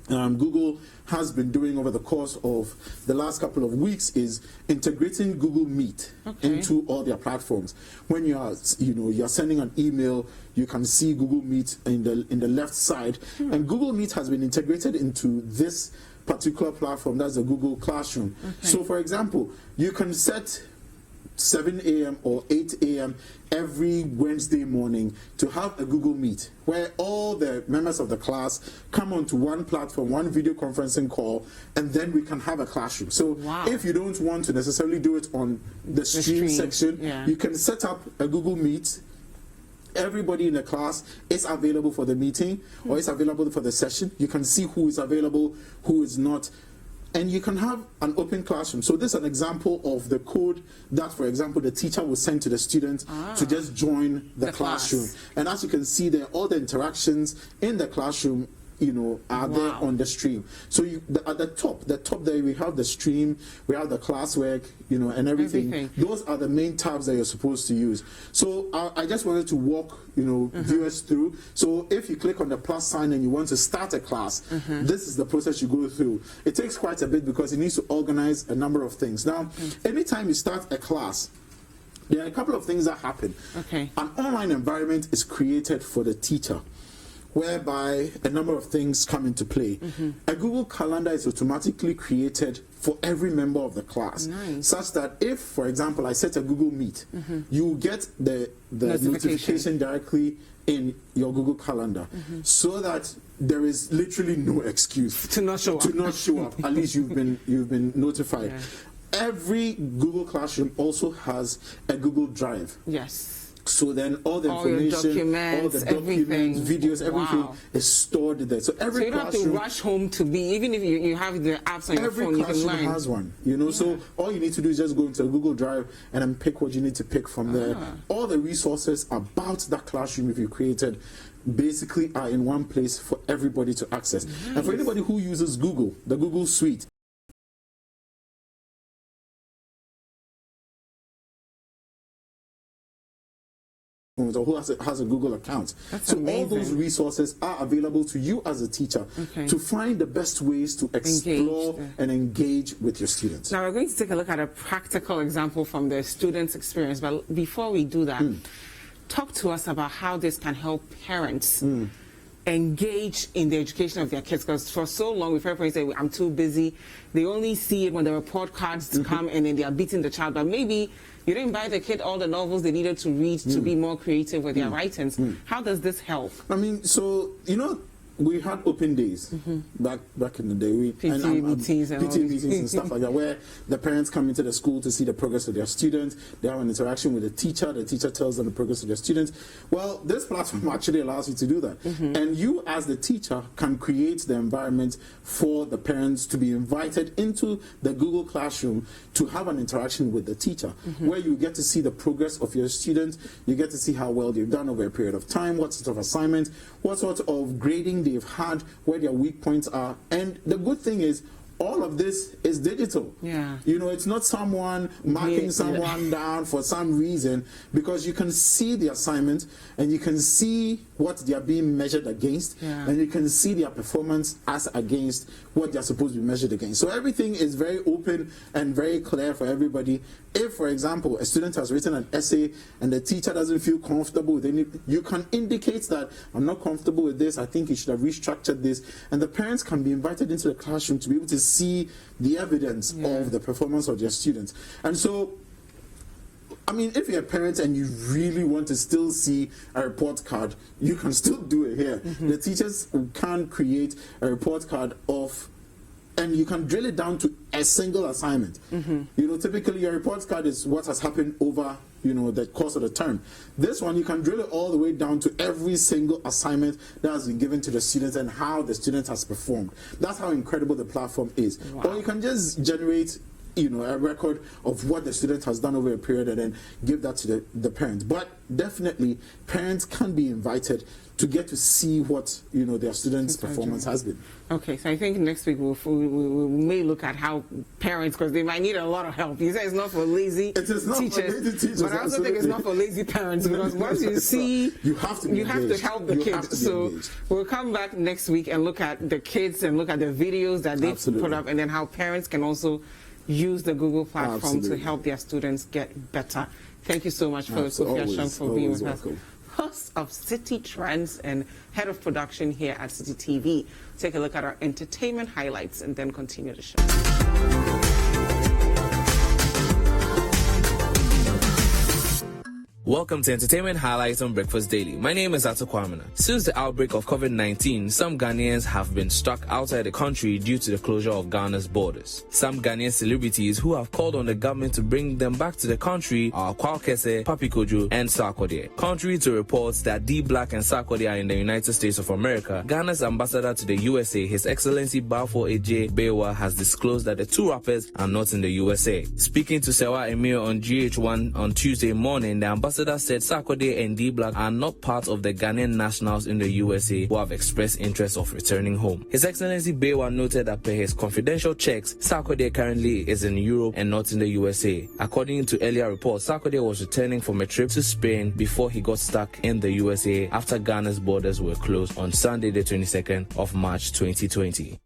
[SPEAKER 24] Google has been doing over the course of the last couple of weeks is integrating Google Meet into all their platforms. When you are, you're sending an email, you can see Google Meet in the left side, and Google Meet has been integrated into this particular platform. That's the Google Classroom. So, for example, you can set 7 a.m. or 8 a.m. every Wednesday morning to have a Google Meet where all the members of the class come onto one platform, one video conferencing call, and then we can have a classroom. So if you don't want to necessarily do it on the stream section, you can set up a Google Meet. Everybody in the class is available for the meeting or is available for the session. You can see who is available, who is not. And you can have an open classroom. So this is an example of the code that, for example, the teacher will send to the student to just join the classroom. And as you can see there, all the interactions in the classroom are there on the stream. So at the top there, we have the stream, we have the classwork, and everything. Those are the main tabs that you're supposed to use. So I just wanted to walk, viewers through. So if you click on the plus sign and you want to start a class, this is the process you go through. It takes quite a bit because it needs to organize a number of things. Now, anytime you start a class, there are a couple of things that happen. An online environment is created for the teacher, whereby a number of things come into play. A Google Calendar is automatically created for every member of the class, such that if, for example, I set a Google Meet, you will get the notification directly in your Google Calendar, so that there is literally no excuse
[SPEAKER 5] to not show up.
[SPEAKER 24] At least you've been notified. Every Google Classroom also has a Google Drive. So then all the information, all the documents, videos, everything is stored there. So every
[SPEAKER 5] you don't have to rush home to be, even if you have the apps on your phone, you can learn.
[SPEAKER 24] Every classroom has one, So all you need to do is just go into a Google Drive and then pick what you need to pick from there. All the resources about that classroom, if you created, basically are in one place for everybody to access. And for anybody who uses Google, the Google Suite, or who has a Google account. So all those resources are available to you as a teacher to find the best ways to explore and engage with your students.
[SPEAKER 5] Now we're going to take a look at a practical example from the students' experience, but before we do that, talk to us about how this can help parents engage in the education of their kids, because for so long we've heard parents say, I'm too busy. They only see it when the report cards come and then they are beating the child, but maybe you didn't buy the kid all the novels they needed to read to be more creative with their writings. How does this help?
[SPEAKER 24] I mean, so, we had open days back in the day.
[SPEAKER 5] PTA meetings
[SPEAKER 24] and stuff like that, where the parents come into the school to see the progress of their students. They have an interaction with the teacher tells them the progress of their students. Well, this platform actually allows you to do that. And you as the teacher can create the environment for the parents to be invited into the Google Classroom to have an interaction with the teacher, where you get to see the progress of your students. You get to see how well they've done over a period of time, what sort of assignments, what sort of grading they've had, where their weak points are. And the good thing is, all of this is digital. It's not someone marking someone down for some reason, because you can see the assignment and you can see what they are being measured against, and you can see their performance as against what they're supposed to be measured against. So everything is very open and very clear for everybody. If, for example, a student has written an essay and the teacher doesn't feel comfortable with it, you can indicate that I'm not comfortable with this, I think you should have restructured this, and the parents can be invited into the classroom to be able to see the evidence of the performance of their students. And so I mean, if you're a parent and you really want to still see a report card, you can still do it here. The teachers can create a report card of, and you can drill it down to a single assignment. You know, typically your report card is what has happened over, you know, the course of the term. This one, you can drill it all the way down to every single assignment that has been given to the students and how the student has performed. That's how incredible the platform is. Or you can just generate, you know, a record of what the student has done over a period and then give that to the parent. But definitely, parents can be invited to get to see what, you know, their students' performance has been.
[SPEAKER 5] Okay, so I think next week we may look at how parents, because they might need a lot of help. You say it's not for lazy teachers, but I also think it's not for lazy parents, because once you see, you have to help the kids. So we'll come back next week and look at the kids and look at the videos that they put up, and then how parents can also use the Google platform to help their students get better. Thank you so much for Kofi Asham for being with us. Host of City Trends and head of production here at City TV. Take a look at our entertainment highlights and then continue the show.
[SPEAKER 1] Welcome to Entertainment Highlights on Breakfast Daily. My name is Ato Kwamina. Since the outbreak of COVID-19, some Ghanaians have been stuck outside the country due to the closure of Ghana's borders. Some Ghanaian celebrities who have called on the government to bring them back to the country are Kwao Kese, Papi Kojo, and Sarkodie. Contrary to reports that D Black and Sarkodie are in the United States of America, Ghana's ambassador to the USA, His Excellency Balfour AJ Bewa, has disclosed that the two rappers are not in the USA. Speaking to Sewa Emir on GH1 on Tuesday morning, the ambassador said Sarkodie and D Black are not part of the Ghanaian nationals in the USA who have expressed interest of returning home. His Excellency Bewa noted that per his confidential checks, Sarkodie currently is in Europe and not in the USA. According to earlier reports, Sarkodie was returning from a trip to Spain before he got stuck in the USA after Ghana's borders were closed on Sunday the 22nd of March 2020.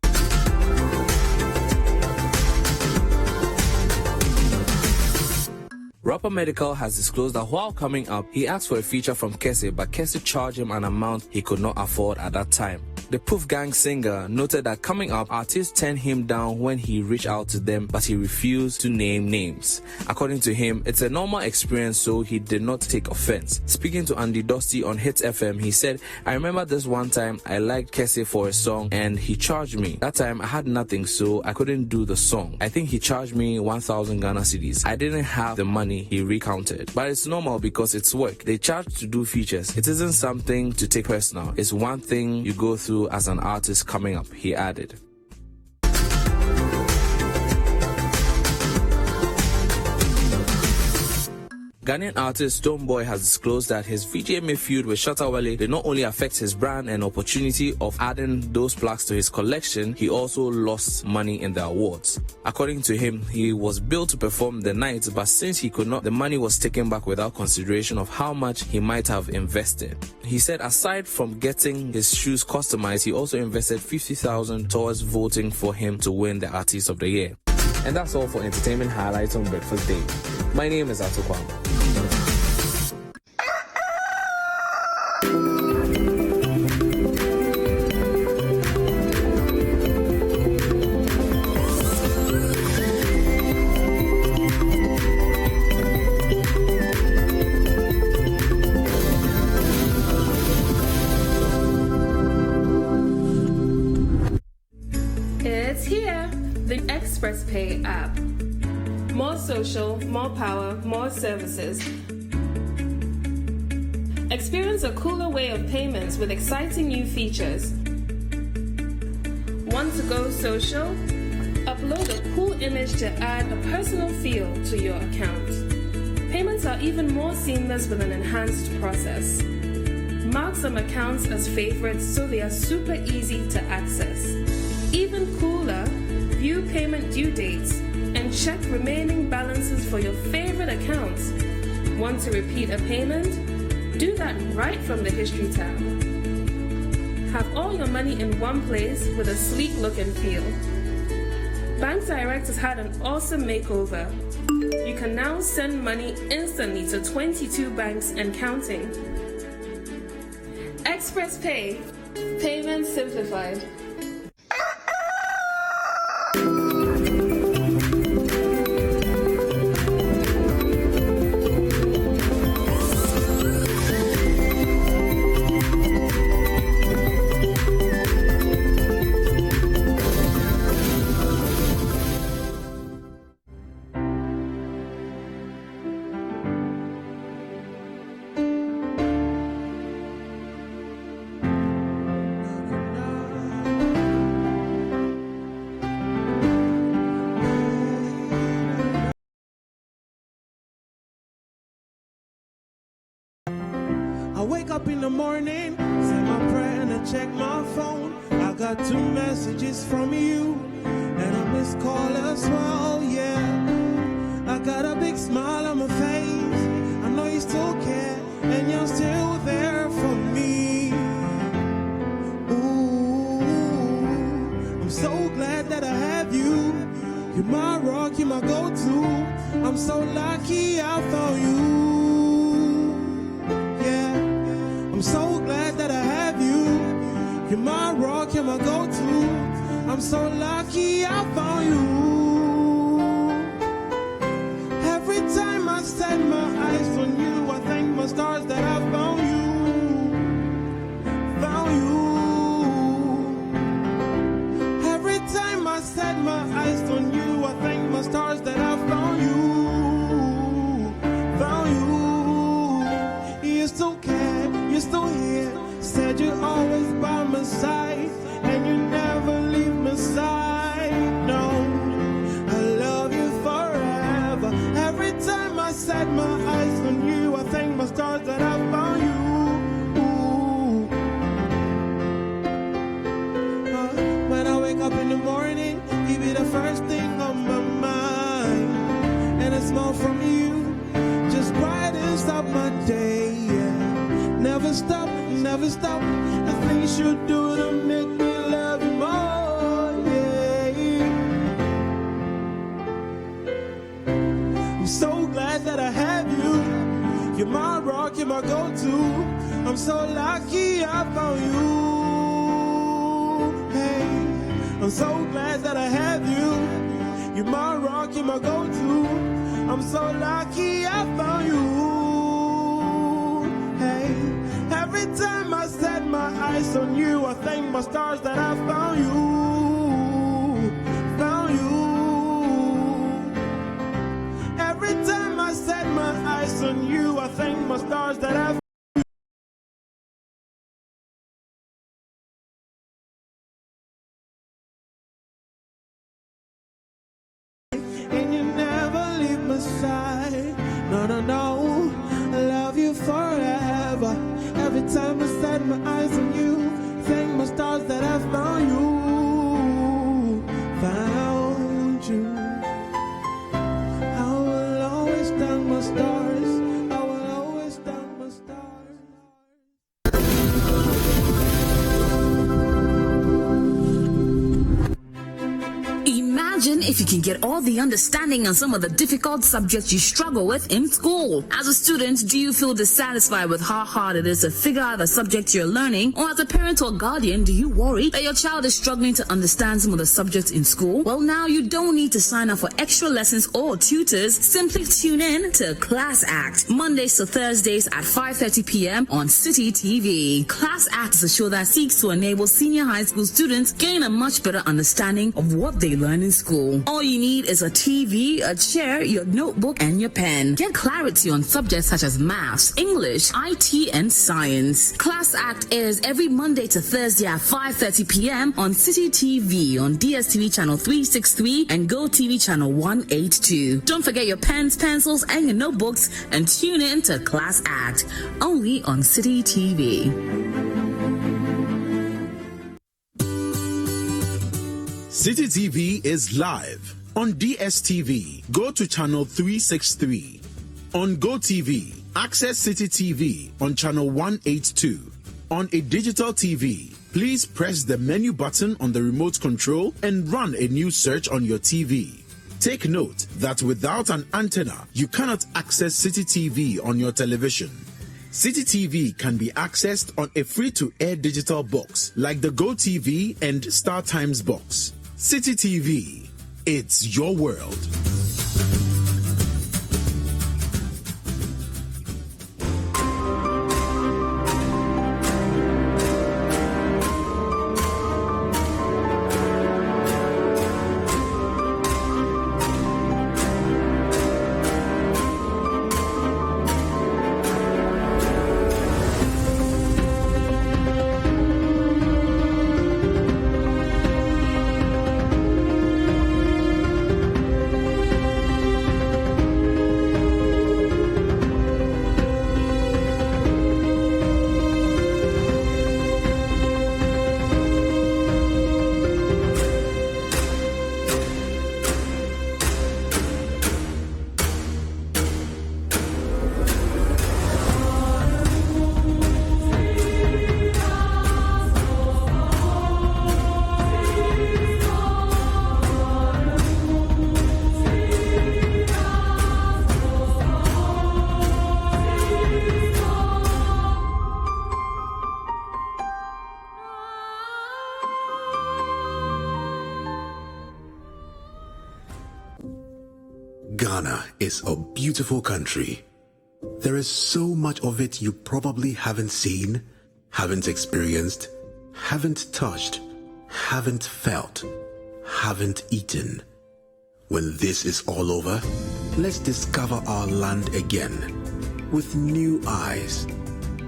[SPEAKER 1] Rapper Medical has disclosed that while coming up, he asked for a feature from Kese, but Kese charged him an amount he could not afford at that time. The Poof Gang singer noted that coming up, artists turned him down when he reached out to them, but he refused to name names. According to him, it's a normal experience, so he did not take offense. Speaking to Andy Dusty on Hits FM, he said, "I remember this one time I liked Kese for a song and he charged me. That time I had nothing, so I couldn't do the song. I think he charged me 1,000 Ghana cedis. I didn't have the money," he recounted. But it's normal because it's work. They charge to do features. It isn't something to take personal. It's one thing you go through as an artist coming up, he added. Ghanaian artist Stonebwoy has disclosed that his VGMA feud with Shatta Wale did not only affect his brand and opportunity of adding those plaques to his collection, he also lost money in the awards. According to him, he was billed to perform the night, but since he could not, the money was taken back without consideration of how much he might have invested. He said aside from getting his shoes customized, he also invested 50,000 towards voting for him to win the Artist of the Year. And that's all for Entertainment Highlights on Breakfast Day. My name is Ato Kwamina.
[SPEAKER 15] It's here, the ExpressPay app. More social, more power, more services. Experience a cooler way of payments with exciting new features. Want to go social? Upload a cool image to add a personal feel to your account. Payments are even more seamless with an enhanced process. Mark some accounts as favorites so they are super easy to access. Even cooler, view payment due dates and check remaining balances for your favorite accounts. Want to repeat a payment? Do that right from the History tab. Have all your money in one place with a sleek look and feel. Bank Direct has had an awesome makeover. You can now send money instantly to 22 banks and counting. ExpressPay, payments simplified.
[SPEAKER 8] wake up in the morning, say my prayer and I check my phone. I got 2 messages from you and a missed call as well, yeah. I got a big smile on my face. I know you still care and you're still there for me. Ooh, I'm so glad that I have you. You're my rock, you're my go-to. I'm so lucky I found you. Yeah, I'm so glad that I have you. You're my rock, you're my go-to. I'm so lucky I found you. Every time I set my eyes on you, I thank my stars that I found you. Found you. Every time I set my eyes on you, I thank my stars that I found you. Found you. You still care, you're still here. Said you're always by my side, and you never leave my side. No, I love you forever. Every time I set my eyes on you, I thank my stars that I found you. When I wake up in the morning, you be the first thing on my mind. And a smile from you just brightens up my day, yeah. Never stop, never stop. The things you do to make me love you more, yeah. I'm so glad that I have you. You're my rock, you're my go-to. I'm so lucky I found you. Hey, I'm so glad that I have you. You're my rock, you're my go-to. I'm so lucky I found you. Hey, every time I set my eyes on you, I thank my stars that I found you. Found you. Every time I set my eyes on you, I thank my stars that I found you. And you never leave my side. No, no, no. I love you forever. Every time I set my eyes on you, thank my stars that I found you. Found you. I will always thank my stars. I will always thank my stars.
[SPEAKER 13] Imagine if you can get all the understanding on some of the difficult subjects you struggle with in school. As a student, do you feel dissatisfied with how hard it is to figure out the subjects you're learning? Or as a parent or guardian, do you worry that your child is struggling to understand some of the subjects in school? Well, now you don't need to sign up for extra lessons or tutors. Simply tune in to Class Act, Mondays to Thursdays at 5:30 p.m. on City TV. Class Act is a show that seeks to enable senior high school students gain a much better understanding of what they learn in school. All you need is a TV, a chair, your notebook, and your pen. Get clarity on subjects such as maths, English, IT, and science. Class Act airs every Monday to Thursday at 5:30 p.m. on City TV on DSTV channel 363 and GoTV channel 182. Don't forget your pens, pencils, and your notebooks, and tune in to Class Act only on City TV.
[SPEAKER 23] City TV is live on DSTV. Go to channel 363. On GoTV, access City TV on channel 182. On a digital TV, please press the menu button on the remote control and run a news search on your TV. Take note that without an antenna, you cannot access City TV on your television. City TV can be accessed on a free-to-air digital box like the GoTV and StarTimes box. City TV, it's your world.
[SPEAKER 2] Ghana is a beautiful country. There is so much of it you probably haven't seen, haven't experienced, haven't touched, haven't felt, haven't eaten. When this is all over, let's discover our land again with new eyes.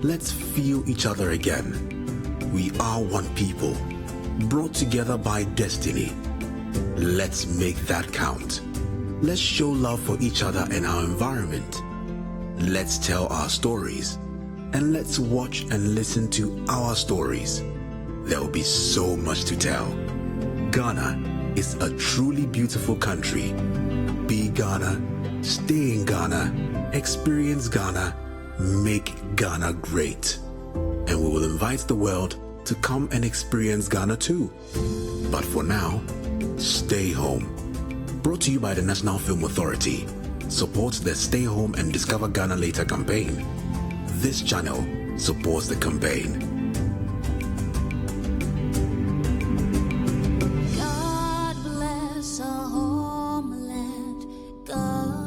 [SPEAKER 2] Let's feel each other again. We are one people, brought together by destiny. Let's make that count. Let's show love for each other and our environment. Let's tell our stories, and let's watch and listen to our stories. There will be so much to tell. Ghana is a truly beautiful country. Be Ghana, stay in Ghana, experience Ghana, make Ghana great. And we will invite the world to come and experience Ghana too. But for now, stay home. Brought to you by the National Film Authority. Support the Stay Home and Discover Ghana Later campaign. This channel supports the campaign.
[SPEAKER 3] God bless our homeland, Ghana.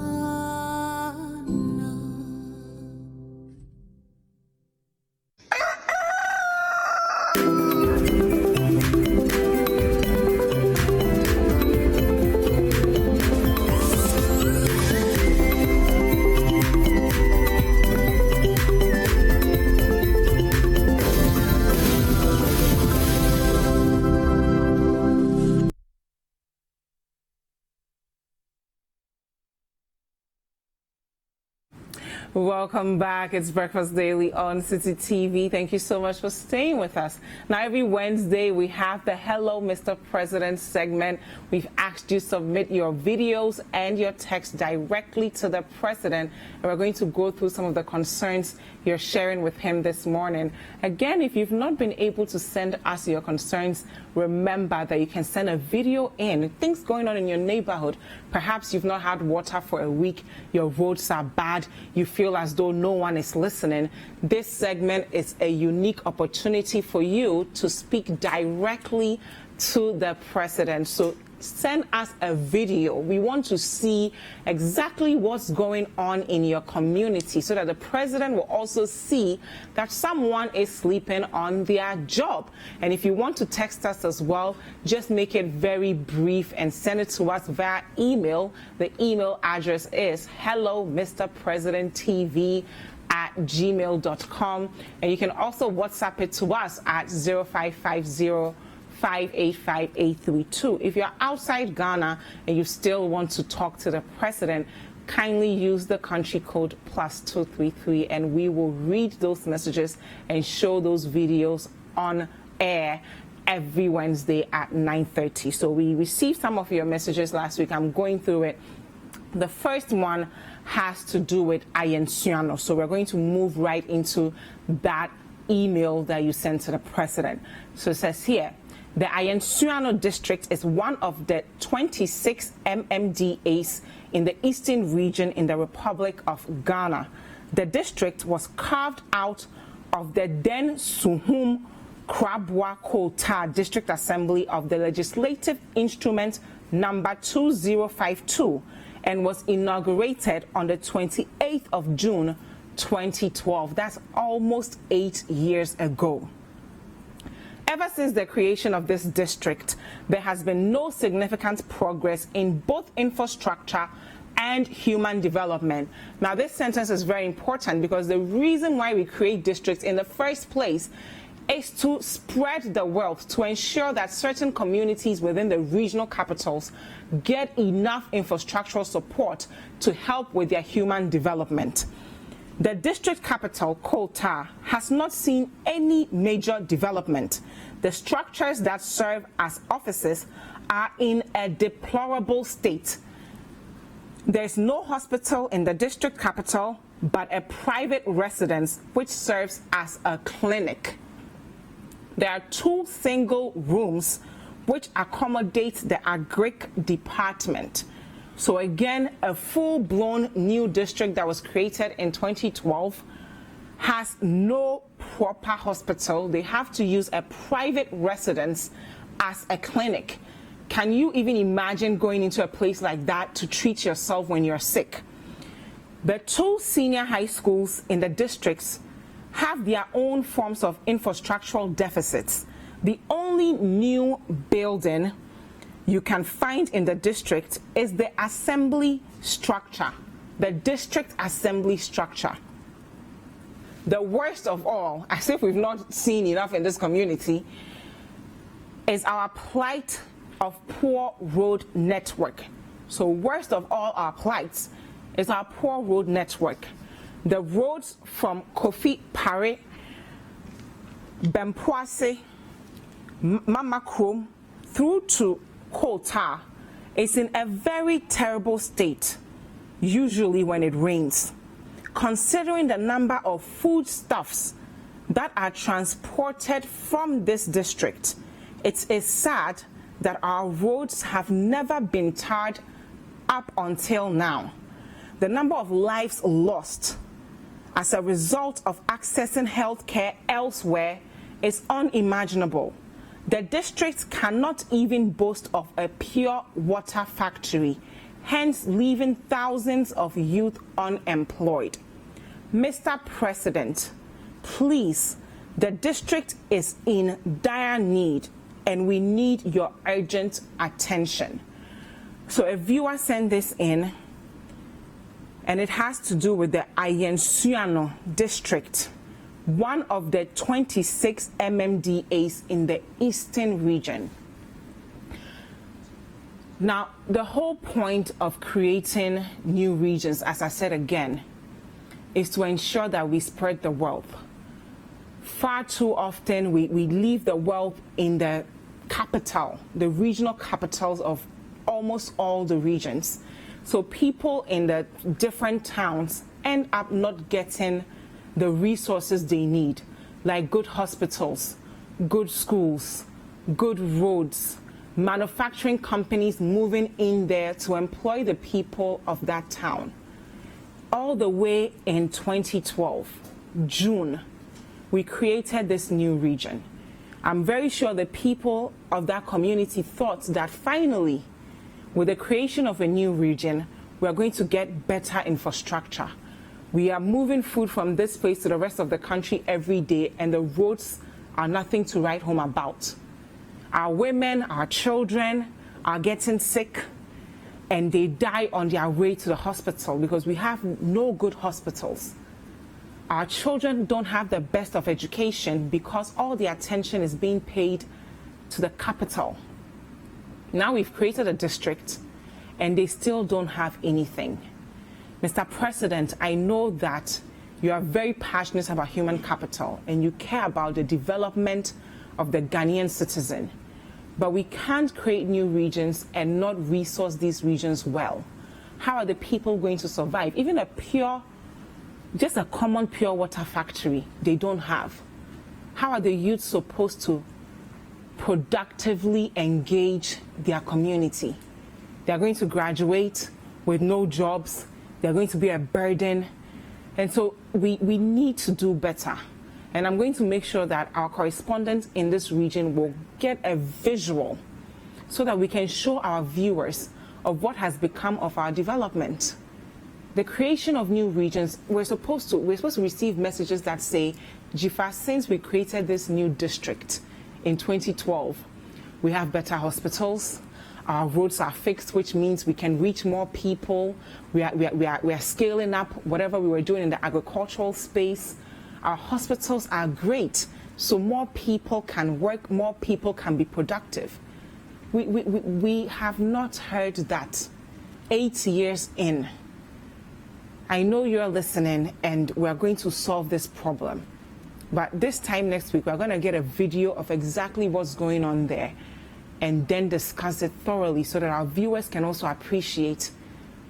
[SPEAKER 5] Welcome back. It's Breakfast Daily on City TV. Thank you so much for staying with us. Now, every Wednesday, we have the Hello, Mr. President segment. We've asked you to submit your videos and your text directly to the president, and we're going to go through some of the concerns you're sharing with him this morning. Again, if you've not been able to send us your concerns, remember that you can send a video in. Things going on in your neighborhood. Perhaps you've not had water for a week. Your roads are bad. You feel as though no one is listening. This segment is a unique opportunity for you to speak directly to the president. So send us a video. We want to see exactly what's going on in your community so that the president will also see that someone is sleeping on their job. And if you want to text us as well, just make it very brief and send it to us via email. The email address is helloMrPresidentTV@gmail.com. And you can also WhatsApp it to us at 0550 585-832. If you're outside Ghana and you still want to talk to the president, kindly use the country code +233 and we will read those messages and show those videos on air every Wednesday at 9:30. So we received some of your messages last week. I'm going through it. The first one has to do with Ayensuano. So we're going to move right into that email that you sent to the president. So it says here, the Ayensuano district is one of the 26 MMDAs in the eastern region in the Republic of Ghana. The district was carved out of the then Suhum Krabwa Kota District Assembly of the Legislative Instrument number 2052 and was inaugurated on the 28th of June 2012. That's almost 8 years ago. Ever since the creation of this district, there has been no significant progress in both infrastructure and human development. Now, this sentence is very important because the reason why we create districts in the first place is to spread the wealth, to ensure that certain communities within the regional capitals get enough infrastructural support to help with their human development. The district capital, Kota, has not seen any major development. The structures that serve as offices are in a deplorable state. There's no hospital in the district capital, but a private residence which serves as a clinic. There are 2 single rooms which accommodate the agric department. So again, a full-blown new district that was created in 2012 has no proper hospital. They have to use a private residence as a clinic. Can you even imagine going into a place like that to treat yourself when you're sick? The 2 senior high schools in the districts have their own forms of infrastructural deficits. The only new building you can find in the district is the assembly structure, the district assembly structure. The worst of all, as if we've not seen enough in this community, is our plight of poor road network. So worst of all our plights is our poor road network. The roads from Kofi Pare, Bempoase, Mama Krom through to Kota is in a very terrible state, usually when it rains. Considering the number of foodstuffs that are transported from this district, it is sad that our roads have never been tarred up until now. The number of lives lost as a result of accessing health care elsewhere is unimaginable. The district cannot even boast of a pure water factory, hence leaving thousands of youth unemployed. Mr. President, please, the district is in dire need and we need your urgent attention. So a viewer sent this in, and it has to do with the Ayensuano district, one of the 26 MMDAs in the eastern region. Now, the whole point of creating new regions, as I said again, is to ensure that we spread the wealth. Far too often, we leave the wealth in the capital, the regional capitals of almost all the regions. So people in the different towns end up not getting the resources they need, like good hospitals, good schools, good roads, manufacturing companies moving in there to employ the people of that town. All the way in 2012, June, we created this new region. I'm very sure the people of that community thought that finally, with the creation of a new region, we are going to get better infrastructure. We are moving food from this place to the rest of the country every day, and the roads are nothing to write home about. Our women, our children are getting sick, and they die on their way to the hospital because we have no good hospitals. Our children don't have the best of education because all the attention is being paid to the capital. Now we've created a district and they still don't have anything. Mr. President, I know that you are very passionate about human capital and you care about the development of the Ghanaian citizen. But we can't create new regions and not resource these regions well. How are the people going to survive? Even just a common pure water factory, they don't have. How are the youth supposed to productively engage their community? They're going to graduate with no jobs. They're going to be a burden. And so we need to do better. And I'm going to make sure that our correspondents in this region will get a visual so that we can show our viewers of what has become of our development. The creation of new regions, we're supposed to receive messages that say, Jifa, since we created this new district in 2012, we have better hospitals, our roads are fixed, which means we can reach more people, we are scaling up whatever we were doing in the agricultural space. Our hospitals are great, so more people can work, more people can be productive. We have not heard that 8 years in. I know you're listening and we're going to solve this problem. But this time next week, we're going to get a video of exactly what's going on there and then discuss it thoroughly so that our viewers can also appreciate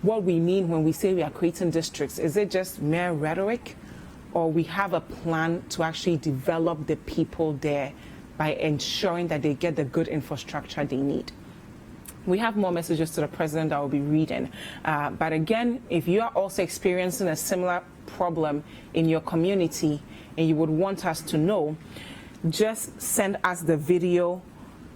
[SPEAKER 5] what we mean when we say we are creating districts. Is it just mere rhetoric, or we have a plan to actually develop the people there by ensuring that they get the good infrastructure they need? We have more messages to the president that will be reading. But again, if you are also experiencing a similar problem in your community and you would want us to know, just send us the video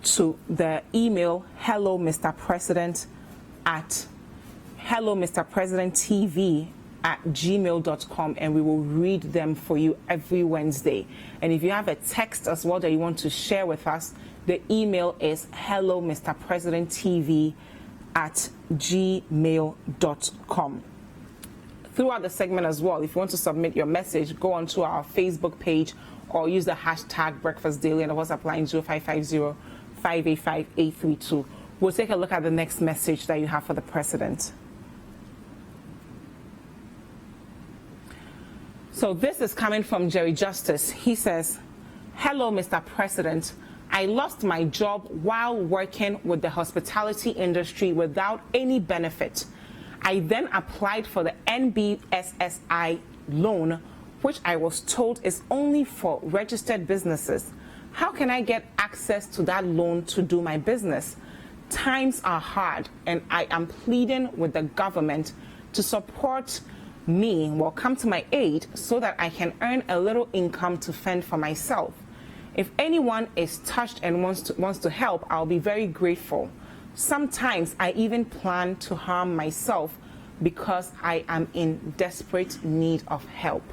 [SPEAKER 5] to the email hellomrpresidenttv@gmail.com, and we will read them for you every Wednesday. And if you have a text as well that you want to share with us, the email is hellomrpresidenttv@gmail.com. Throughout the segment as well, if you want to submit your message, go onto our Facebook page or use the hashtag Breakfast Daily and the WhatsApp line 0550-585-832. We'll take a look at the next message that you have for the president. So this is coming from Jerry Justice. He says, "Hello, Mr. President. I lost my job while working with the hospitality industry without any benefit. I then applied for the NBSSI loan, which I was told is only for registered businesses. How can I get access to that loan to do my business? Times are hard, and I am pleading with the government to support me, come to my aid so that I can earn a little income to fend for myself. If anyone is touched and wants to help, I'll be very grateful. Sometimes I even plan to harm myself because I am in desperate need of help."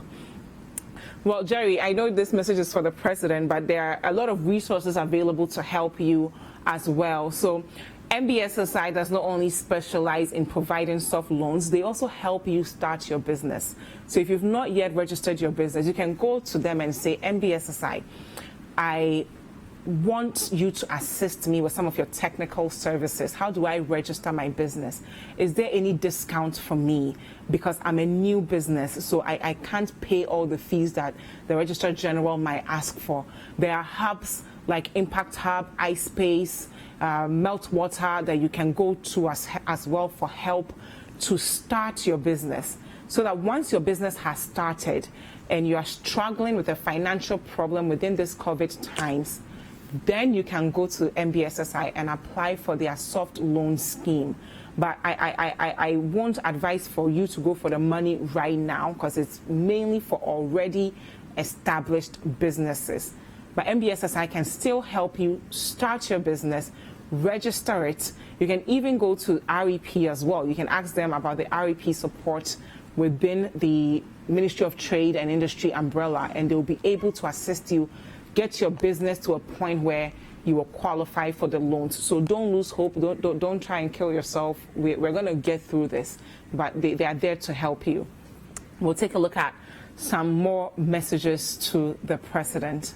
[SPEAKER 5] Well, Jerry, I know this message is for the president, but there are a lot of resources available to help you as well. So NBSSI does not only specialize in providing soft loans, they also help you start your business. So if you've not yet registered your business, you can go to them and say, "NBSSI, I want you to assist me with some of your technical services. How do I register my business? Is there any discount for me? Because I'm a new business, so I can't pay all the fees that the Registrar General might ask for." There are hubs like Impact Hub, iSpace, Meltwater that you can go to as well for help to start your business. So that once your business has started and you are struggling with a financial problem within this COVID times, then you can go to NBSSI and apply for their soft loan scheme. But I won't advise for you to go for the money right now because it's mainly for already established businesses. But NBSSI can still help you start your business, register it. You can even go to REP as well. You can ask them about the REP support within the Ministry of Trade and Industry umbrella, and they'll be able to assist you get your business to a point where you will qualify for the loans. So don't lose hope. Don't try and kill yourself. We're going to get through this, but they are there to help you. We'll take a look at some more messages to the president.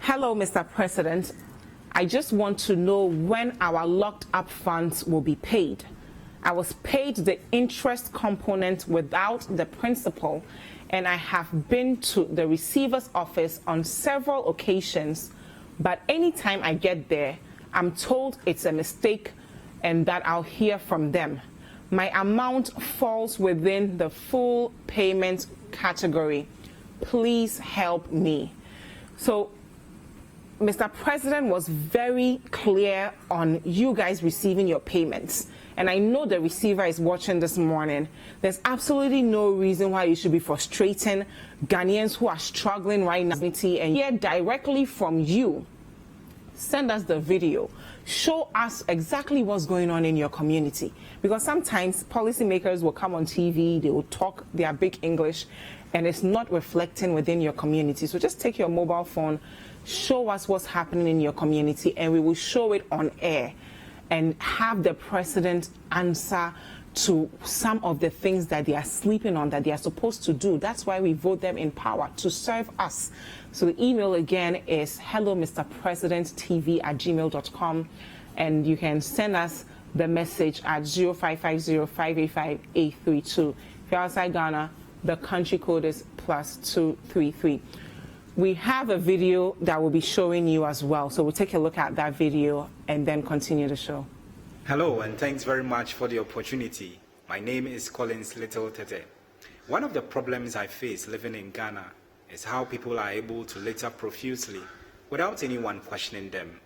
[SPEAKER 5] "Hello, Mr. President. I just want to know when our locked up funds will be paid. I was paid the interest component without the principal, and I have been to the receiver's office on several occasions, but anytime I get there, I'm told it's a mistake and that I'll hear from them. My amount falls within the full payment category. Please help me." So Mr. President was very clear on you guys receiving your payments. And I know the receiver is watching this morning. There's absolutely no reason why you should be frustrating Ghanaians who are struggling right now and hear directly from you. Send us the video. Show us exactly what's going on in your community. Because sometimes policymakers will come on TV, they will talk their big English, and it's not reflecting within your community. So just take your mobile phone, show us what's happening in your community, and we will show it on air and have the president answer to some of the things that they are sleeping on that they are supposed to do. That's why we vote them in power, to serve us. So the email again is hellomrpresidenttv@gmail.com, and you can send us the message at 0550-585-832. If you're outside Ghana, the country code is +233. We have a video that will be showing you as well. So we'll take a look at that video and then continue the show.
[SPEAKER 7] Hello, and thanks very much for the opportunity. My name is Collins Little Tete. One of the problems I face living in Ghana is how people are able to litter profusely without anyone questioning them.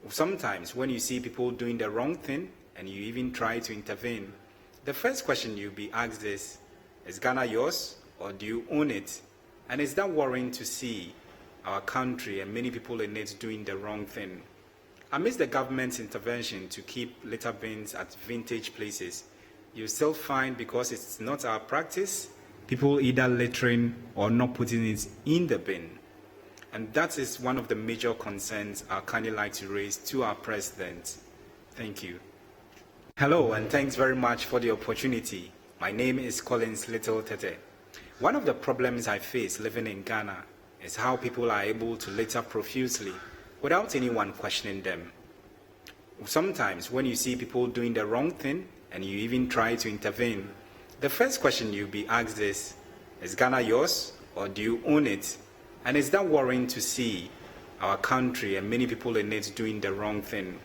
[SPEAKER 7] Sometimes when you see people doing the wrong thing and you even try to intervene, the first question you'll be asked is Ghana yours or do you own it? And it's that worrying to see our country and many people in it doing the wrong thing. Amidst the government's intervention to keep litter bins at vintage places, you still find, because it's not our practice, people either littering or not putting it in the bin. And that is one of the major concerns I kindly like to raise to our president. Thank you. Hello, and thanks very much for the opportunity. My name is Collins Little Tete. One of the problems I face living in Ghana is how people are able to litter profusely without anyone questioning them. Sometimes when you see people doing the wrong thing and you even try to intervene, the first question you'll be asked is Ghana yours or do you own it? And is that worrying to see our country and many people in it doing the wrong thing?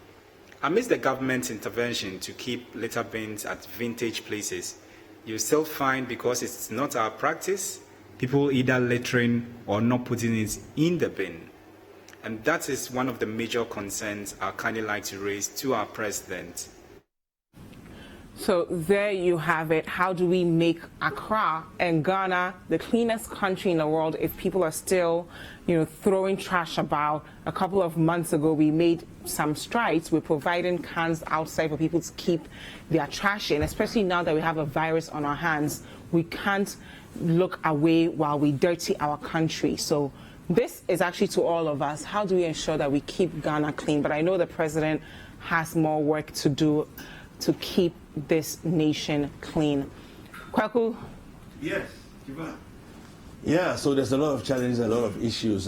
[SPEAKER 7] Amidst the government's intervention to keep litter bins at vintage places, you still find, because it's not our practice, people either littering or not putting it in the bin. And that is one of the major concerns I kindly like to raise to our president.
[SPEAKER 5] So there you have it. How do we make Accra and Ghana the cleanest country in the world if people are still, throwing trash about? A couple of months ago, we made some strides with providing cans outside for people to keep their trash in, especially now that we have a virus on our hands. We can't look away while we dirty our country. So this is actually to all of us. How do we ensure that we keep Ghana clean? But I know the president has more work to do to keep this nation clean. Kwaku?
[SPEAKER 4] Yes, yeah, so there's a lot of challenges, a lot of issues,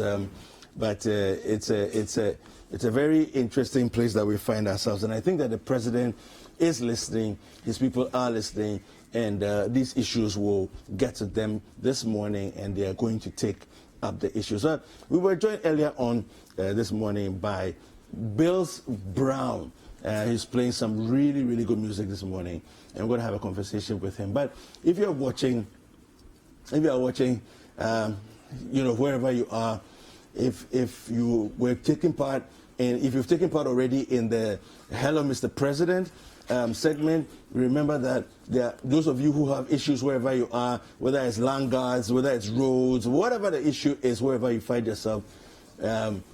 [SPEAKER 4] but it's a very interesting place that we find ourselves, and I think that the president is listening, his people are listening, and these issues will get to them this morning, and they are going to take up the issues. We were joined earlier on this morning by Bills Brown. He's playing some really, really good music this morning, and we're going to have a conversation with him. But if you're watching, wherever you are, if you were taking part, and if you've taken part already in the Hello, Mr. President segment, remember that those of you who have issues wherever you are, whether it's land guards, whether it's roads, whatever the issue is, wherever you find yourself,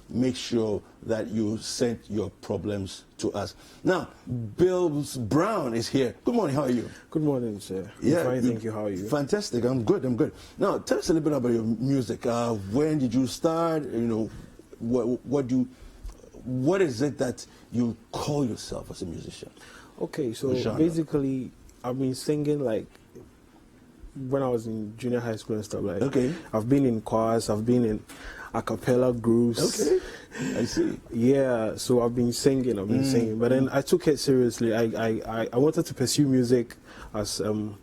[SPEAKER 4] make sure that you send your problems to us. Now, Bills Brown is here. Good morning, how are you?
[SPEAKER 9] Good morning, sir.
[SPEAKER 4] Yeah,
[SPEAKER 9] fine, thank you. How are you?
[SPEAKER 4] Fantastic, I'm good. Now, tell us a little bit about your music. When did you start? What is it that you call yourself as a musician?
[SPEAKER 9] Okay, so basically, I've been singing like when I was in junior high school and stuff like that. Okay. I've been in choirs, I've been in a cappella groups.
[SPEAKER 4] Okay, I see.
[SPEAKER 9] Yeah, so I've been singing, but then I took it seriously. I wanted to pursue music as an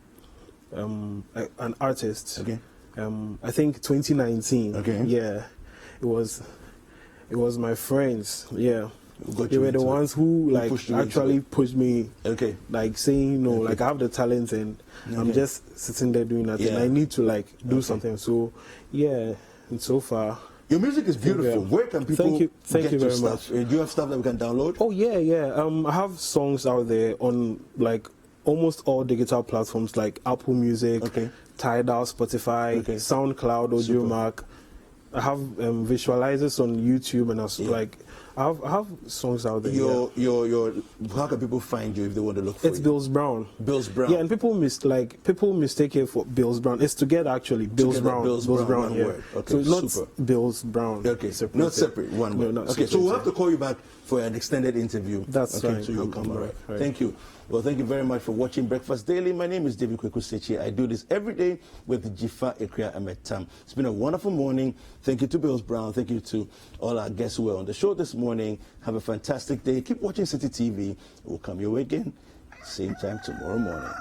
[SPEAKER 9] artist. Okay. I think 2019. Okay. Yeah, it was my friends. Yeah. They were the ones who actually pushed me. Okay. Like saying, like I have the talent and I'm just sitting there doing nothing. Yeah. I need to do something. So yeah, and so far.
[SPEAKER 4] Your music is beautiful. Where can people
[SPEAKER 9] Thank you very much.
[SPEAKER 4] Do you have stuff that we can download?
[SPEAKER 9] Oh yeah. I have songs out there on almost all digital platforms like Apple Music, Tidal, Spotify, SoundCloud, Audiomack. I have visualizers on YouTube, and I have songs out there.
[SPEAKER 4] How can people find you if they want to look for you?
[SPEAKER 9] It's Bills Brown.
[SPEAKER 4] Bills Brown.
[SPEAKER 9] Yeah, and people mistake it for Bills Brown. It's together actually. Bills Brown.
[SPEAKER 4] Bills Brown. Yeah.
[SPEAKER 9] Word. Okay, so not super. Bills Brown.
[SPEAKER 4] Okay, not separate. One word. Okay, so we'll have to call you back for an extended interview.
[SPEAKER 9] That's
[SPEAKER 4] okay,
[SPEAKER 9] fine.
[SPEAKER 4] So you'll come. All right. Thank you. Well, thank you very much for watching Breakfast Daily. My name is David Kweku Sechi. I do this every day with Jifa Ekria Ametam. It's been a wonderful morning. Thank you to Bills Brown. Thank you to all our guests who were on the show this morning. Have a fantastic day. Keep watching City TV. We'll come your way again, same time tomorrow morning.